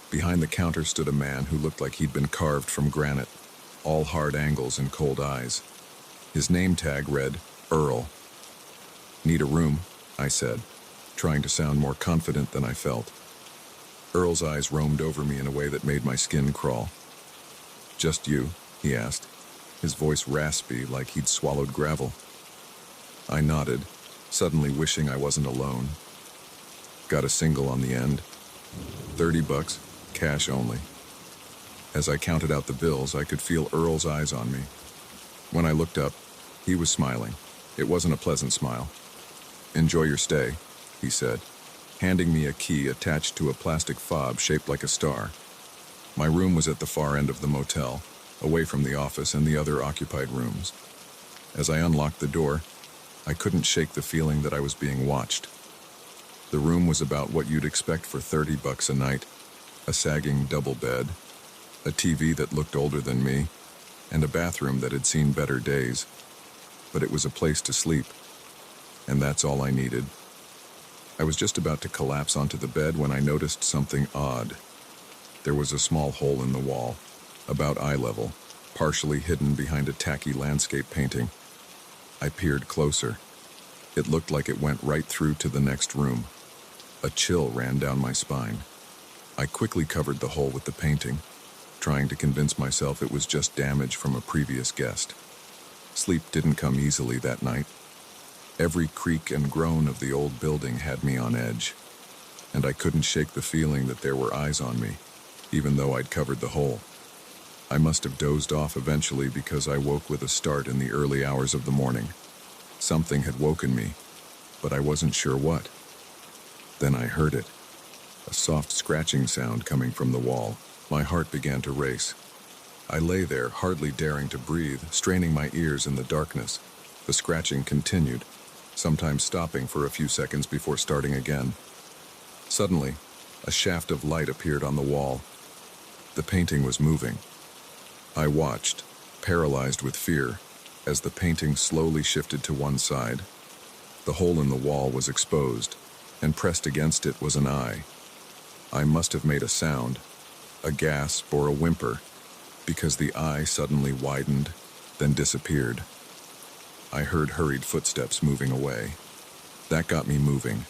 Behind the counter stood a man who looked like he'd been carved from granite, all hard angles and cold eyes. His name tag read, Earl. "Need a room," I said, trying to sound more confident than I felt. Earl's eyes roamed over me in a way that made my skin crawl. "Just you?" he asked, his voice raspy like he'd swallowed gravel. I nodded, suddenly wishing I wasn't alone. Got a single on the end. $30, cash only. As I counted out the bills, I could feel Earl's eyes on me. When I looked up, he was smiling. It wasn't a pleasant smile. "Enjoy your stay," he said, handing me a key attached to a plastic fob shaped like a star. My room was at the far end of the motel, away from the office and the other occupied rooms. As I unlocked the door, I couldn't shake the feeling that I was being watched. The room was about what you'd expect for $30 a night: a sagging double bed, a TV that looked older than me, and a bathroom that had seen better days. But it was a place to sleep, and that's all I needed. I was just about to collapse onto the bed when I noticed something odd. There was a small hole in the wall, about eye level, partially hidden behind a tacky landscape painting. I peered closer. It looked like it went right through to the next room. A chill ran down my spine. I quickly covered the hole with the painting, trying to convince myself it was just damage from a previous guest. Sleep didn't come easily that night. Every creak and groan of the old building had me on edge, and I couldn't shake the feeling that there were eyes on me, even though I'd covered the hole. I must have dozed off eventually because I woke with a start in the early hours of the morning. Something had woken me, but I wasn't sure what. Then I heard it, a soft scratching sound coming from the wall. My heart began to race. I lay there, hardly daring to breathe, straining my ears in the darkness. The scratching continued, sometimes stopping for a few seconds before starting again. Suddenly, a shaft of light appeared on the wall. The painting was moving. I watched, paralyzed with fear, as the painting slowly shifted to one side. The hole in the wall was exposed, and pressed against it was an eye. I must have made a sound, a gasp or a whimper, because the eye suddenly widened, then disappeared. I heard hurried footsteps moving away. That got me moving.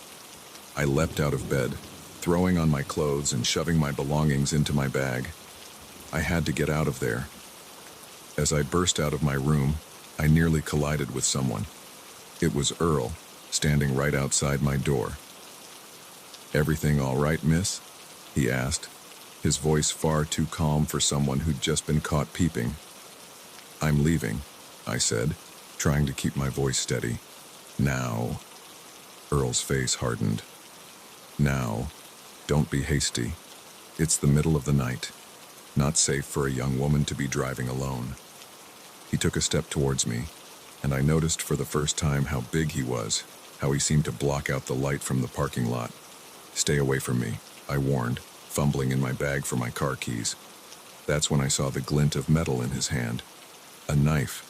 I leapt out of bed, throwing on my clothes and shoving my belongings into my bag. I had to get out of there. As I burst out of my room, I nearly collided with someone. It was Earl, standing right outside my door. "Everything all right, miss?" he asked, his voice far too calm for someone who'd just been caught peeping. "I'm leaving," I said, trying to keep my voice steady. "Now." Earl's face hardened. "Now. Don't be hasty. It's the middle of the night. Not safe for a young woman to be driving alone." He took a step towards me, and I noticed for the first time how big he was, how he seemed to block out the light from the parking lot. "Stay away from me," I warned, fumbling in my bag for my car keys. That's when I saw the glint of metal in his hand. A knife.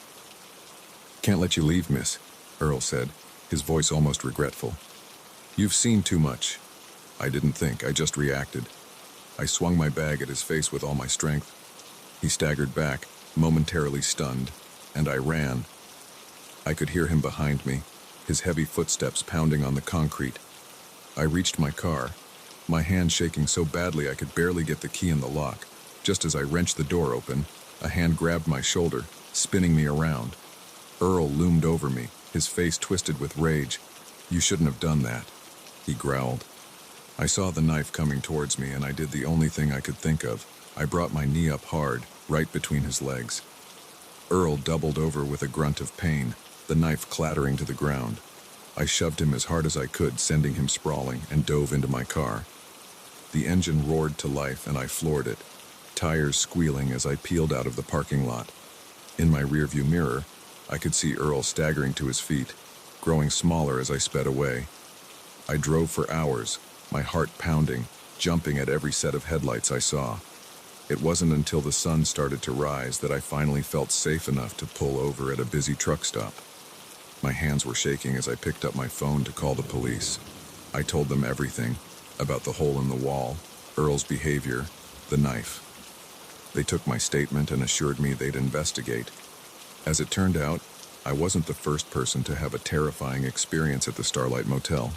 "Can't let you leave, miss," Earl said, his voice almost regretful. "You've seen too much." I didn't think, I just reacted. I swung my bag at his face with all my strength. He staggered back, momentarily stunned, and I ran. I could hear him behind me, his heavy footsteps pounding on the concrete. I reached my car, my hand shaking so badly I could barely get the key in the lock. Just as I wrenched the door open, a hand grabbed my shoulder, spinning me around. Earl loomed over me, his face twisted with rage. "You shouldn't have done that," he growled. I saw the knife coming towards me, and I did the only thing I could think of. I brought my knee up hard, right between his legs. Earl doubled over with a grunt of pain, the knife clattering to the ground. I shoved him as hard as I could, sending him sprawling, and dove into my car. The engine roared to life, and I floored it, tires squealing as I peeled out of the parking lot. In my rearview mirror, I could see Earl staggering to his feet, growing smaller as I sped away. I drove for hours, my heart pounding, jumping at every set of headlights I saw. It wasn't until the sun started to rise that I finally felt safe enough to pull over at a busy truck stop. My hands were shaking as I picked up my phone to call the police. I told them everything, about the hole in the wall, Earl's behavior, the knife. They took my statement and assured me they'd investigate. As it turned out, I wasn't the first person to have a terrifying experience at the Starlight Motel.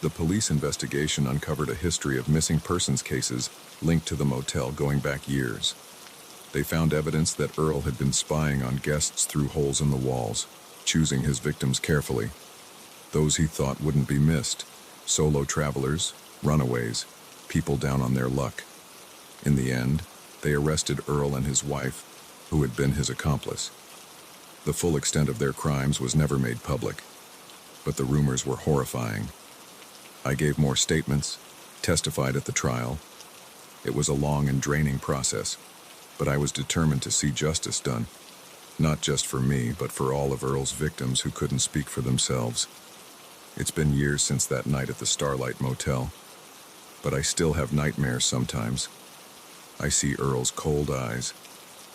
The police investigation uncovered a history of missing persons cases linked to the motel going back years. They found evidence that Earl had been spying on guests through holes in the walls, choosing his victims carefully. Those he thought wouldn't be missed: solo travelers, runaways, people down on their luck. In the end, they arrested Earl and his wife, who had been his accomplice. The full extent of their crimes was never made public, but the rumors were horrifying. I gave more statements, testified at the trial. It was a long and draining process, but I was determined to see justice done, not just for me, but for all of Earl's victims who couldn't speak for themselves. It's been years since that night at the Starlight Motel, but I still have nightmares sometimes. I see Earl's cold eyes,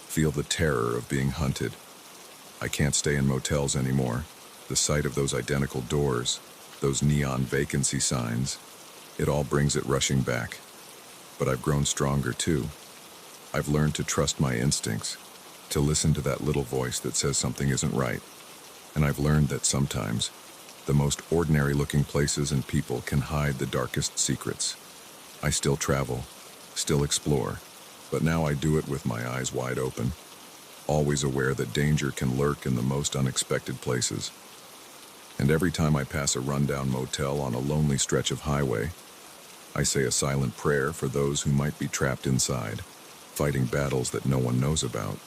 feel the terror of being hunted. I can't stay in motels anymore. The sight of those identical doors, those neon vacancy signs, it all brings it rushing back. But I've grown stronger too. I've learned to trust my instincts, to listen to that little voice that says something isn't right. And I've learned that sometimes the most ordinary-looking places and people can hide the darkest secrets. I still travel, still explore, but now I do it with my eyes wide open, always aware that danger can lurk in the most unexpected places. And every time I pass a rundown motel on a lonely stretch of highway, I say a silent prayer for those who might be trapped inside, fighting battles that no one knows about.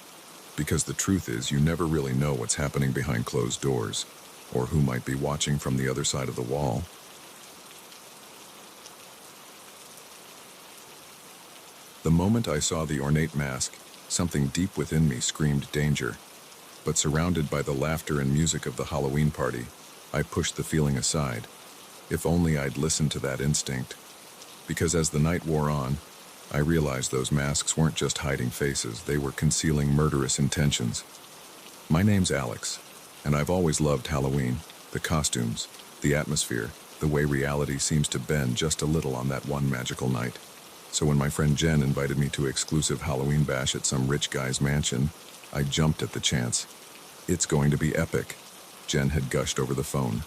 Because the truth is, you never really know what's happening behind closed doors, or who might be watching from the other side of the wall. The moment I saw the ornate mask, something deep within me screamed danger. But surrounded by the laughter and music of the Halloween party, I pushed the feeling aside. If only I'd listened to that instinct. Because as the night wore on, I realized those masks weren't just hiding faces, they were concealing murderous intentions. My name's Alex, and I've always loved Halloween, the costumes, the atmosphere, the way reality seems to bend just a little on that one magical night. So when my friend Jen invited me to an exclusive Halloween bash at some rich guy's mansion, I jumped at the chance. It's going to be epic, Jen had gushed over the phone.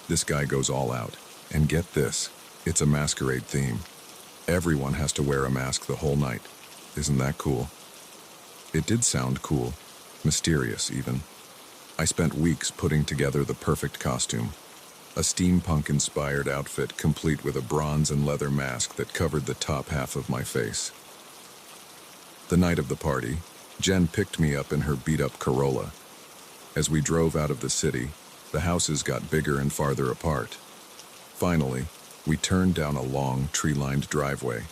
This guy goes all out. And get this, it's a masquerade theme. Everyone has to wear a mask the whole night. Isn't that cool? It did sound cool, mysterious even. I spent weeks putting together the perfect costume. A steampunk-inspired outfit complete with a bronze and leather mask that covered the top half of my face. The night of the party, Jen picked me up in her beat-up Corolla. As we drove out of the city, the houses got bigger and farther apart. Finally, we turned down a long, tree-lined driveway.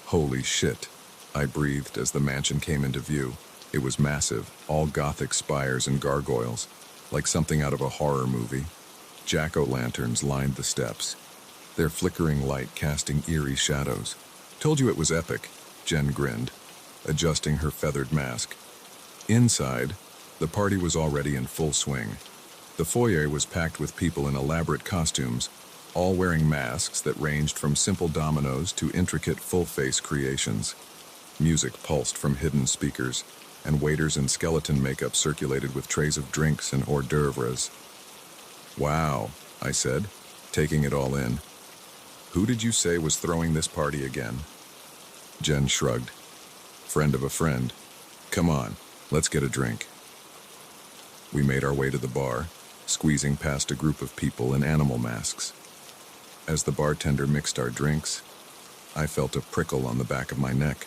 Holy shit, I breathed as the mansion came into view. It was massive, all Gothic spires and gargoyles, like something out of a horror movie. Jack-o'-lanterns lined the steps, their flickering light casting eerie shadows. Told you it was epic, Jen grinned, adjusting her feathered mask. Inside, the party was already in full swing. The foyer was packed with people in elaborate costumes, all wearing masks that ranged from simple dominoes to intricate full-face creations. Music pulsed from hidden speakers, and waiters in skeleton makeup circulated with trays of drinks and hors d'oeuvres. Wow, I said, taking it all in. Who did you say was throwing this party again? Jen shrugged. Friend of a friend. Come on, let's get a drink. We made our way to the bar, squeezing past a group of people in animal masks. As the bartender mixed our drinks, I felt a prickle on the back of my neck.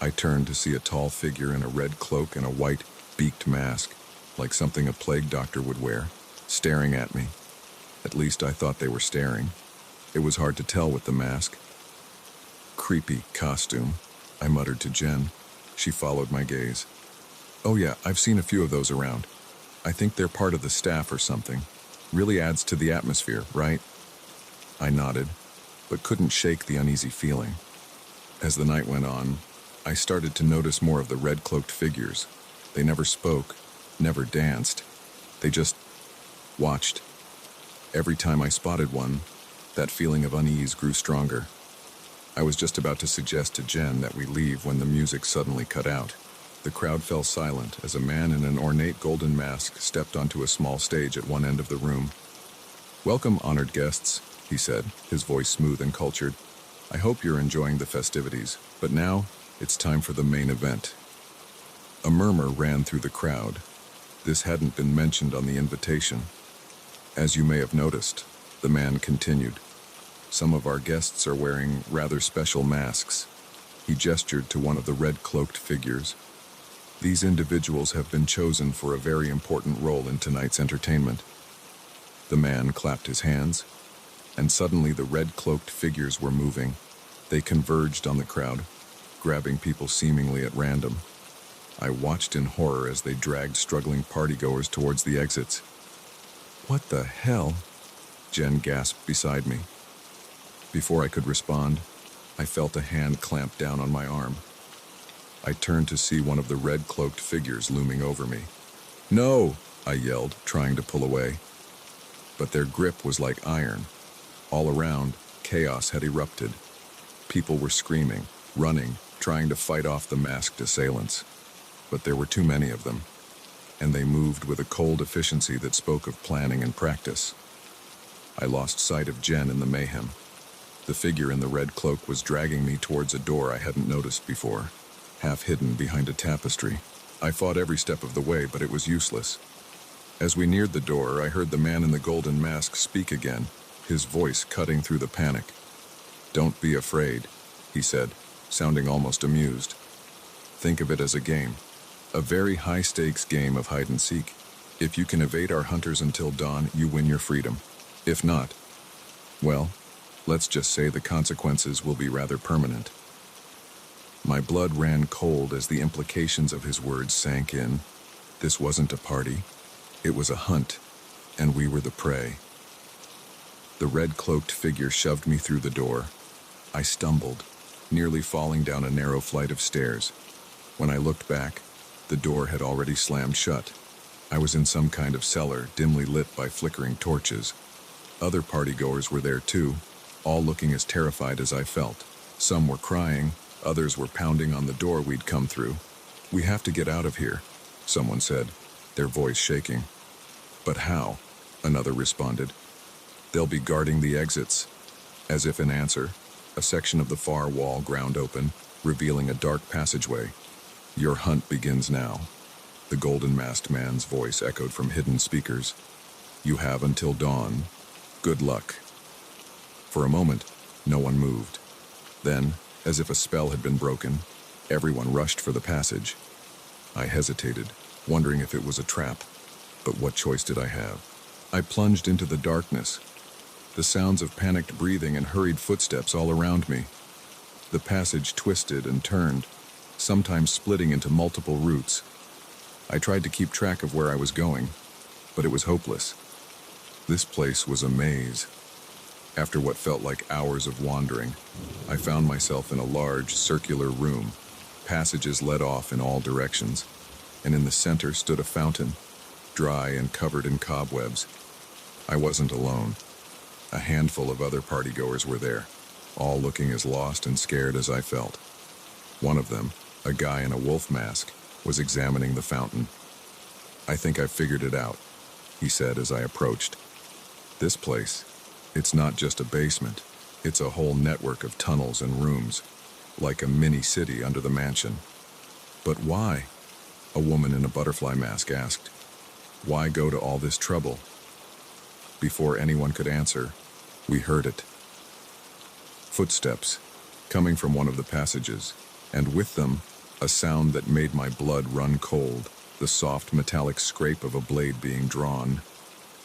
I turned to see a tall figure in a red cloak and a white, beaked mask, like something a plague doctor would wear, staring at me. At least I thought they were staring. It was hard to tell with the mask. Creepy costume, I muttered to Jen. She followed my gaze. Oh yeah, I've seen a few of those around. I think they're part of the staff or something. Really adds to the atmosphere, right? I nodded, but couldn't shake the uneasy feeling. As the night went on, I started to notice more of the red-cloaked figures. They never spoke, never danced. They just watched. Every time I spotted one, that feeling of unease grew stronger. I was just about to suggest to Jen that we leave when the music suddenly cut out. The crowd fell silent as a man in an ornate golden mask stepped onto a small stage at one end of the room. Welcome, honored guests, he said, his voice smooth and cultured. I hope you're enjoying the festivities, but now it's time for the main event. A murmur ran through the crowd. This hadn't been mentioned on the invitation. As you may have noticed, the man continued. Some of our guests are wearing rather special masks. He gestured to one of the red-cloaked figures. These individuals have been chosen for a very important role in tonight's entertainment. The man clapped his hands, and suddenly the red-cloaked figures were moving. They converged on the crowd, grabbing people seemingly at random. I watched in horror as they dragged struggling partygoers towards the exits. What the hell? Jen gasped beside me. Before I could respond, I felt a hand clamp down on my arm. I turned to see one of the red-cloaked figures looming over me. No! I yelled, trying to pull away. But their grip was like iron. All around, chaos had erupted. People were screaming, running, trying to fight off the masked assailants. But there were too many of them, and they moved with a cold efficiency that spoke of planning and practice. I lost sight of Jen in the mayhem. The figure in the red cloak was dragging me towards a door I hadn't noticed before, half hidden behind a tapestry. I fought every step of the way, but it was useless. As we neared the door, I heard the man in the golden mask speak again, his voice cutting through the panic. "Don't be afraid," he said, sounding almost amused. "Think of it as a game. A very high-stakes game of hide-and-seek. If you can evade our hunters until dawn, you win your freedom. If not, well, let's just say the consequences will be rather permanent." My blood ran cold as the implications of his words sank in. This wasn't a party. It was a hunt, and we were the prey. The red-cloaked figure shoved me through the door. I stumbled, nearly falling down a narrow flight of stairs. When I looked back, the door had already slammed shut. I was in some kind of cellar, dimly lit by flickering torches. Other partygoers were there too, all looking as terrified as I felt. Some were crying, others were pounding on the door we'd come through. "We have to get out of here," someone said, their voice shaking. "But how?" another responded. "They'll be guarding the exits." As if in answer, a section of the far wall ground open, revealing a dark passageway. "Your hunt begins now," the golden-masked man's voice echoed from hidden speakers. "You have until dawn. Good luck." For a moment, no one moved. Then, as if a spell had been broken, everyone rushed for the passage. I hesitated, wondering if it was a trap, but what choice did I have? I plunged into the darkness, the sounds of panicked breathing and hurried footsteps all around me. The passage twisted and turned, sometimes splitting into multiple routes. I tried to keep track of where I was going, but it was hopeless. This place was a maze. After what felt like hours of wandering, I found myself in a large, circular room. Passages led off in all directions, and in the center stood a fountain, dry and covered in cobwebs. I wasn't alone. A handful of other partygoers were there, all looking as lost and scared as I felt. One of them, a guy in a wolf mask, was examining the fountain. "I think I've figured it out," he said as I approached. "This place, it's not just a basement. It's a whole network of tunnels and rooms, like a mini-city under the mansion." "But why?" a woman in a butterfly mask asked. "Why go to all this trouble?" Before anyone could answer, we heard it. Footsteps, coming from one of the passages, and with them, a sound that made my blood run cold, the soft metallic scrape of a blade being drawn.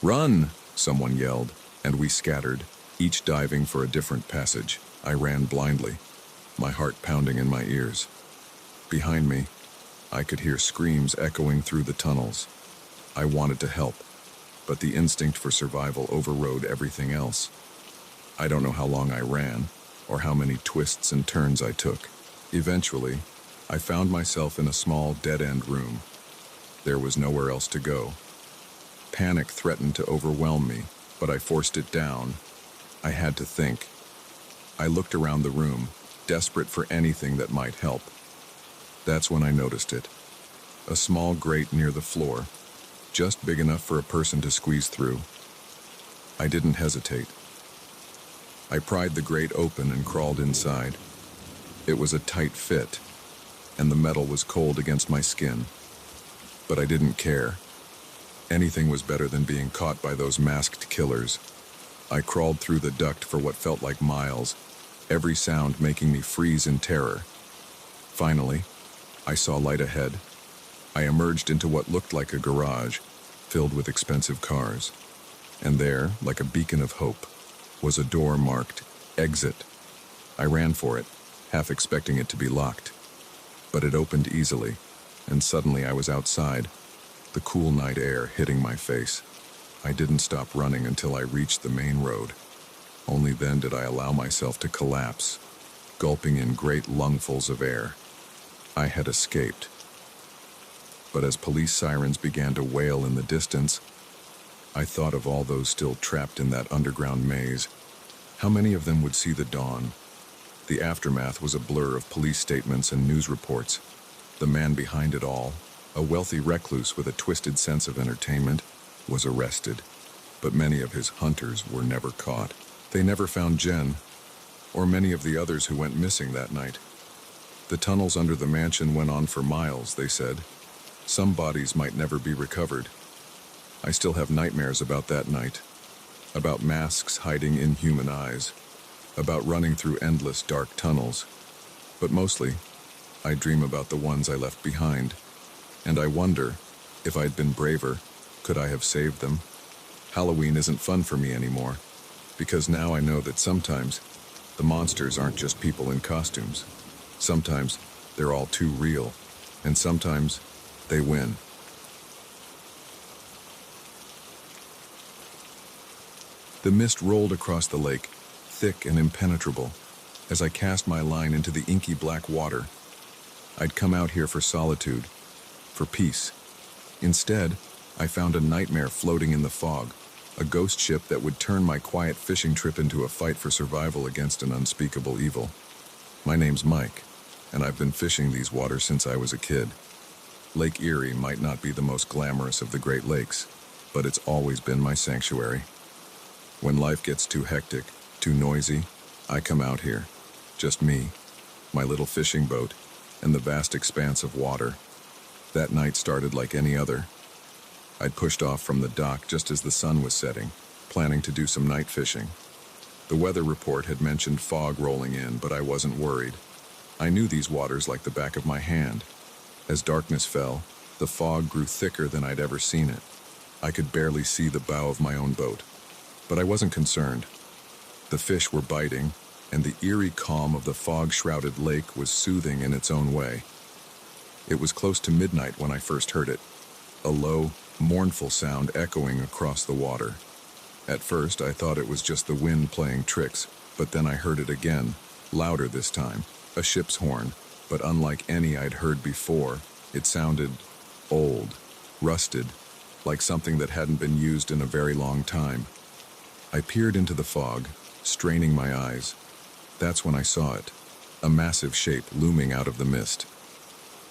"Run!" someone yelled, and we scattered, each diving for a different passage. I ran blindly, my heart pounding in my ears. Behind me, I could hear screams echoing through the tunnels. I wanted to help, but the instinct for survival overrode everything else. I don't know how long I ran, or how many twists and turns I took. Eventually, I found myself in a small dead-end room. There was nowhere else to go. Panic threatened to overwhelm me, but I forced it down. I had to think. I looked around the room, desperate for anything that might help. That's when I noticed it. A small grate near the floor, just big enough for a person to squeeze through. I didn't hesitate. I pried the grate open and crawled inside. It was a tight fit, and the metal was cold against my skin. But I didn't care. Anything was better than being caught by those masked killers. I crawled through the duct for what felt like miles, every sound making me freeze in terror. Finally, I saw light ahead. I emerged into what looked like a garage, filled with expensive cars. And there, like a beacon of hope, was a door marked "Exit." I ran for it, half expecting it to be locked. But it opened easily, and suddenly I was outside, the cool night air hitting my face. I didn't stop running until I reached the main road. Only then did I allow myself to collapse, gulping in great lungfuls of air. I had escaped. But as police sirens began to wail in the distance, I thought of all those still trapped in that underground maze. How many of them would see the dawn? The aftermath was a blur of police statements and news reports. The man behind it all, a wealthy recluse with a twisted sense of entertainment, was arrested. But many of his hunters were never caught. They never found Jen, or many of the others who went missing that night. The tunnels under the mansion went on for miles, they said. Some bodies might never be recovered. I still have nightmares about that night, about masks hiding inhuman eyes, about running through endless dark tunnels. But mostly, I dream about the ones I left behind, and I wonder, if I'd been braver, could I have saved them? Halloween isn't fun for me anymore, because now I know that sometimes the monsters aren't just people in costumes. Sometimes they're all too real, and sometimes they win. The mist rolled across the lake, thick and impenetrable, as I cast my line into the inky black water. I'd come out here for solitude, for peace. Instead, I found a nightmare floating in the fog, a ghost ship that would turn my quiet fishing trip into a fight for survival against an unspeakable evil. My name's Mike, and I've been fishing these waters since I was a kid. Lake Erie might not be the most glamorous of the Great Lakes, but it's always been my sanctuary. When life gets too hectic, too noisy, I come out here. Just me, my little fishing boat, and the vast expanse of water. That night started like any other. I'd pushed off from the dock just as the sun was setting, planning to do some night fishing. The weather report had mentioned fog rolling in, but I wasn't worried. I knew these waters like the back of my hand. As darkness fell, the fog grew thicker than I'd ever seen it. I could barely see the bow of my own boat. But I wasn't concerned. The fish were biting, and the eerie calm of the fog-shrouded lake was soothing in its own way. It was close to midnight when I first heard it, a low, mournful sound echoing across the water. At first, I thought it was just the wind playing tricks, but then I heard it again, louder this time, a ship's horn, but unlike any I'd heard before, it sounded old, rusted, like something that hadn't been used in a very long time. I peered into the fog, straining my eyes. That's when I saw it, a massive shape looming out of the mist.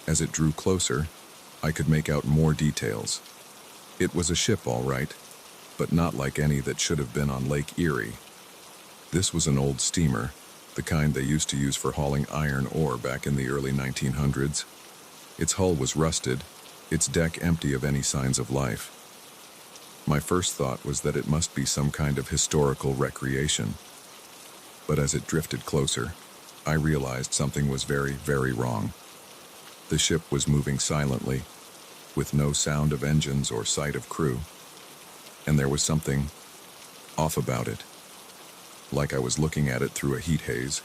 As it drew closer, I could make out more details. It was a ship, all right, but not like any that should have been on Lake Erie. This was an old steamer, the kind they used to use for hauling iron ore back in the early 1900s. Its hull was rusted, its deck empty of any signs of life. My first thought was that it must be some kind of historical recreation. But as it drifted closer, I realized something was very, very wrong. The ship was moving silently, with no sound of engines or sight of crew. And there was something off about it, like I was looking at it through a heat haze,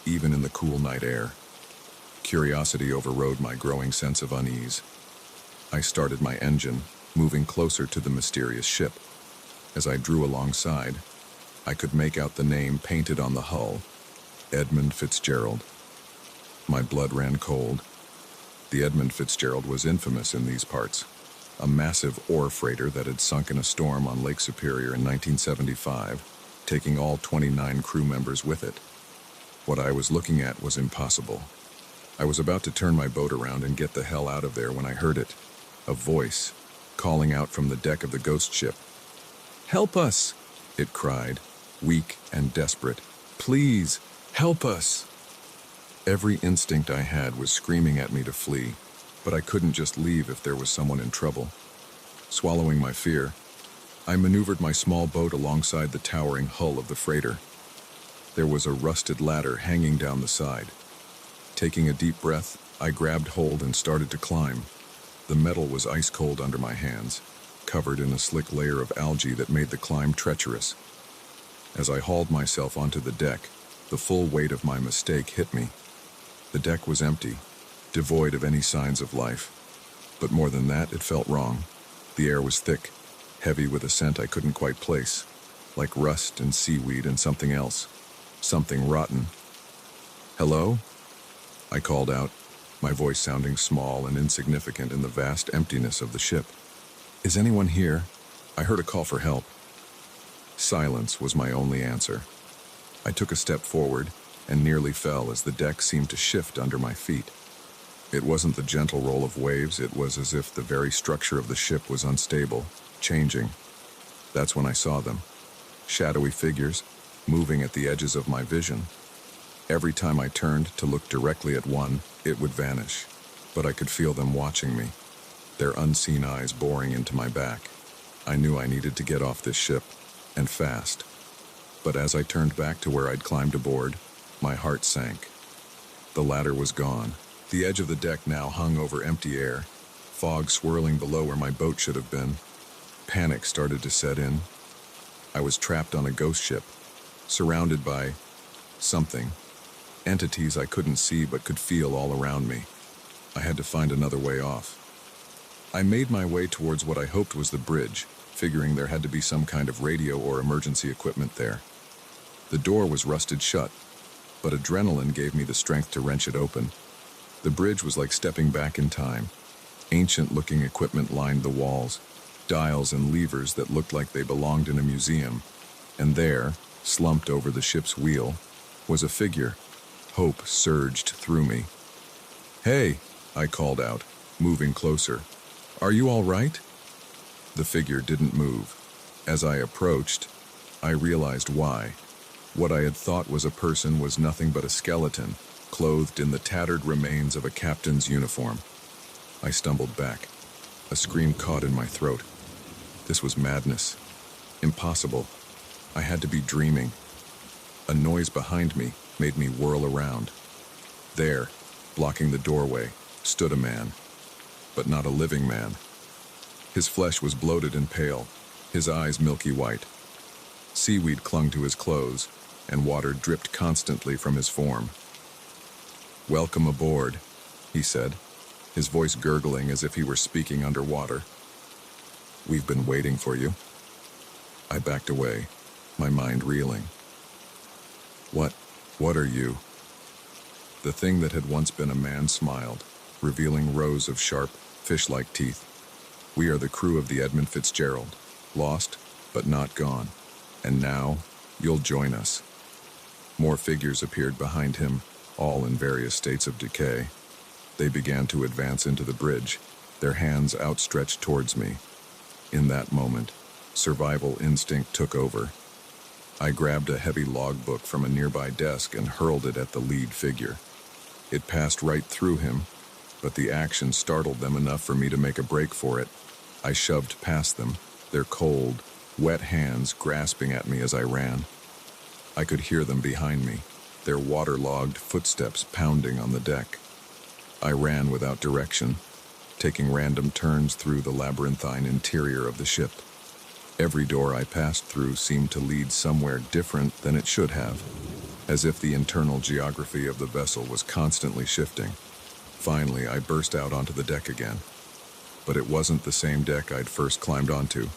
even in the cool night air. Curiosity overrode my growing sense of unease. I started my engine, moving closer to the mysterious ship. As I drew alongside, I could make out the name painted on the hull, Edmund Fitzgerald. My blood ran cold. The Edmund Fitzgerald was infamous in these parts, a massive ore freighter that had sunk in a storm on Lake Superior in 1975, taking all 29 crew members with it. What I was looking at was impossible. I was about to turn my boat around and get the hell out of there when I heard it, a voice, calling out from the deck of the ghost ship. "Help us!" it cried, weak and desperate. "Please, help us!" Every instinct I had was screaming at me to flee, but I couldn't just leave if there was someone in trouble. Swallowing my fear, I maneuvered my small boat alongside the towering hull of the freighter. There was a rusted ladder hanging down the side. Taking a deep breath, I grabbed hold and started to climb. The metal was ice cold under my hands, covered in a slick layer of algae that made the climb treacherous. As I hauled myself onto the deck, the full weight of my mistake hit me. The deck was empty, devoid of any signs of life. But more than that, it felt wrong. The air was thick, heavy with a scent I couldn't quite place, like rust and seaweed and something else, something rotten. "Hello?" I called out, my voice sounding small and insignificant in the vast emptiness of the ship. "Is anyone here? I heard a call for help." Silence was my only answer. I took a step forward, and nearly fell as the deck seemed to shift under my feet. It wasn't the gentle roll of waves, it was as if the very structure of the ship was unstable, changing. That's when I saw them. Shadowy figures, moving at the edges of my vision. Every time I turned to look directly at one, it would vanish. But I could feel them watching me, their unseen eyes boring into my back. I knew I needed to get off this ship, and fast. But as I turned back to where I'd climbed aboard, my heart sank. The ladder was gone. The edge of the deck now hung over empty air, fog swirling below where my boat should have been. Panic started to set in. I was trapped on a ghost ship, surrounded by something. Entities I couldn't see but could feel all around me. I had to find another way off. I made my way towards what I hoped was the bridge, figuring there had to be some kind of radio or emergency equipment there. The door was rusted shut, but adrenaline gave me the strength to wrench it open. The bridge was like stepping back in time. Ancient-looking equipment lined the walls, dials and levers that looked like they belonged in a museum. And there, slumped over the ship's wheel, was a figure. Hope surged through me. "Hey," I called out, moving closer. "Are you all right?" The figure didn't move. As I approached, I realized why. What I had thought was a person was nothing but a skeleton, clothed in the tattered remains of a captain's uniform. I stumbled back. A scream caught in my throat. This was madness. Impossible. I had to be dreaming. A noise behind me made me whirl around. There, blocking the doorway, stood a man. But not a living man. His flesh was bloated and pale, his eyes milky white. Seaweed clung to his clothes, and water dripped constantly from his form. "Welcome aboard," he said, his voice gurgling as if he were speaking underwater. "We've been waiting for you." I backed away, my mind reeling. What are you?" The thing that had once been a man smiled, revealing rows of sharp, fish-like teeth. "We are the crew of the Edmund Fitzgerald, lost, but not gone. And now, you'll join us." More figures appeared behind him, all in various states of decay. They began to advance into the bridge, their hands outstretched towards me. In that moment, survival instinct took over. I grabbed a heavy logbook from a nearby desk and hurled it at the lead figure. It passed right through him, but the action startled them enough for me to make a break for it. I shoved past them, their cold, wet hands grasping at me as I ran. I could hear them behind me, their waterlogged footsteps pounding on the deck. I ran without direction, taking random turns through the labyrinthine interior of the ship. Every door I passed through seemed to lead somewhere different than it should have, as if the internal geography of the vessel was constantly shifting. Finally, I burst out onto the deck again. But it wasn't the same deck I'd first climbed onto.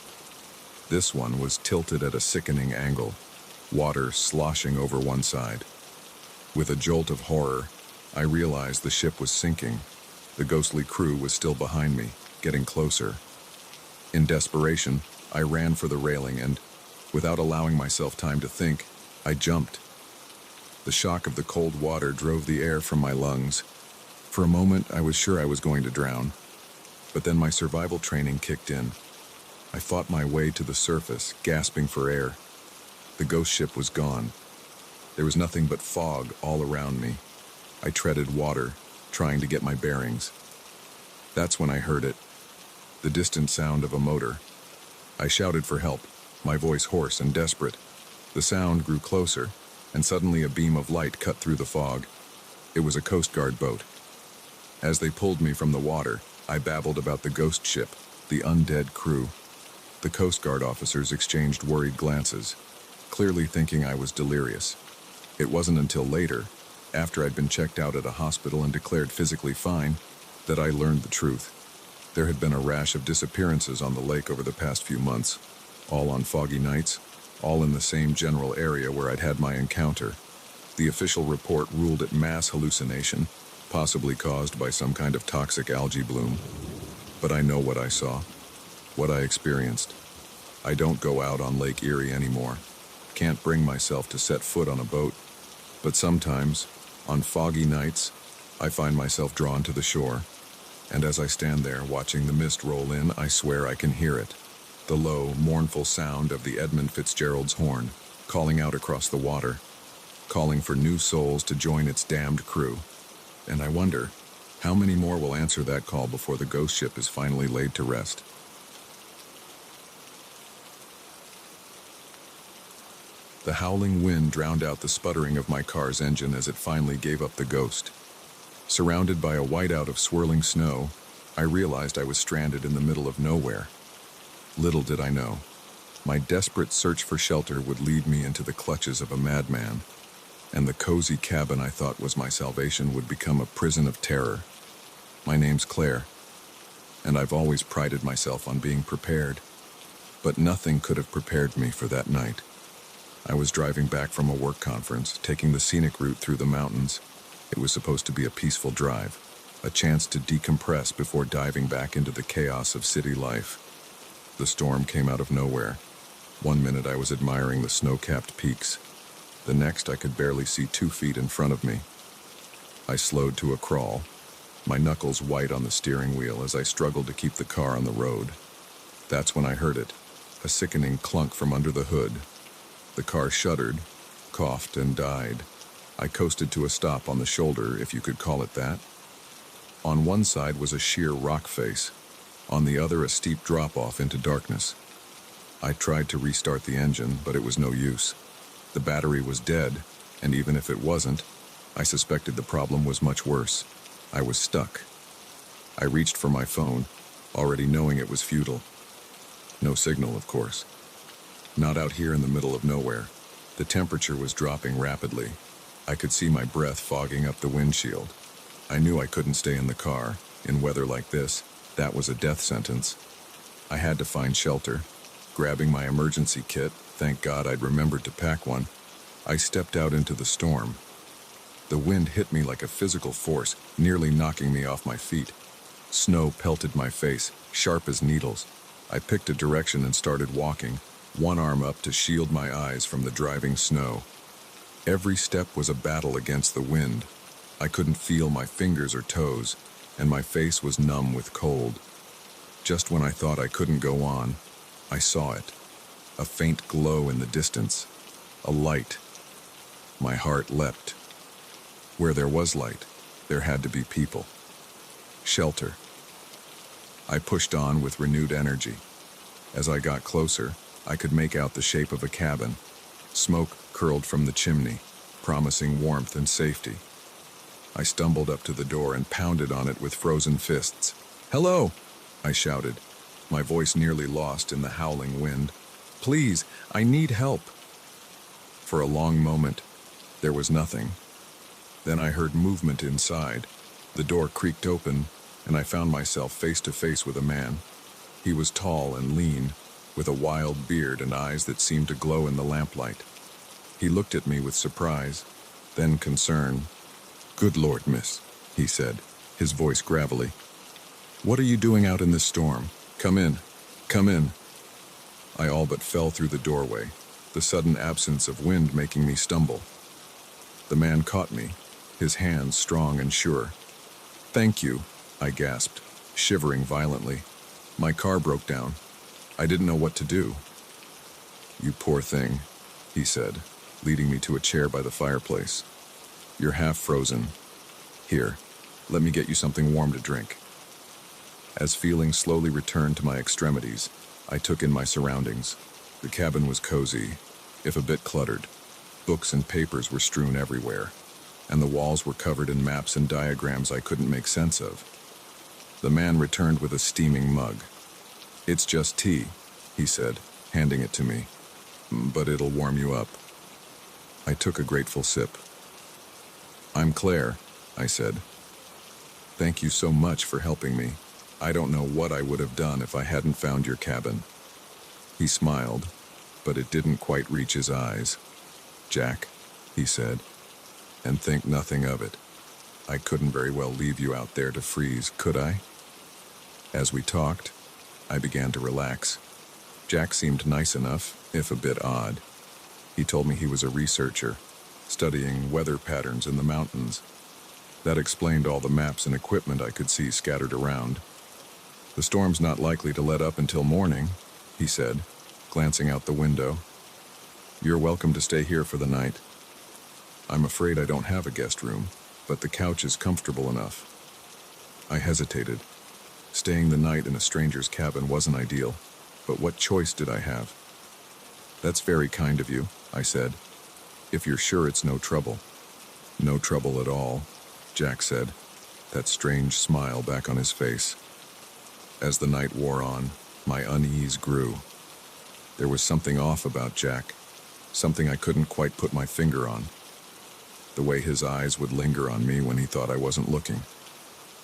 This one was tilted at a sickening angle, water sloshing over one side. With a jolt of horror, I realized the ship was sinking. The ghostly crew was still behind me, getting closer. In desperation, I ran for the railing and, without allowing myself time to think, I jumped. The shock of the cold water drove the air from my lungs. For a moment, I was sure I was going to drown. But then my survival training kicked in. I fought my way to the surface, gasping for air. The ghost ship was gone. There was nothing but fog all around me. I treaded water, trying to get my bearings. That's when I heard it, the distant sound of a motor. I shouted for help, my voice hoarse and desperate. The sound grew closer, and suddenly a beam of light cut through the fog. It was a Coast Guard boat. As they pulled me from the water, I babbled about the ghost ship, the undead crew. The Coast Guard officers exchanged worried glances, clearly thinking I was delirious. It wasn't until later, after I'd been checked out at a hospital and declared physically fine, that I learned the truth. There had been a rash of disappearances on the lake over the past few months, all on foggy nights, all in the same general area where I'd had my encounter. The official report ruled it mass hallucination, possibly caused by some kind of toxic algae bloom. But I know what I saw, what I experienced. I don't go out on Lake Erie anymore. Can't bring myself to set foot on a boat. But sometimes, on foggy nights, I find myself drawn to the shore, and as I stand there watching the mist roll in, I swear I can hear it. The low, mournful sound of the Edmund Fitzgerald's horn, calling out across the water, calling for new souls to join its damned crew. And I wonder, how many more will answer that call before the ghost ship is finally laid to rest? The howling wind drowned out the sputtering of my car's engine as it finally gave up the ghost. Surrounded by a whiteout of swirling snow, I realized I was stranded in the middle of nowhere. Little did I know, my desperate search for shelter would lead me into the clutches of a madman, and the cozy cabin I thought was my salvation would become a prison of terror. My name's Claire, and I've always prided myself on being prepared, but nothing could have prepared me for that night. I was driving back from a work conference, taking the scenic route through the mountains. It was supposed to be a peaceful drive, a chance to decompress before diving back into the chaos of city life. The storm came out of nowhere. One minute I was admiring the snow-capped peaks. The next I could barely see 2 feet in front of me. I slowed to a crawl, my knuckles white on the steering wheel as I struggled to keep the car on the road. That's when I heard it, a sickening clunk from under the hood. The car shuddered, coughed, and died. I coasted to a stop on the shoulder, if you could call it that. On one side was a sheer rock face, on the other a steep drop-off into darkness. I tried to restart the engine, but it was no use. The battery was dead, and even if it wasn't, I suspected the problem was much worse. I was stuck. I reached for my phone, already knowing it was futile. No signal, of course. Not out here in the middle of nowhere. The temperature was dropping rapidly. I could see my breath fogging up the windshield. I knew I couldn't stay in the car. In weather like this, that was a death sentence. I had to find shelter. Grabbing my emergency kit, thank God I'd remembered to pack one, I stepped out into the storm. The wind hit me like a physical force, nearly knocking me off my feet. Snow pelted my face, sharp as needles. I picked a direction and started walking, one arm up to shield my eyes from the driving snow. Every step was a battle against the wind. I couldn't feel my fingers or toes, and my face was numb with cold. Just when I thought I couldn't go on, I saw it. A faint glow in the distance. A light. My heart leapt. Where there was light, there had to be people. Shelter. I pushed on with renewed energy. As I got closer, I could make out the shape of a cabin. Smoke curled from the chimney, promising warmth and safety. I stumbled up to the door and pounded on it with frozen fists. "Hello!" I shouted, my voice nearly lost in the howling wind. "Please, I need help." For a long moment, there was nothing. Then I heard movement inside. The door creaked open, and I found myself face to face with a man. He was tall and lean, with a wild beard and eyes that seemed to glow in the lamplight. He looked at me with surprise, then concern. "Good Lord, miss," he said, his voice gravelly. "What are you doing out in this storm? Come in, come in." I all but fell through the doorway, the sudden absence of wind making me stumble. The man caught me, his hands strong and sure. "Thank you," I gasped, shivering violently. "My car broke down. I didn't know what to do." "You poor thing," he said, leading me to a chair by the fireplace. "You're half frozen. Here, let me get you something warm to drink." As feeling slowly returned to my extremities, I took in my surroundings. The cabin was cozy, if a bit cluttered. Books and papers were strewn everywhere, and the walls were covered in maps and diagrams I couldn't make sense of. The man returned with a steaming mug. "It's just tea," he said, handing it to me. "But it'll warm you up." I took a grateful sip. "I'm Claire," I said. "Thank you so much for helping me. I don't know what I would have done if I hadn't found your cabin." He smiled, but it didn't quite reach his eyes. "Jack," he said, "and think nothing of it. I couldn't very well leave you out there to freeze, could I?" As we talked, I began to relax. Jack seemed nice enough, if a bit odd. He told me he was a researcher, studying weather patterns in the mountains. That explained all the maps and equipment I could see scattered around. "The storm's not likely to let up until morning," he said, glancing out the window. "You're welcome to stay here for the night. I'm afraid I don't have a guest room, but the couch is comfortable enough." I hesitated. Staying the night in a stranger's cabin wasn't ideal, but what choice did I have? "That's very kind of you," I said. "If you're sure it's no trouble." "No trouble at all," Jack said, that strange smile back on his face. As the night wore on, my unease grew. There was something off about Jack, something I couldn't quite put my finger on. The way his eyes would linger on me when he thought I wasn't looking.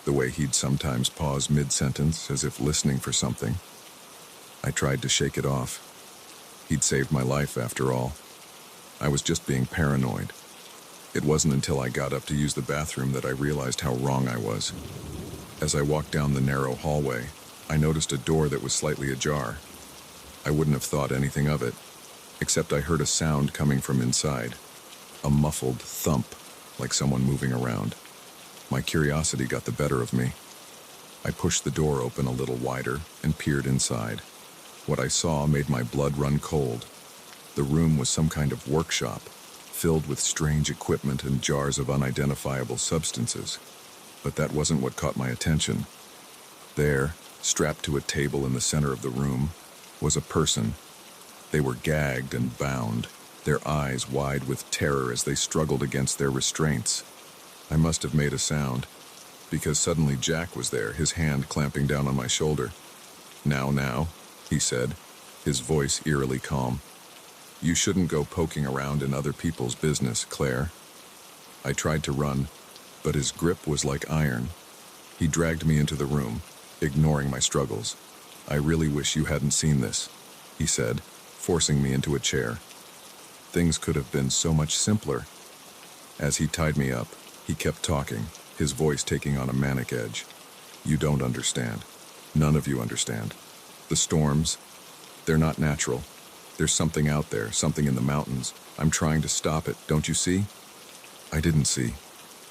The way he'd sometimes pause mid-sentence as if listening for something. I tried to shake it off. He'd saved my life after all. I was just being paranoid. It wasn't until I got up to use the bathroom that I realized how wrong I was. As I walked down the narrow hallway, I noticed a door that was slightly ajar. I wouldn't have thought anything of it, except I heard a sound coming from inside. A muffled thump, like someone moving around. My curiosity got the better of me. I pushed the door open a little wider and peered inside. What I saw made my blood run cold. The room was some kind of workshop, filled with strange equipment and jars of unidentifiable substances. But that wasn't what caught my attention. There, strapped to a table in the center of the room, was a person. They were gagged and bound, their eyes wide with terror as they struggled against their restraints. I must have made a sound, because suddenly Jack was there, his hand clamping down on my shoulder. Now, he said, his voice eerily calm. "You shouldn't go poking around in other people's business, Claire." I tried to run, but his grip was like iron. He dragged me into the room, ignoring my struggles. "I really wish you hadn't seen this," he said, forcing me into a chair. Things could have been so much simpler. As he tied me up, he kept talking, his voice taking on a manic edge. "You don't understand. None of you understand. The storms, they're not natural. There's something out there, something in the mountains. I'm trying to stop it, don't you see?" I didn't see.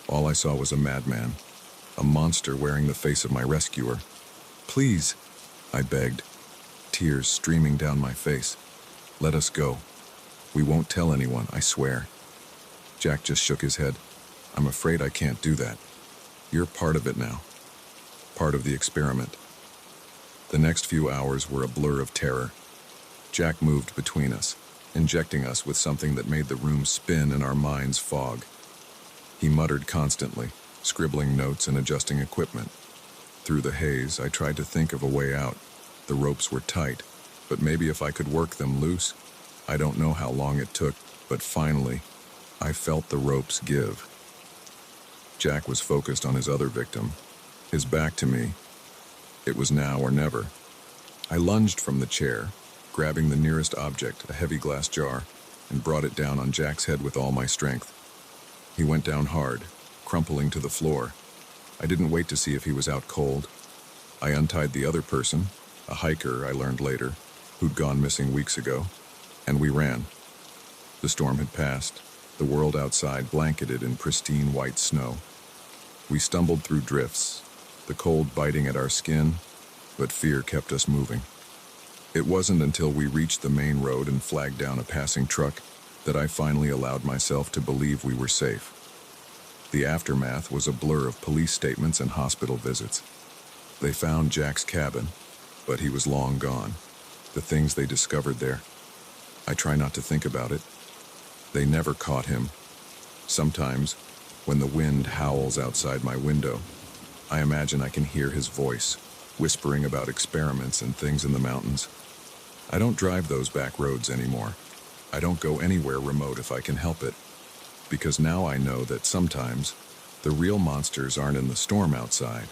All I saw was a madman, a monster wearing the face of my rescuer. "Please," I begged, tears streaming down my face. "Let us go. We won't tell anyone, I swear." Jack just shook his head. "I'm afraid I can't do that. You're part of it now. Part of the experiment." The next few hours were a blur of terror. Jack moved between us, injecting us with something that made the room spin and our minds fog. He muttered constantly, scribbling notes and adjusting equipment. Through the haze, I tried to think of a way out. The ropes were tight, but maybe if I could work them loose. I don't know how long it took, but finally, I felt the ropes give. Jack was focused on his other victim, his back to me. It was now or never. I lunged from the chair, grabbing the nearest object, a heavy glass jar, and brought it down on Jack's head with all my strength. He went down hard, crumpling to the floor. I didn't wait to see if he was out cold. I untied the other person, a hiker I learned later, who'd gone missing weeks ago, and we ran. The storm had passed, the world outside blanketed in pristine white snow. We stumbled through drifts, the cold biting at our skin, but fear kept us moving. It wasn't until we reached the main road and flagged down a passing truck that I finally allowed myself to believe we were safe. The aftermath was a blur of police statements and hospital visits. They found Jack's cabin, but he was long gone. The things they discovered there. I try not to think about it. They never caught him. Sometimes, when the wind howls outside my window, I imagine I can hear his voice, whispering about experiments and things in the mountains. I don't drive those back roads anymore. I don't go anywhere remote if I can help it. Because now I know that sometimes, the real monsters aren't in the storm outside.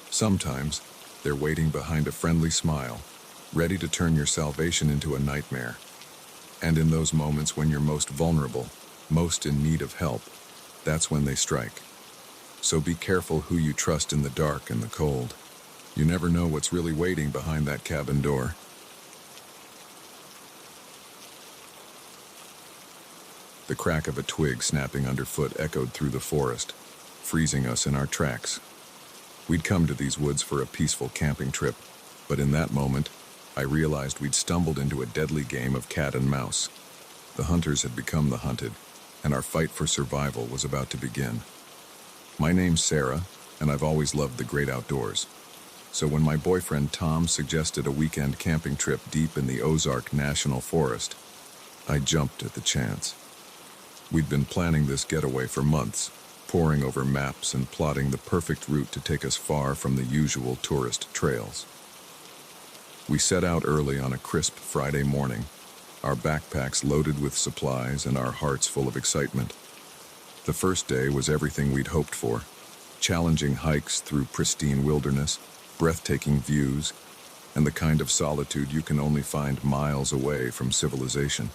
Sometimes, they're waiting behind a friendly smile, ready to turn your salvation into a nightmare. And in those moments when you're most vulnerable, most in need of help, that's when they strike. So be careful who you trust in the dark and the cold. You never know what's really waiting behind that cabin door. The crack of a twig snapping underfoot echoed through the forest, freezing us in our tracks. We'd come to these woods for a peaceful camping trip, but in that moment, I realized we'd stumbled into a deadly game of cat and mouse. The hunters had become the hunted, and our fight for survival was about to begin. My name's Sarah, and I've always loved the great outdoors. So when my boyfriend Tom suggested a weekend camping trip deep in the Ozark National Forest, I jumped at the chance. We'd been planning this getaway for months, poring over maps and plotting the perfect route to take us far from the usual tourist trails. We set out early on a crisp Friday morning, our backpacks loaded with supplies and our hearts full of excitement. The first day was everything we'd hoped for: challenging hikes through pristine wilderness, breathtaking views, and the kind of solitude you can only find miles away from civilization.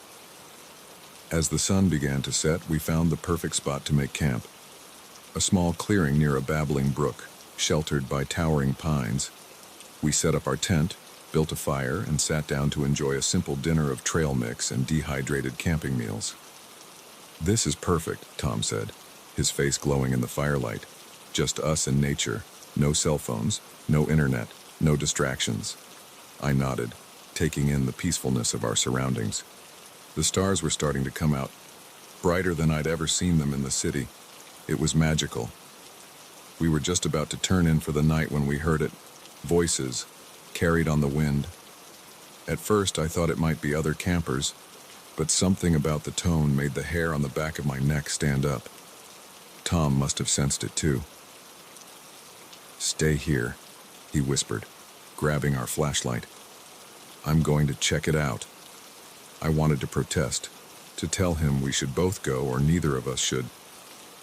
As the sun began to set, we found the perfect spot to make camp. A small clearing near a babbling brook, sheltered by towering pines. We set up our tent, built a fire, and sat down to enjoy a simple dinner of trail mix and dehydrated camping meals. "This is perfect," Tom said, his face glowing in the firelight. "Just us and nature, no cell phones, no internet, no distractions." I nodded, taking in the peacefulness of our surroundings. The stars were starting to come out, brighter than I'd ever seen them in the city. It was magical. We were just about to turn in for the night when we heard it. Voices, carried on the wind. At first, I thought it might be other campers, but something about the tone made the hair on the back of my neck stand up. Tom must have sensed it too. "Stay here," he whispered, grabbing our flashlight. "I'm going to check it out." I wanted to protest, to tell him we should both go or neither of us should,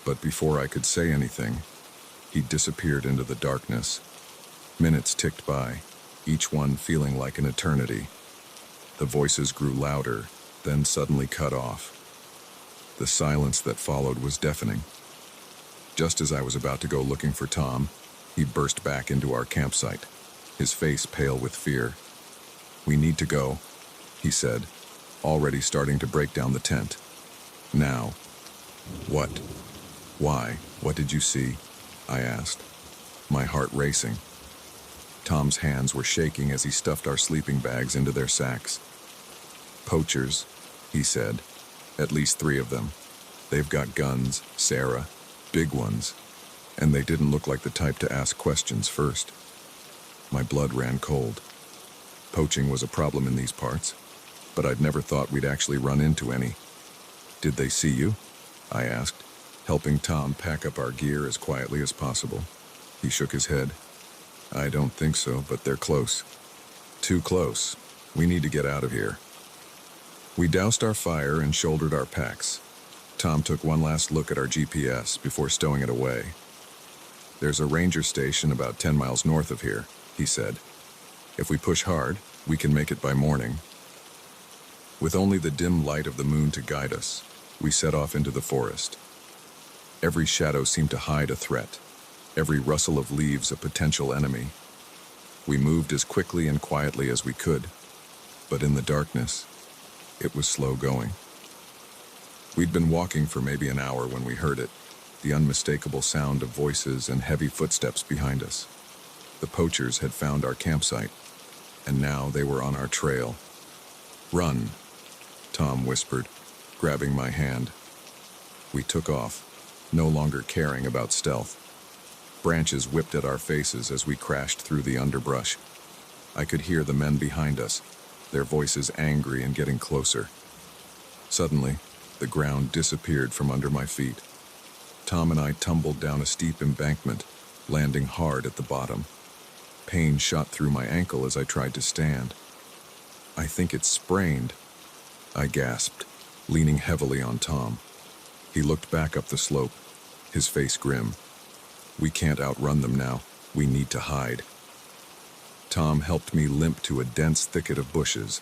but before I could say anything, he disappeared into the darkness. Minutes ticked by, each one feeling like an eternity. The voices grew louder, then suddenly cut off. The silence that followed was deafening. Just as I was about to go looking for Tom, he burst back into our campsite, his face pale with fear. "We need to go," he said, already starting to break down the tent. "Now." "What? Why? What did you see?" I asked, my heart racing. Tom's hands were shaking as he stuffed our sleeping bags into their sacks. "Poachers," he said. "At least 3 of them. They've got guns, Sarah, big ones, and they didn't look like the type to ask questions first." My blood ran cold. Poaching was a problem in these parts, but I'd never thought we'd actually run into any. "Did they see you?" I asked, helping Tom pack up our gear as quietly as possible. He shook his head. "I don't think so, but they're close." "Too close. We need to get out of here." We doused our fire and shouldered our packs. Tom took one last look at our GPS before stowing it away. "There's a ranger station about 10 miles north of here," he said. "If we push hard, we can make it by morning." With only the dim light of the moon to guide us, we set off into the forest. Every shadow seemed to hide a threat, every rustle of leaves a potential enemy. We moved as quickly and quietly as we could, but in the darkness, it was slow going. We'd been walking for maybe an hour when we heard it, the unmistakable sound of voices and heavy footsteps behind us. The poachers had found our campsite, and now they were on our trail. "Run," Tom whispered, grabbing my hand. We took off, no longer caring about stealth. Branches whipped at our faces as we crashed through the underbrush. I could hear the men behind us, their voices angry and getting closer. Suddenly, the ground disappeared from under my feet. Tom and I tumbled down a steep embankment, landing hard at the bottom. Pain shot through my ankle as I tried to stand. "I think it's sprained," I gasped, leaning heavily on Tom. He looked back up the slope, his face grim. "We can't outrun them now. We need to hide." Tom helped me limp to a dense thicket of bushes.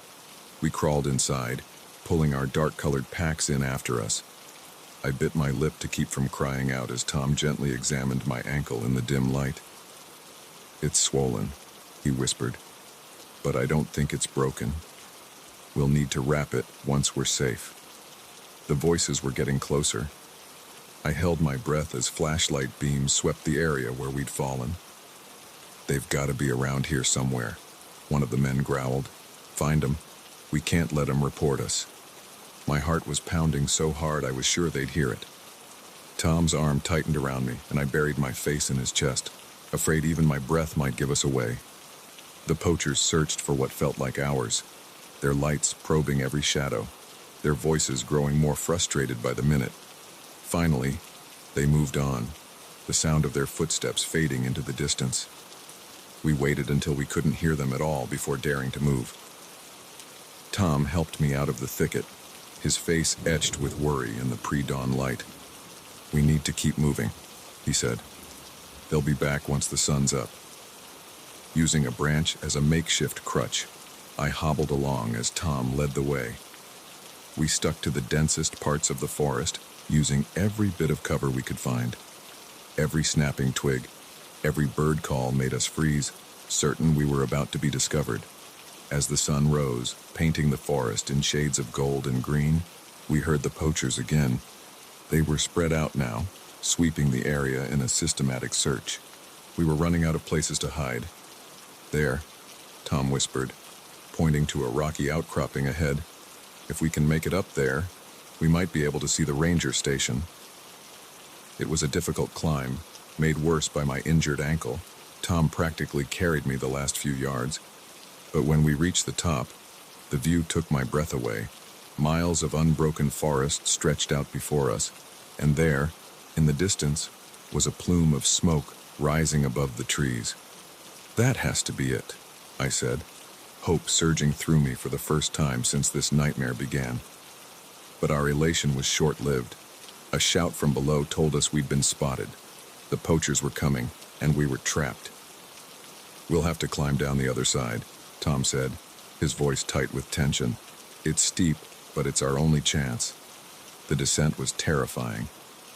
We crawled inside, pulling our dark-colored packs in after us. I bit my lip to keep from crying out as Tom gently examined my ankle in the dim light. "It's swollen," he whispered, "but I don't think it's broken. We'll need to wrap it once we're safe." The voices were getting closer. I held my breath as flashlight beams swept the area where we'd fallen. "They've got to be around here somewhere," one of the men growled. "Find 'em. We can't let 'em report us." My heart was pounding so hard I was sure they'd hear it. Tom's arm tightened around me, and I buried my face in his chest, afraid even my breath might give us away. The poachers searched for what felt like hours, their lights probing every shadow, their voices growing more frustrated by the minute. Finally, they moved on, the sound of their footsteps fading into the distance. We waited until we couldn't hear them at all before daring to move. Tom helped me out of the thicket, his face etched with worry in the pre-dawn light. "We need to keep moving," he said. "They'll be back once the sun's up." Using a branch as a makeshift crutch, I hobbled along as Tom led the way. We stuck to the densest parts of the forest, using every bit of cover we could find. Every snapping twig, every bird call made us freeze, certain we were about to be discovered. As the sun rose, painting the forest in shades of gold and green, we heard the poachers again. They were spread out now, sweeping the area in a systematic search. We were running out of places to hide. "There," Tom whispered, pointing to a rocky outcropping ahead. "If we can make it up there, we might be able to see the ranger station." It was a difficult climb, made worse by my injured ankle. Tom practically carried me the last few yards. But when we reached the top, the view took my breath away. Miles of unbroken forest stretched out before us, and there, in the distance, was a plume of smoke rising above the trees. "That has to be it," I said, hope surging through me for the first time since this nightmare began. But our elation was short-lived. A shout from below told us we'd been spotted. The poachers were coming, and we were trapped. "We'll have to climb down the other side," Tom said, his voice tight with tension. "It's steep, but it's our only chance." The descent was terrifying.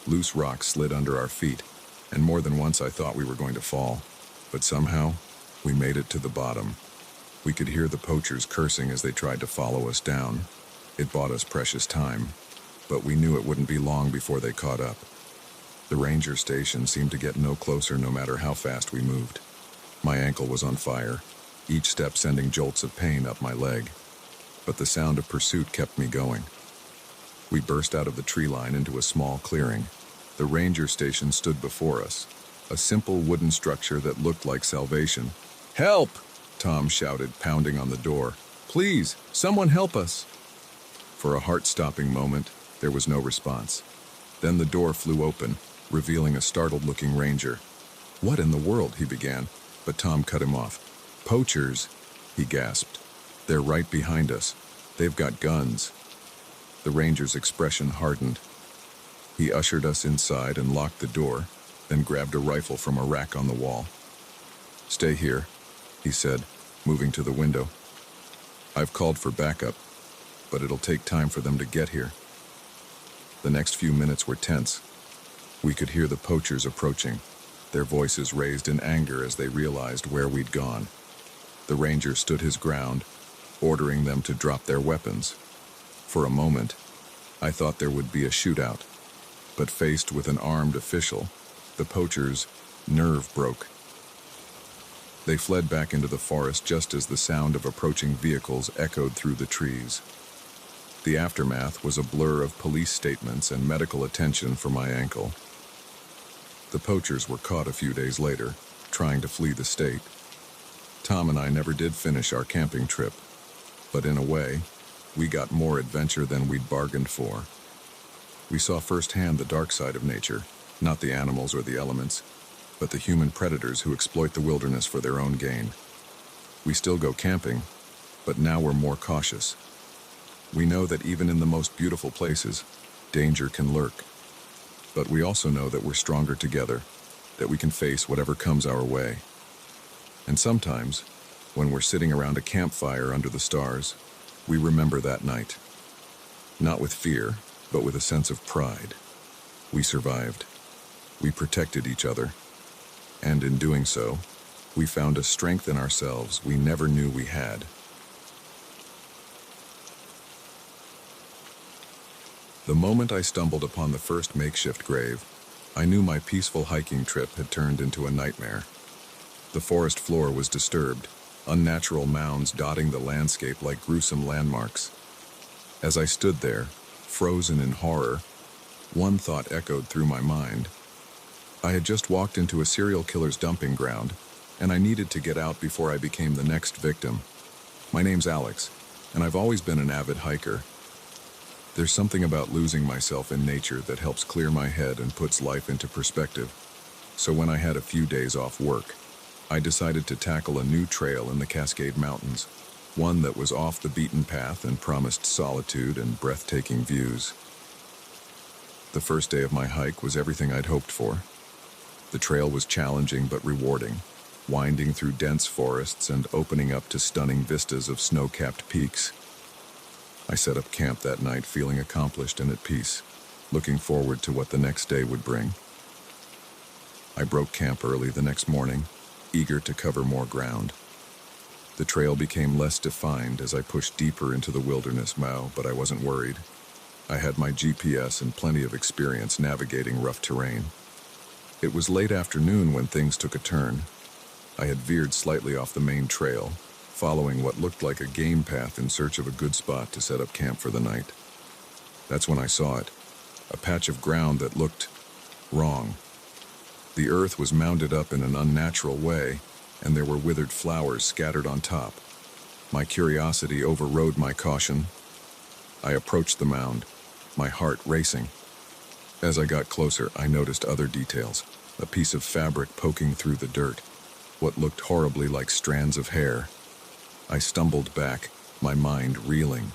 Loose rocks slid under our feet, and more than once I thought we were going to fall. But somehow, we made it to the bottom. We could hear the poachers cursing as they tried to follow us down. It bought us precious time, but we knew it wouldn't be long before they caught up. The ranger station seemed to get no closer no matter how fast we moved. My ankle was on fire, each step sending jolts of pain up my leg. But the sound of pursuit kept me going. We burst out of the tree line into a small clearing. The ranger station stood before us, a simple wooden structure that looked like salvation. "Help!" Tom shouted, pounding on the door. "Please, someone help us!" For a heart-stopping moment, there was no response. Then the door flew open, revealing a startled-looking ranger. "What in the world?" he began, but Tom cut him off. "Poachers," he gasped. "They're right behind us. They've got guns." The ranger's expression hardened. He ushered us inside and locked the door, then grabbed a rifle from a rack on the wall. "Stay here," he said, moving to the window. "I've called for backup, but it'll take time for them to get here." The next few minutes were tense. We could hear the poachers approaching, their voices raised in anger as they realized where we'd gone. The ranger stood his ground, ordering them to drop their weapons. For a moment, I thought there would be a shootout, but faced with an armed official, the poachers' nerve broke. They fled back into the forest just as the sound of approaching vehicles echoed through the trees. The aftermath was a blur of police statements and medical attention for my ankle. The poachers were caught a few days later, trying to flee the state. Tom and I never did finish our camping trip, but in a way, we got more adventure than we'd bargained for. We saw firsthand the dark side of nature, not the animals or the elements, but the human predators who exploit the wilderness for their own gain. We still go camping, but now we're more cautious. We know that even in the most beautiful places, danger can lurk. But we also know that we're stronger together, that we can face whatever comes our way. And sometimes, when we're sitting around a campfire under the stars, we remember that night. Not with fear, but with a sense of pride. We survived. We protected each other. And in doing so, we found a strength in ourselves we never knew we had. The moment I stumbled upon the first makeshift grave, I knew my peaceful hiking trip had turned into a nightmare. The forest floor was disturbed, unnatural mounds dotting the landscape like gruesome landmarks. As I stood there, frozen in horror, one thought echoed through my mind. I had just walked into a serial killer's dumping ground, and I needed to get out before I became the next victim. My name's Alex, and I've always been an avid hiker. There's something about losing myself in nature that helps clear my head and puts life into perspective. So when I had a few days off work, I decided to tackle a new trail in the Cascade Mountains, one that was off the beaten path and promised solitude and breathtaking views. The first day of my hike was everything I'd hoped for. The trail was challenging but rewarding, winding through dense forests and opening up to stunning vistas of snow-capped peaks. I set up camp that night feeling accomplished and at peace, looking forward to what the next day would bring. I broke camp early the next morning, eager to cover more ground. The trail became less defined as I pushed deeper into the wilderness, but I wasn't worried. I had my GPS and plenty of experience navigating rough terrain. It was late afternoon when things took a turn. I had veered slightly off the main trail, following what looked like a game path in search of a good spot to set up camp for the night. That's when I saw it, a patch of ground that looked wrong. The earth was mounded up in an unnatural way, and there were withered flowers scattered on top. My curiosity overrode my caution. I approached the mound, my heart racing. As I got closer, I noticed other details, a piece of fabric poking through the dirt, what looked horribly like strands of hair. I stumbled back, my mind reeling.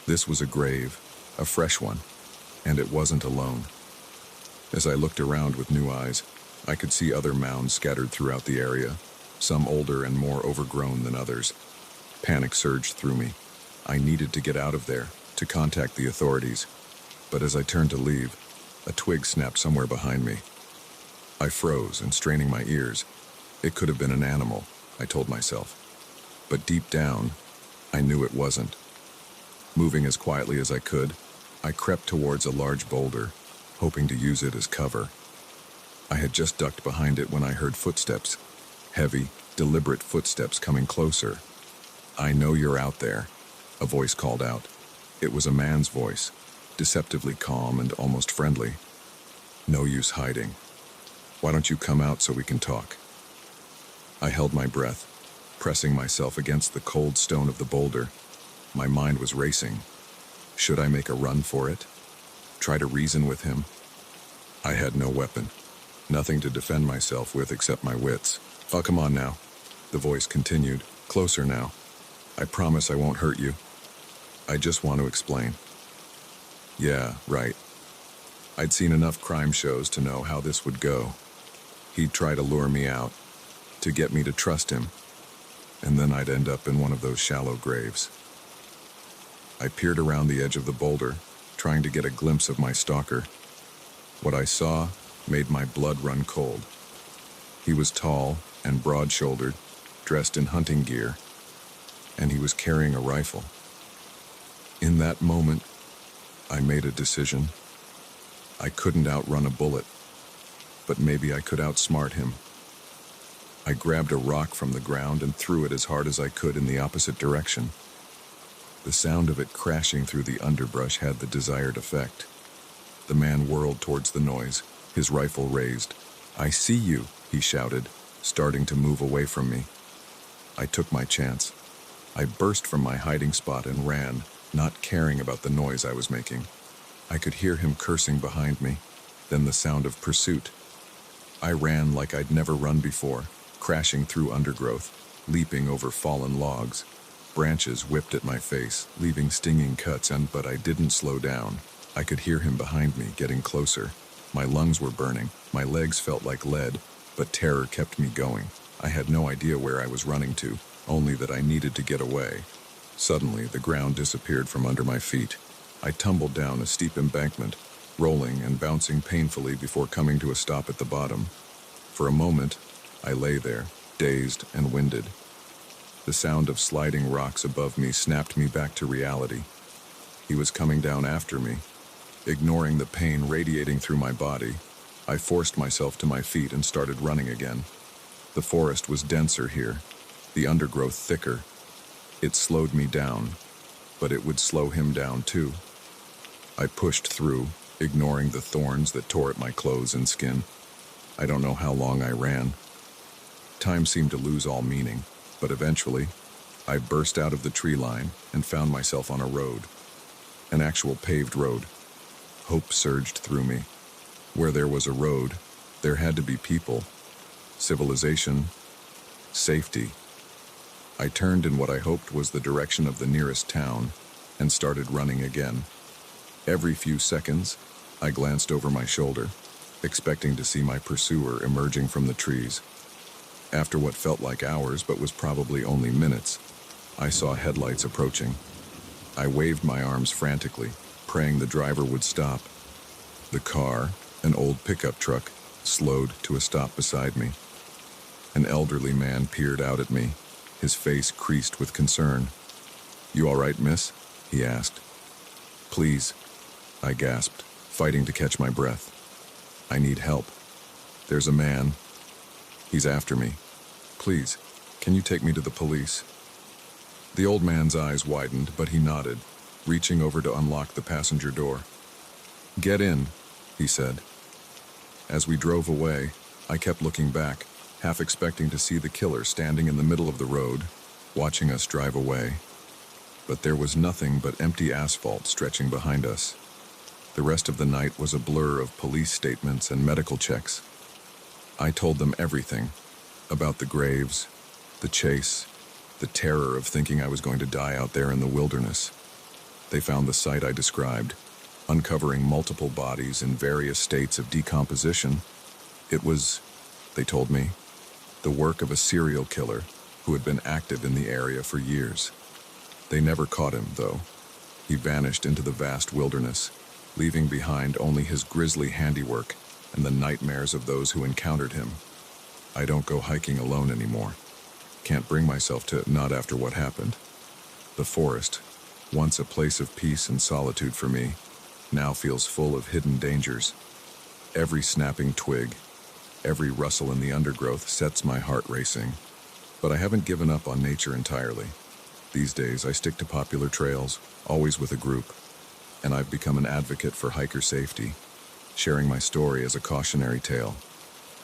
This was a grave, a fresh one, and it wasn't alone. As I looked around with new eyes, I could see other mounds scattered throughout the area, some older and more overgrown than others. Panic surged through me. I needed to get out of there, to contact the authorities. But as I turned to leave, a twig snapped somewhere behind me. I froze and straining my ears. It could have been an animal, I told myself. But deep down, I knew it wasn't. Moving as quietly as I could, I crept towards a large boulder, hoping to use it as cover. I had just ducked behind it when I heard footsteps, heavy, deliberate footsteps coming closer. "I know you're out there," a voice called out. It was a man's voice, deceptively calm and almost friendly. "No use hiding. Why don't you come out so we can talk?" I held my breath, pressing myself against the cold stone of the boulder. My mind was racing. Should I make a run for it? Try to reason with him? I had no weapon, nothing to defend myself with except my wits. "Oh, come on now," the voice continued, closer now. "I promise I won't hurt you. I just want to explain." Yeah, right. I'd seen enough crime shows to know how this would go. He'd try to lure me out, to get me to trust him, and then I'd end up in one of those shallow graves. I peered around the edge of the boulder, trying to get a glimpse of my stalker. What I saw made my blood run cold. He was tall and broad-shouldered, dressed in hunting gear, and he was carrying a rifle. In that moment, I made a decision. I couldn't outrun a bullet, but maybe I could outsmart him. I grabbed a rock from the ground and threw it as hard as I could in the opposite direction. The sound of it crashing through the underbrush had the desired effect. The man whirled towards the noise, his rifle raised. "I see you," he shouted, starting to move away from me. I took my chance. I burst from my hiding spot and ran, not caring about the noise I was making. I could hear him cursing behind me, then the sound of pursuit. I ran like I'd never run before, crashing through undergrowth, leaping over fallen logs. Branches whipped at my face, leaving stinging cuts, but I didn't slow down. I could hear him behind me, getting closer. My lungs were burning, my legs felt like lead, but terror kept me going. I had no idea where I was running to, only that I needed to get away. Suddenly, the ground disappeared from under my feet. I tumbled down a steep embankment, rolling and bouncing painfully before coming to a stop at the bottom. For a moment, I lay there, dazed and winded. The sound of sliding rocks above me snapped me back to reality. He was coming down after me. Ignoring the pain radiating through my body, I forced myself to my feet and started running again. The forest was denser here, the undergrowth thicker. It slowed me down, but it would slow him down too. I pushed through, ignoring the thorns that tore at my clothes and skin. I don't know how long I ran. Time seemed to lose all meaning, but eventually, I burst out of the tree line and found myself on a road. An actual paved road. Hope surged through me. Where there was a road, there had to be people, civilization, safety. I turned in what I hoped was the direction of the nearest town and started running again. Every few seconds, I glanced over my shoulder, expecting to see my pursuer emerging from the trees. After what felt like hours but was probably only minutes, I saw headlights approaching. I waved my arms frantically, praying the driver would stop. The car, an old pickup truck, slowed to a stop beside me. An elderly man peered out at me, his face creased with concern. "You all right, miss?" he asked. "Please," I gasped, fighting to catch my breath. "I need help. There's a man. He's after me. Please, can you take me to the police?" The old man's eyes widened, but he nodded, reaching over to unlock the passenger door. "Get in," he said. As we drove away, I kept looking back, half expecting to see the killer standing in the middle of the road, watching us drive away. But there was nothing but empty asphalt stretching behind us. The rest of the night was a blur of police statements and medical checks. I told them everything, about the graves, the chase, the terror of thinking I was going to die out there in the wilderness. They found the site I described, uncovering multiple bodies in various states of decomposition. It was, they told me, the work of a serial killer who had been active in the area for years. They never caught him, though. He vanished into the vast wilderness, leaving behind only his grisly handiwork and the nightmares of those who encountered him. I don't go hiking alone anymore. Can't bring myself to, not after what happened. The forest, once a place of peace and solitude for me, now feels full of hidden dangers. Every snapping twig, every rustle in the undergrowth sets my heart racing. But I haven't given up on nature entirely. These days I stick to popular trails, always with a group, and I've become an advocate for hiker safety, sharing my story as a cautionary tale.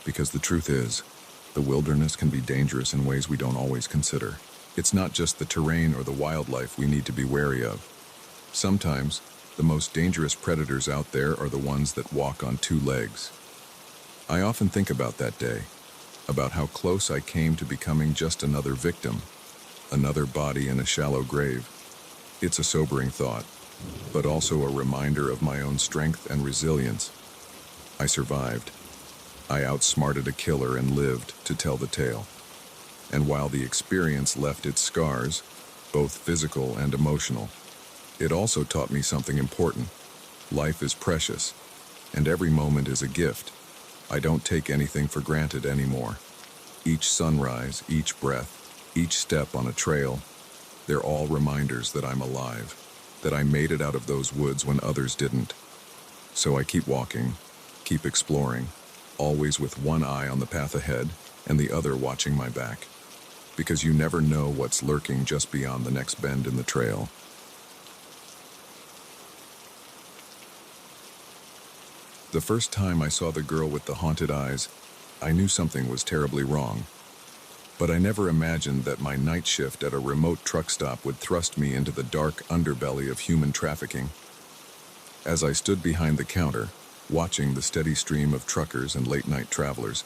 Because the truth is, the wilderness can be dangerous in ways we don't always consider. It's not just the terrain or the wildlife we need to be wary of. Sometimes, the most dangerous predators out there are the ones that walk on two legs. I often think about that day, about how close I came to becoming just another victim, another body in a shallow grave. It's a sobering thought, but also a reminder of my own strength and resilience. I survived. I outsmarted a killer and lived to tell the tale. And while the experience left its scars, both physical and emotional, it also taught me something important. Life is precious, and every moment is a gift. I don't take anything for granted anymore. Each sunrise, each breath, each step on a trail, they're all reminders that I'm alive, that I made it out of those woods when others didn't. So I keep walking, keep exploring, always with one eye on the path ahead and the other watching my back. Because you never know what's lurking just beyond the next bend in the trail. The first time I saw the girl with the haunted eyes, I knew something was terribly wrong. But I never imagined that my night shift at a remote truck stop would thrust me into the dark underbelly of human trafficking. As I stood behind the counter, watching the steady stream of truckers and late-night travelers,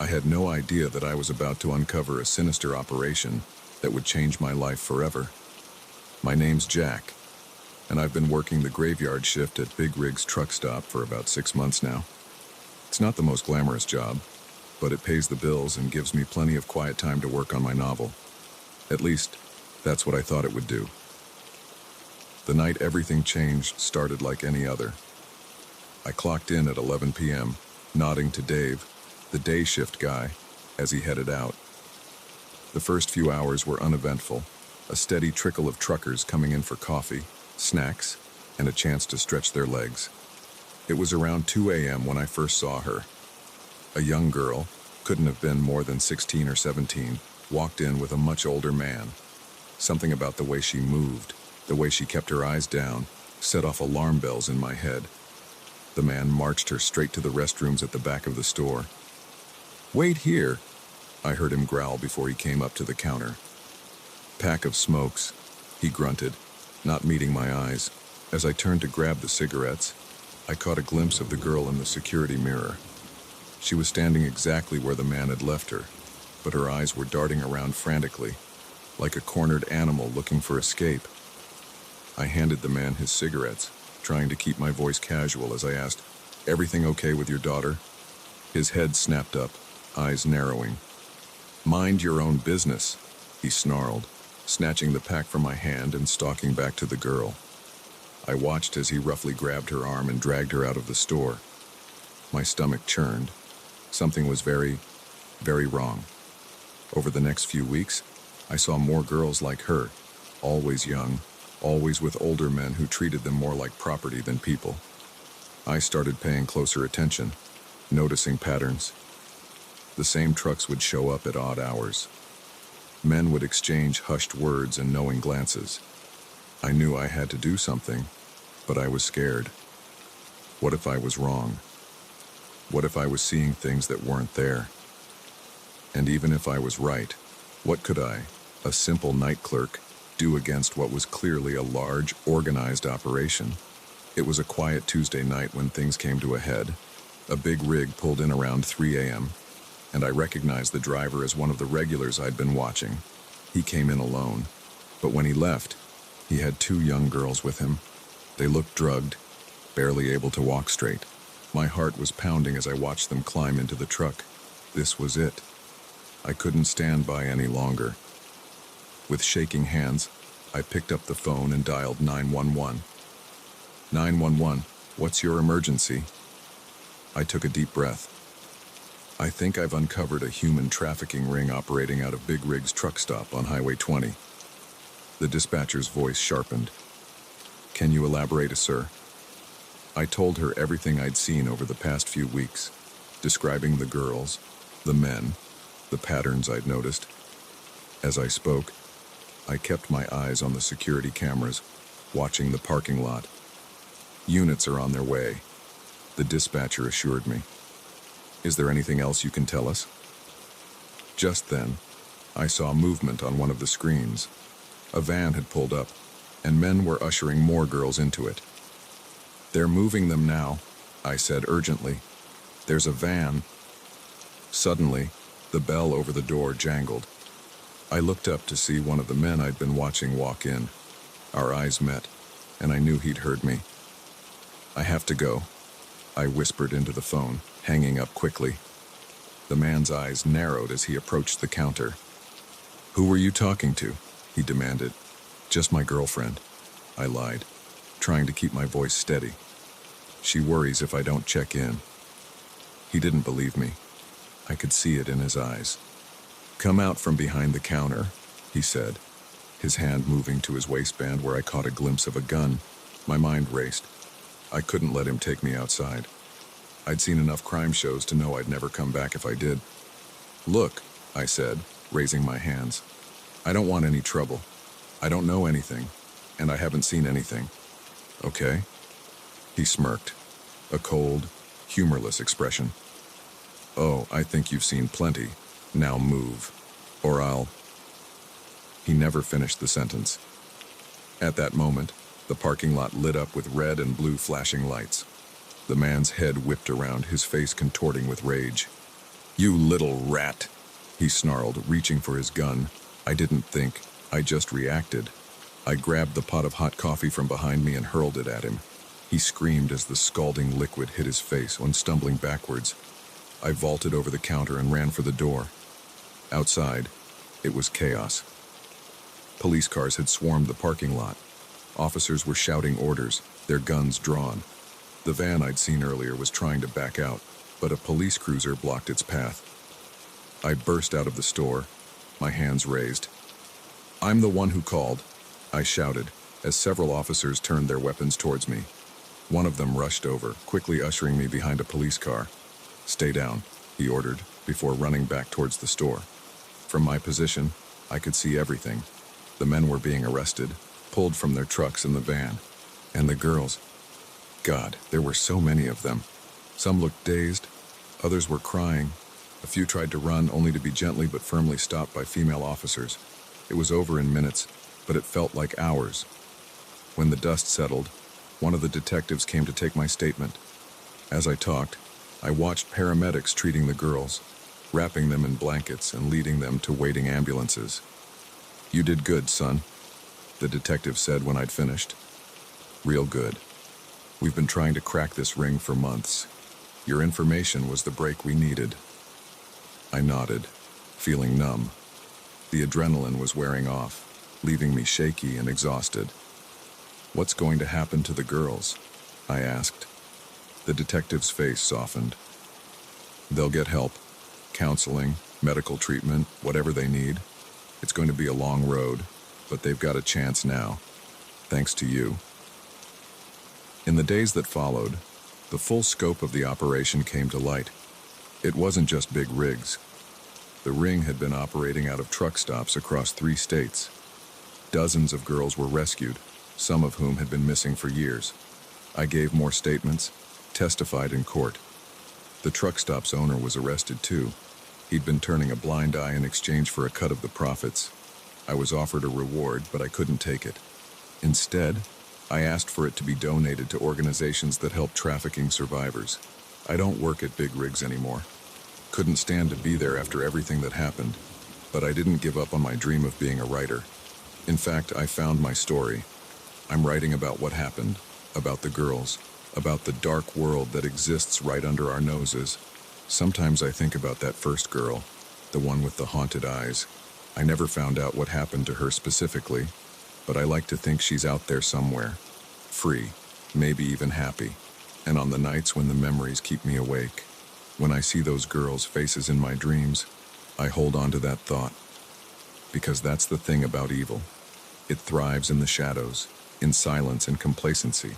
I had no idea that I was about to uncover a sinister operation that would change my life forever. My name's Jack, and I've been working the graveyard shift at Big Rig's truck stop for about 6 months now. It's not the most glamorous job, but it pays the bills and gives me plenty of quiet time to work on my novel. At least, that's what I thought it would do. The night everything changed started like any other. I clocked in at 11 p.m., nodding to Dave, the day shift guy, as he headed out. The first few hours were uneventful, a steady trickle of truckers coming in for coffee, snacks, and a chance to stretch their legs. It was around 2 a.m. when I first saw her. A young girl, couldn't have been more than 16 or 17, walked in with a much older man. Something about the way she moved, the way she kept her eyes down, set off alarm bells in my head. The man marched her straight to the restrooms at the back of the store. "Wait here," I heard him growl before he came up to the counter. "Pack of smokes," he grunted, not meeting my eyes. As I turned to grab the cigarettes, I caught a glimpse of the girl in the security mirror. She was standing exactly where the man had left her, but her eyes were darting around frantically, like a cornered animal looking for escape. I handed the man his cigarettes, trying to keep my voice casual as I asked, "Everything okay with your daughter?" His head snapped up, eyes narrowing. "Mind your own business," he snarled, snatching the pack from my hand and stalking back to the girl. I watched as he roughly grabbed her arm and dragged her out of the store. My stomach churned. Something was very, very wrong. Over the next few weeks, I saw more girls like her, always young, always with older men who treated them more like property than people. I started paying closer attention, noticing patterns. The same trucks would show up at odd hours. Men would exchange hushed words and knowing glances. I knew I had to do something, but I was scared. What if I was wrong? What if I was seeing things that weren't there? And even if I was right, what could I, a simple night clerk, do against what was clearly a large, organized operation? It was a quiet Tuesday night when things came to a head. A big rig pulled in around 3 a.m., and I recognized the driver as one of the regulars I'd been watching. He came in alone, but when he left, he had 2 young girls with him. They looked drugged, barely able to walk straight. My heart was pounding as I watched them climb into the truck. This was it. I couldn't stand by any longer. With shaking hands, I picked up the phone and dialed 911. 911, what's your emergency? I took a deep breath. I think I've uncovered a human trafficking ring operating out of Big Rig's truck stop on Highway 20. The dispatcher's voice sharpened. Can you elaborate, sir? I told her everything I'd seen over the past few weeks, describing the girls, the men, the patterns I'd noticed. As I spoke, I kept my eyes on the security cameras, watching the parking lot. Units are on their way, the dispatcher assured me. Is there anything else you can tell us? Just then, I saw movement on one of the screens. A van had pulled up, and men were ushering more girls into it. They're moving them now, I said urgently. There's a van. Suddenly, the bell over the door jangled. I looked up to see one of the men I'd been watching walk in. Our eyes met, and I knew he'd heard me. I have to go, I whispered into the phone, hanging up quickly. The man's eyes narrowed as he approached the counter. Who were you talking to? He demanded. Just my girlfriend, I lied, trying to keep my voice steady. She worries if I don't check in. He didn't believe me. I could see it in his eyes. Come out from behind the counter, he said, his hand moving to his waistband where I caught a glimpse of a gun. My mind raced. I couldn't let him take me outside. I'd seen enough crime shows to know I'd never come back if I did. Look, I said, raising my hands. I don't want any trouble. I don't know anything, and I haven't seen anything. Okay? He smirked, a cold, humorless expression. Oh, I think you've seen plenty. Now move, or I'll... He never finished the sentence. At that moment, the parking lot lit up with red and blue flashing lights. The man's head whipped around, his face contorting with rage. You little rat, he snarled, reaching for his gun. I didn't think, I just reacted. I grabbed the pot of hot coffee from behind me and hurled it at him. He screamed as the scalding liquid hit his face when stumbling backwards. I vaulted over the counter and ran for the door. Outside, it was chaos. Police cars had swarmed the parking lot. Officers were shouting orders, their guns drawn. The van I'd seen earlier was trying to back out, but a police cruiser blocked its path. I burst out of the store, my hands raised. I'm the one who called, I shouted, as several officers turned their weapons towards me. One of them rushed over, quickly ushering me behind a police car. "Stay down," he ordered, before running back towards the store. From my position, I could see everything. The men were being arrested, pulled from their trucks in the van. And the girls. God, there were so many of them. Some looked dazed, others were crying. A few tried to run, only to be gently but firmly stopped by female officers. It was over in minutes, but it felt like hours. When the dust settled, one of the detectives came to take my statement. As I talked, I watched paramedics treating the girls, wrapping them in blankets and leading them to waiting ambulances. "You did good, son," the detective said when I'd finished. "Real good. We've been trying to crack this ring for months. Your information was the break we needed." I nodded, feeling numb. The adrenaline was wearing off, leaving me shaky and exhausted. "What's going to happen to the girls?" I asked. The detective's face softened. "They'll get help. Counseling, medical treatment, whatever they need. It's going to be a long road, but they've got a chance now, thanks to you." In the days that followed, the full scope of the operation came to light. It wasn't just big rigs. The ring had been operating out of truck stops across 3 states. Dozens of girls were rescued, some of whom had been missing for years. I gave more statements, testified in court. The truck stop's owner was arrested too. He'd been turning a blind eye in exchange for a cut of the profits. I was offered a reward, but I couldn't take it. Instead, I asked for it to be donated to organizations that help trafficking survivors. I don't work at big rigs anymore. Couldn't stand to be there after everything that happened, but I didn't give up on my dream of being a writer. In fact, I found my story. I'm writing about what happened, about the girls, about the dark world that exists right under our noses. Sometimes I think about that first girl, the one with the haunted eyes. I never found out what happened to her specifically, but I like to think she's out there somewhere, free, maybe even happy. And on the nights when the memories keep me awake, when I see those girls' faces in my dreams, I hold on to that thought. Because that's the thing about evil. It thrives in the shadows, in silence and complacency.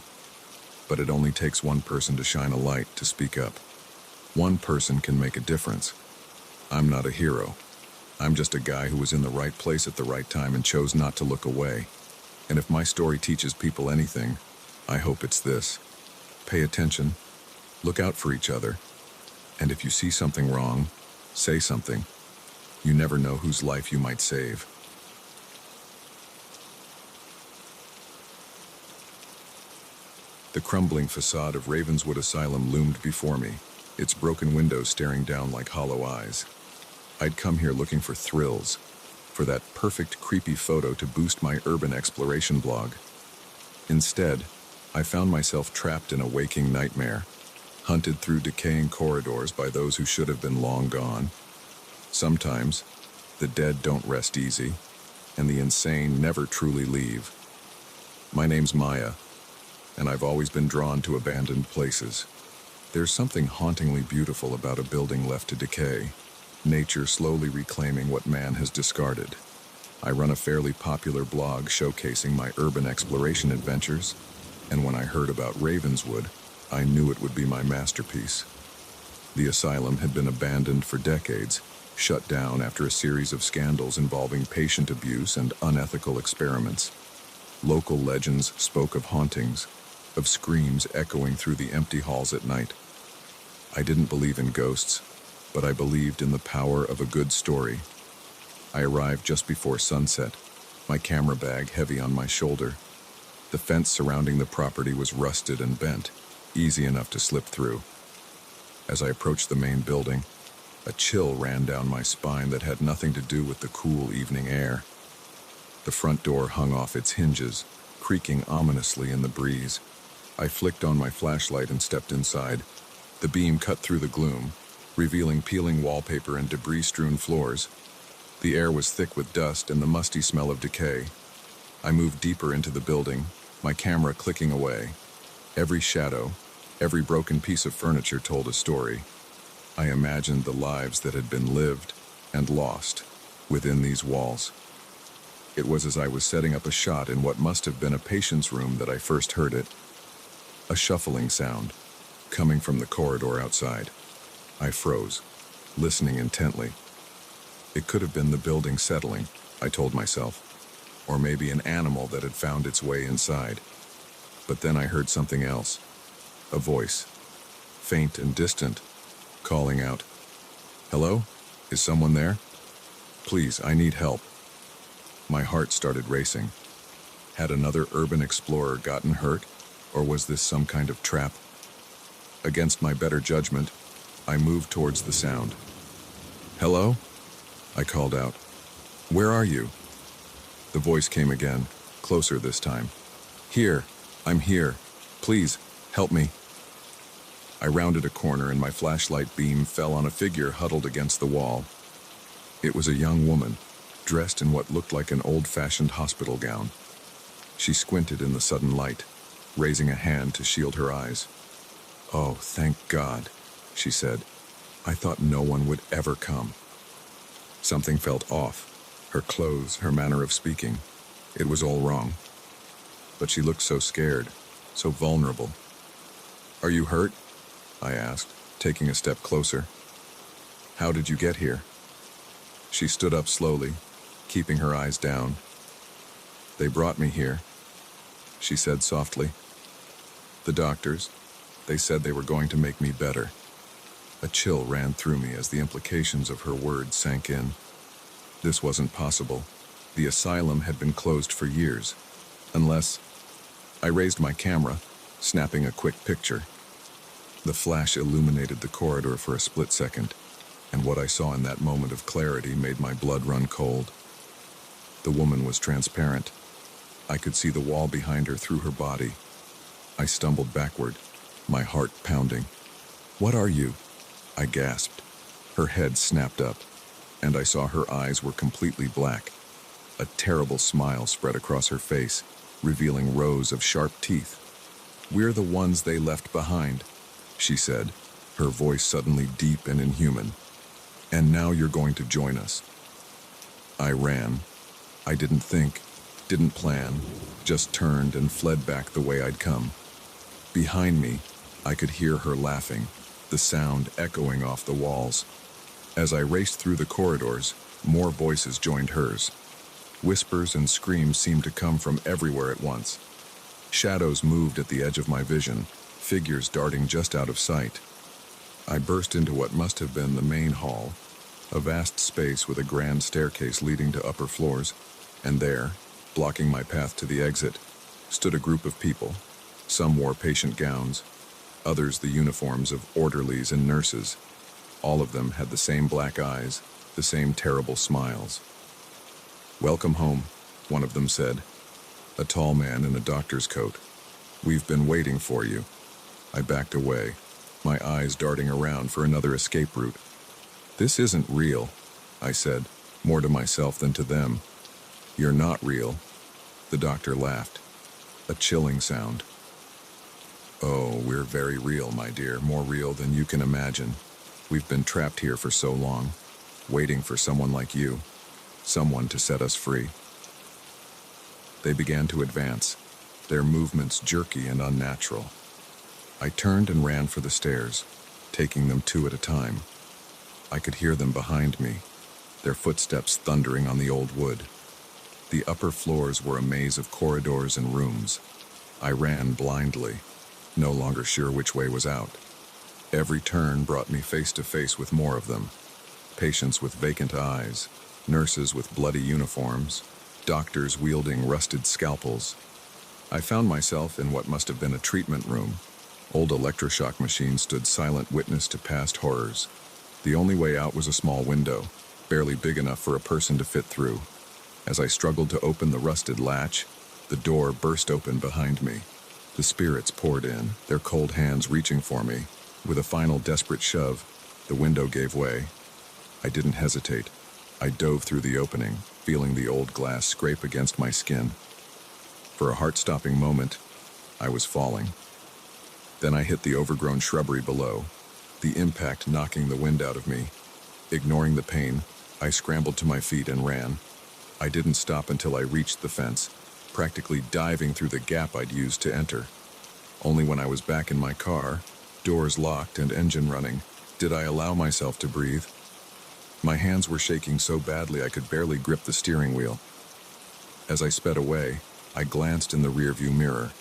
But it only takes one person to shine a light, to speak up. One person can make a difference. I'm not a hero. I'm just a guy who was in the right place at the right time and chose not to look away. And if my story teaches people anything, I hope it's this. Pay attention, look out for each other, and if you see something wrong, say something. You never know whose life you might save. The crumbling facade of Ravenswood Asylum loomed before me, its broken windows staring down like hollow eyes. I'd come here looking for thrills, for that perfect creepy photo to boost my urban exploration blog. Instead, I found myself trapped in a waking nightmare, hunted through decaying corridors by those who should have been long gone. Sometimes, the dead don't rest easy, and the insane never truly leave. My name's Maya, and I've always been drawn to abandoned places. There's something hauntingly beautiful about a building left to decay, nature slowly reclaiming what man has discarded. I run a fairly popular blog showcasing my urban exploration adventures, and when I heard about Ravenswood, I knew it would be my masterpiece. The asylum had been abandoned for decades, shut down after a series of scandals involving patient abuse and unethical experiments. Local legends spoke of hauntings, of screams echoing through the empty halls at night. I didn't believe in ghosts, but I believed in the power of a good story. I arrived just before sunset, my camera bag heavy on my shoulder. The fence surrounding the property was rusted and bent, easy enough to slip through. As I approached the main building, a chill ran down my spine that had nothing to do with the cool evening air. The front door hung off its hinges, creaking ominously in the breeze. I flicked on my flashlight and stepped inside. The beam cut through the gloom, revealing peeling wallpaper and debris-strewn floors. The air was thick with dust and the musty smell of decay. I moved deeper into the building, my camera clicking away. Every shadow, every broken piece of furniture told a story. I imagined the lives that had been lived and lost within these walls. It was as I was setting up a shot in what must have been a patient's room that I first heard it. A shuffling sound, coming from the corridor outside. I froze, listening intently. It could have been the building settling, I told myself, or maybe an animal that had found its way inside. But then I heard something else. A voice, faint and distant, calling out, "Hello? Is someone there? Please, I need help." My heart started racing. Had another urban explorer gotten hurt, or was this some kind of trap? Against my better judgment, I moved towards the sound. "Hello?" I called out. "Where are you?" The voice came again, closer this time. "Here, I'm here. Please, help me." I rounded a corner and my flashlight beam fell on a figure huddled against the wall. It was a young woman, dressed in what looked like an old-fashioned hospital gown. She squinted in the sudden light, raising a hand to shield her eyes. "Oh, thank God," she said. "I thought no one would ever come." Something felt off. Her clothes, her manner of speaking. It was all wrong. But she looked so scared, so vulnerable. "Are you hurt?" I asked, taking a step closer. "How did you get here?" She stood up slowly, keeping her eyes down. "They brought me here," she said softly. "The doctors, they said they were going to make me better." A chill ran through me as the implications of her words sank in. This wasn't possible. The asylum had been closed for years. Unless... I raised my camera, snapping a quick picture. The flash illuminated the corridor for a split second, and what I saw in that moment of clarity made my blood run cold. The woman was transparent. I could see the wall behind her through her body. I stumbled backward, my heart pounding. "What are you?" I gasped. Her head snapped up, and I saw her eyes were completely black. A terrible smile spread across her face, revealing rows of sharp teeth. "We're the ones they left behind," she said, her voice suddenly deep and inhuman. "And now you're going to join us." I ran. I didn't think, didn't plan, just turned and fled back the way I'd come. Behind me, I could hear her laughing, the sound echoing off the walls. As I raced through the corridors, more voices joined hers. Whispers and screams seemed to come from everywhere at once. Shadows moved at the edge of my vision, figures darting just out of sight. I burst into what must have been the main hall, a vast space with a grand staircase leading to upper floors, and there, blocking my path to the exit, stood a group of people. Some wore patient gowns, others the uniforms of orderlies and nurses. All of them had the same black eyes, the same terrible smiles. "Welcome home," one of them said, a tall man in a doctor's coat. "We've been waiting for you." I backed away, my eyes darting around for another escape route. "This isn't real," I said, more to myself than to them. "You're not real." The doctor laughed. A chilling sound. "Oh, we're very real, my dear, more real than you can imagine. We've been trapped here for so long, waiting for someone like you, someone to set us free." They began to advance, their movements jerky and unnatural. I turned and ran for the stairs, taking them two at a time. I could hear them behind me, their footsteps thundering on the old wood. The upper floors were a maze of corridors and rooms. I ran blindly, no longer sure which way was out. Every turn brought me face to face with more of them. Patients with vacant eyes, nurses with bloody uniforms, doctors wielding rusted scalpels. I found myself in what must have been a treatment room. Old electroshock machines stood silent witness to past horrors. The only way out was a small window, barely big enough for a person to fit through. As I struggled to open the rusted latch, the door burst open behind me. The spirits poured in, their cold hands reaching for me. With a final desperate shove, the window gave way. I didn't hesitate. I dove through the opening, feeling the old glass scrape against my skin. For a heart-stopping moment, I was falling. Then I hit the overgrown shrubbery below, the impact knocking the wind out of me. Ignoring the pain, I scrambled to my feet and ran. I didn't stop until I reached the fence, practically diving through the gap I'd used to enter. Only when I was back in my car, doors locked and engine running, did I allow myself to breathe. My hands were shaking so badly I could barely grip the steering wheel. As I sped away, I glanced in the rearview mirror.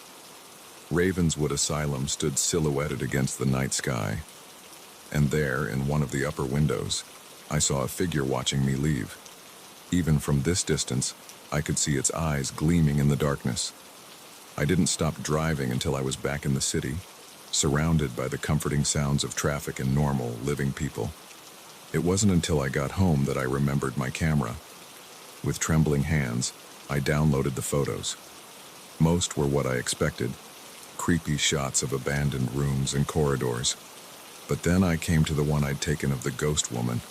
Ravenswood Asylum stood silhouetted against the night sky, and there, in one of the upper windows, I saw a figure watching me leave. Even from this distance, I could see its eyes gleaming in the darkness. I didn't stop driving until I was back in the city, surrounded by the comforting sounds of traffic and normal, living people. It wasn't until I got home that I remembered my camera. With trembling hands, I downloaded the photos. Most were what I expected, creepy shots of abandoned rooms and corridors. But then I came to the one I'd taken of the ghost woman.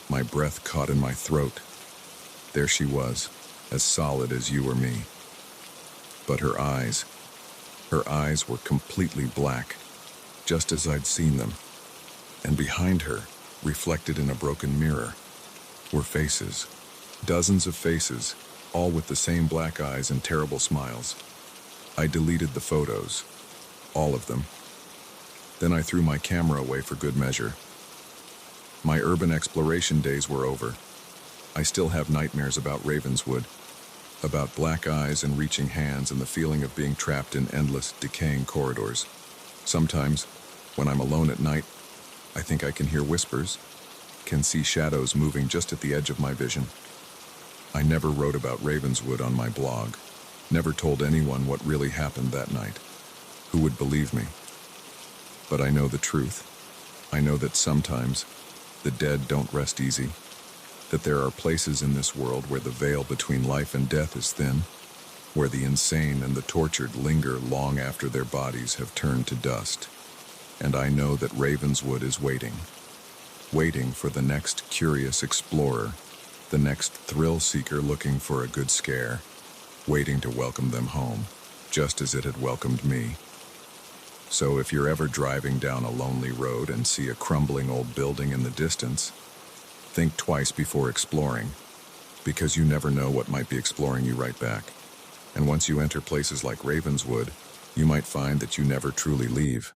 My breath caught in my throat. There she was, as solid as you or me. But her eyes were completely black, just as I'd seen them. And behind her, reflected in a broken mirror, were faces. Dozens of faces, all with the same black eyes and terrible smiles. I deleted the photos, all of them. Then I threw my camera away for good measure. My urban exploration days were over. I still have nightmares about Ravenswood, about black eyes and reaching hands and the feeling of being trapped in endless, decaying corridors. Sometimes, when I'm alone at night, I think I can hear whispers, can see shadows moving just at the edge of my vision. I never wrote about Ravenswood on my blog, never told anyone what really happened that night. Who would believe me? But I know the truth. I know that sometimes the dead don't rest easy, that there are places in this world where the veil between life and death is thin, where the insane and the tortured linger long after their bodies have turned to dust. And I know that Ravenswood is waiting for the next curious explorer, the next thrill seeker looking for a good scare, waiting to welcome them home, just as it had welcomed me. So if you're ever driving down a lonely road and see a crumbling old building in the distance, think twice before exploring, because you never know what might be exploring you right back. And once you enter places like Ravenswood, you might find that you never truly leave.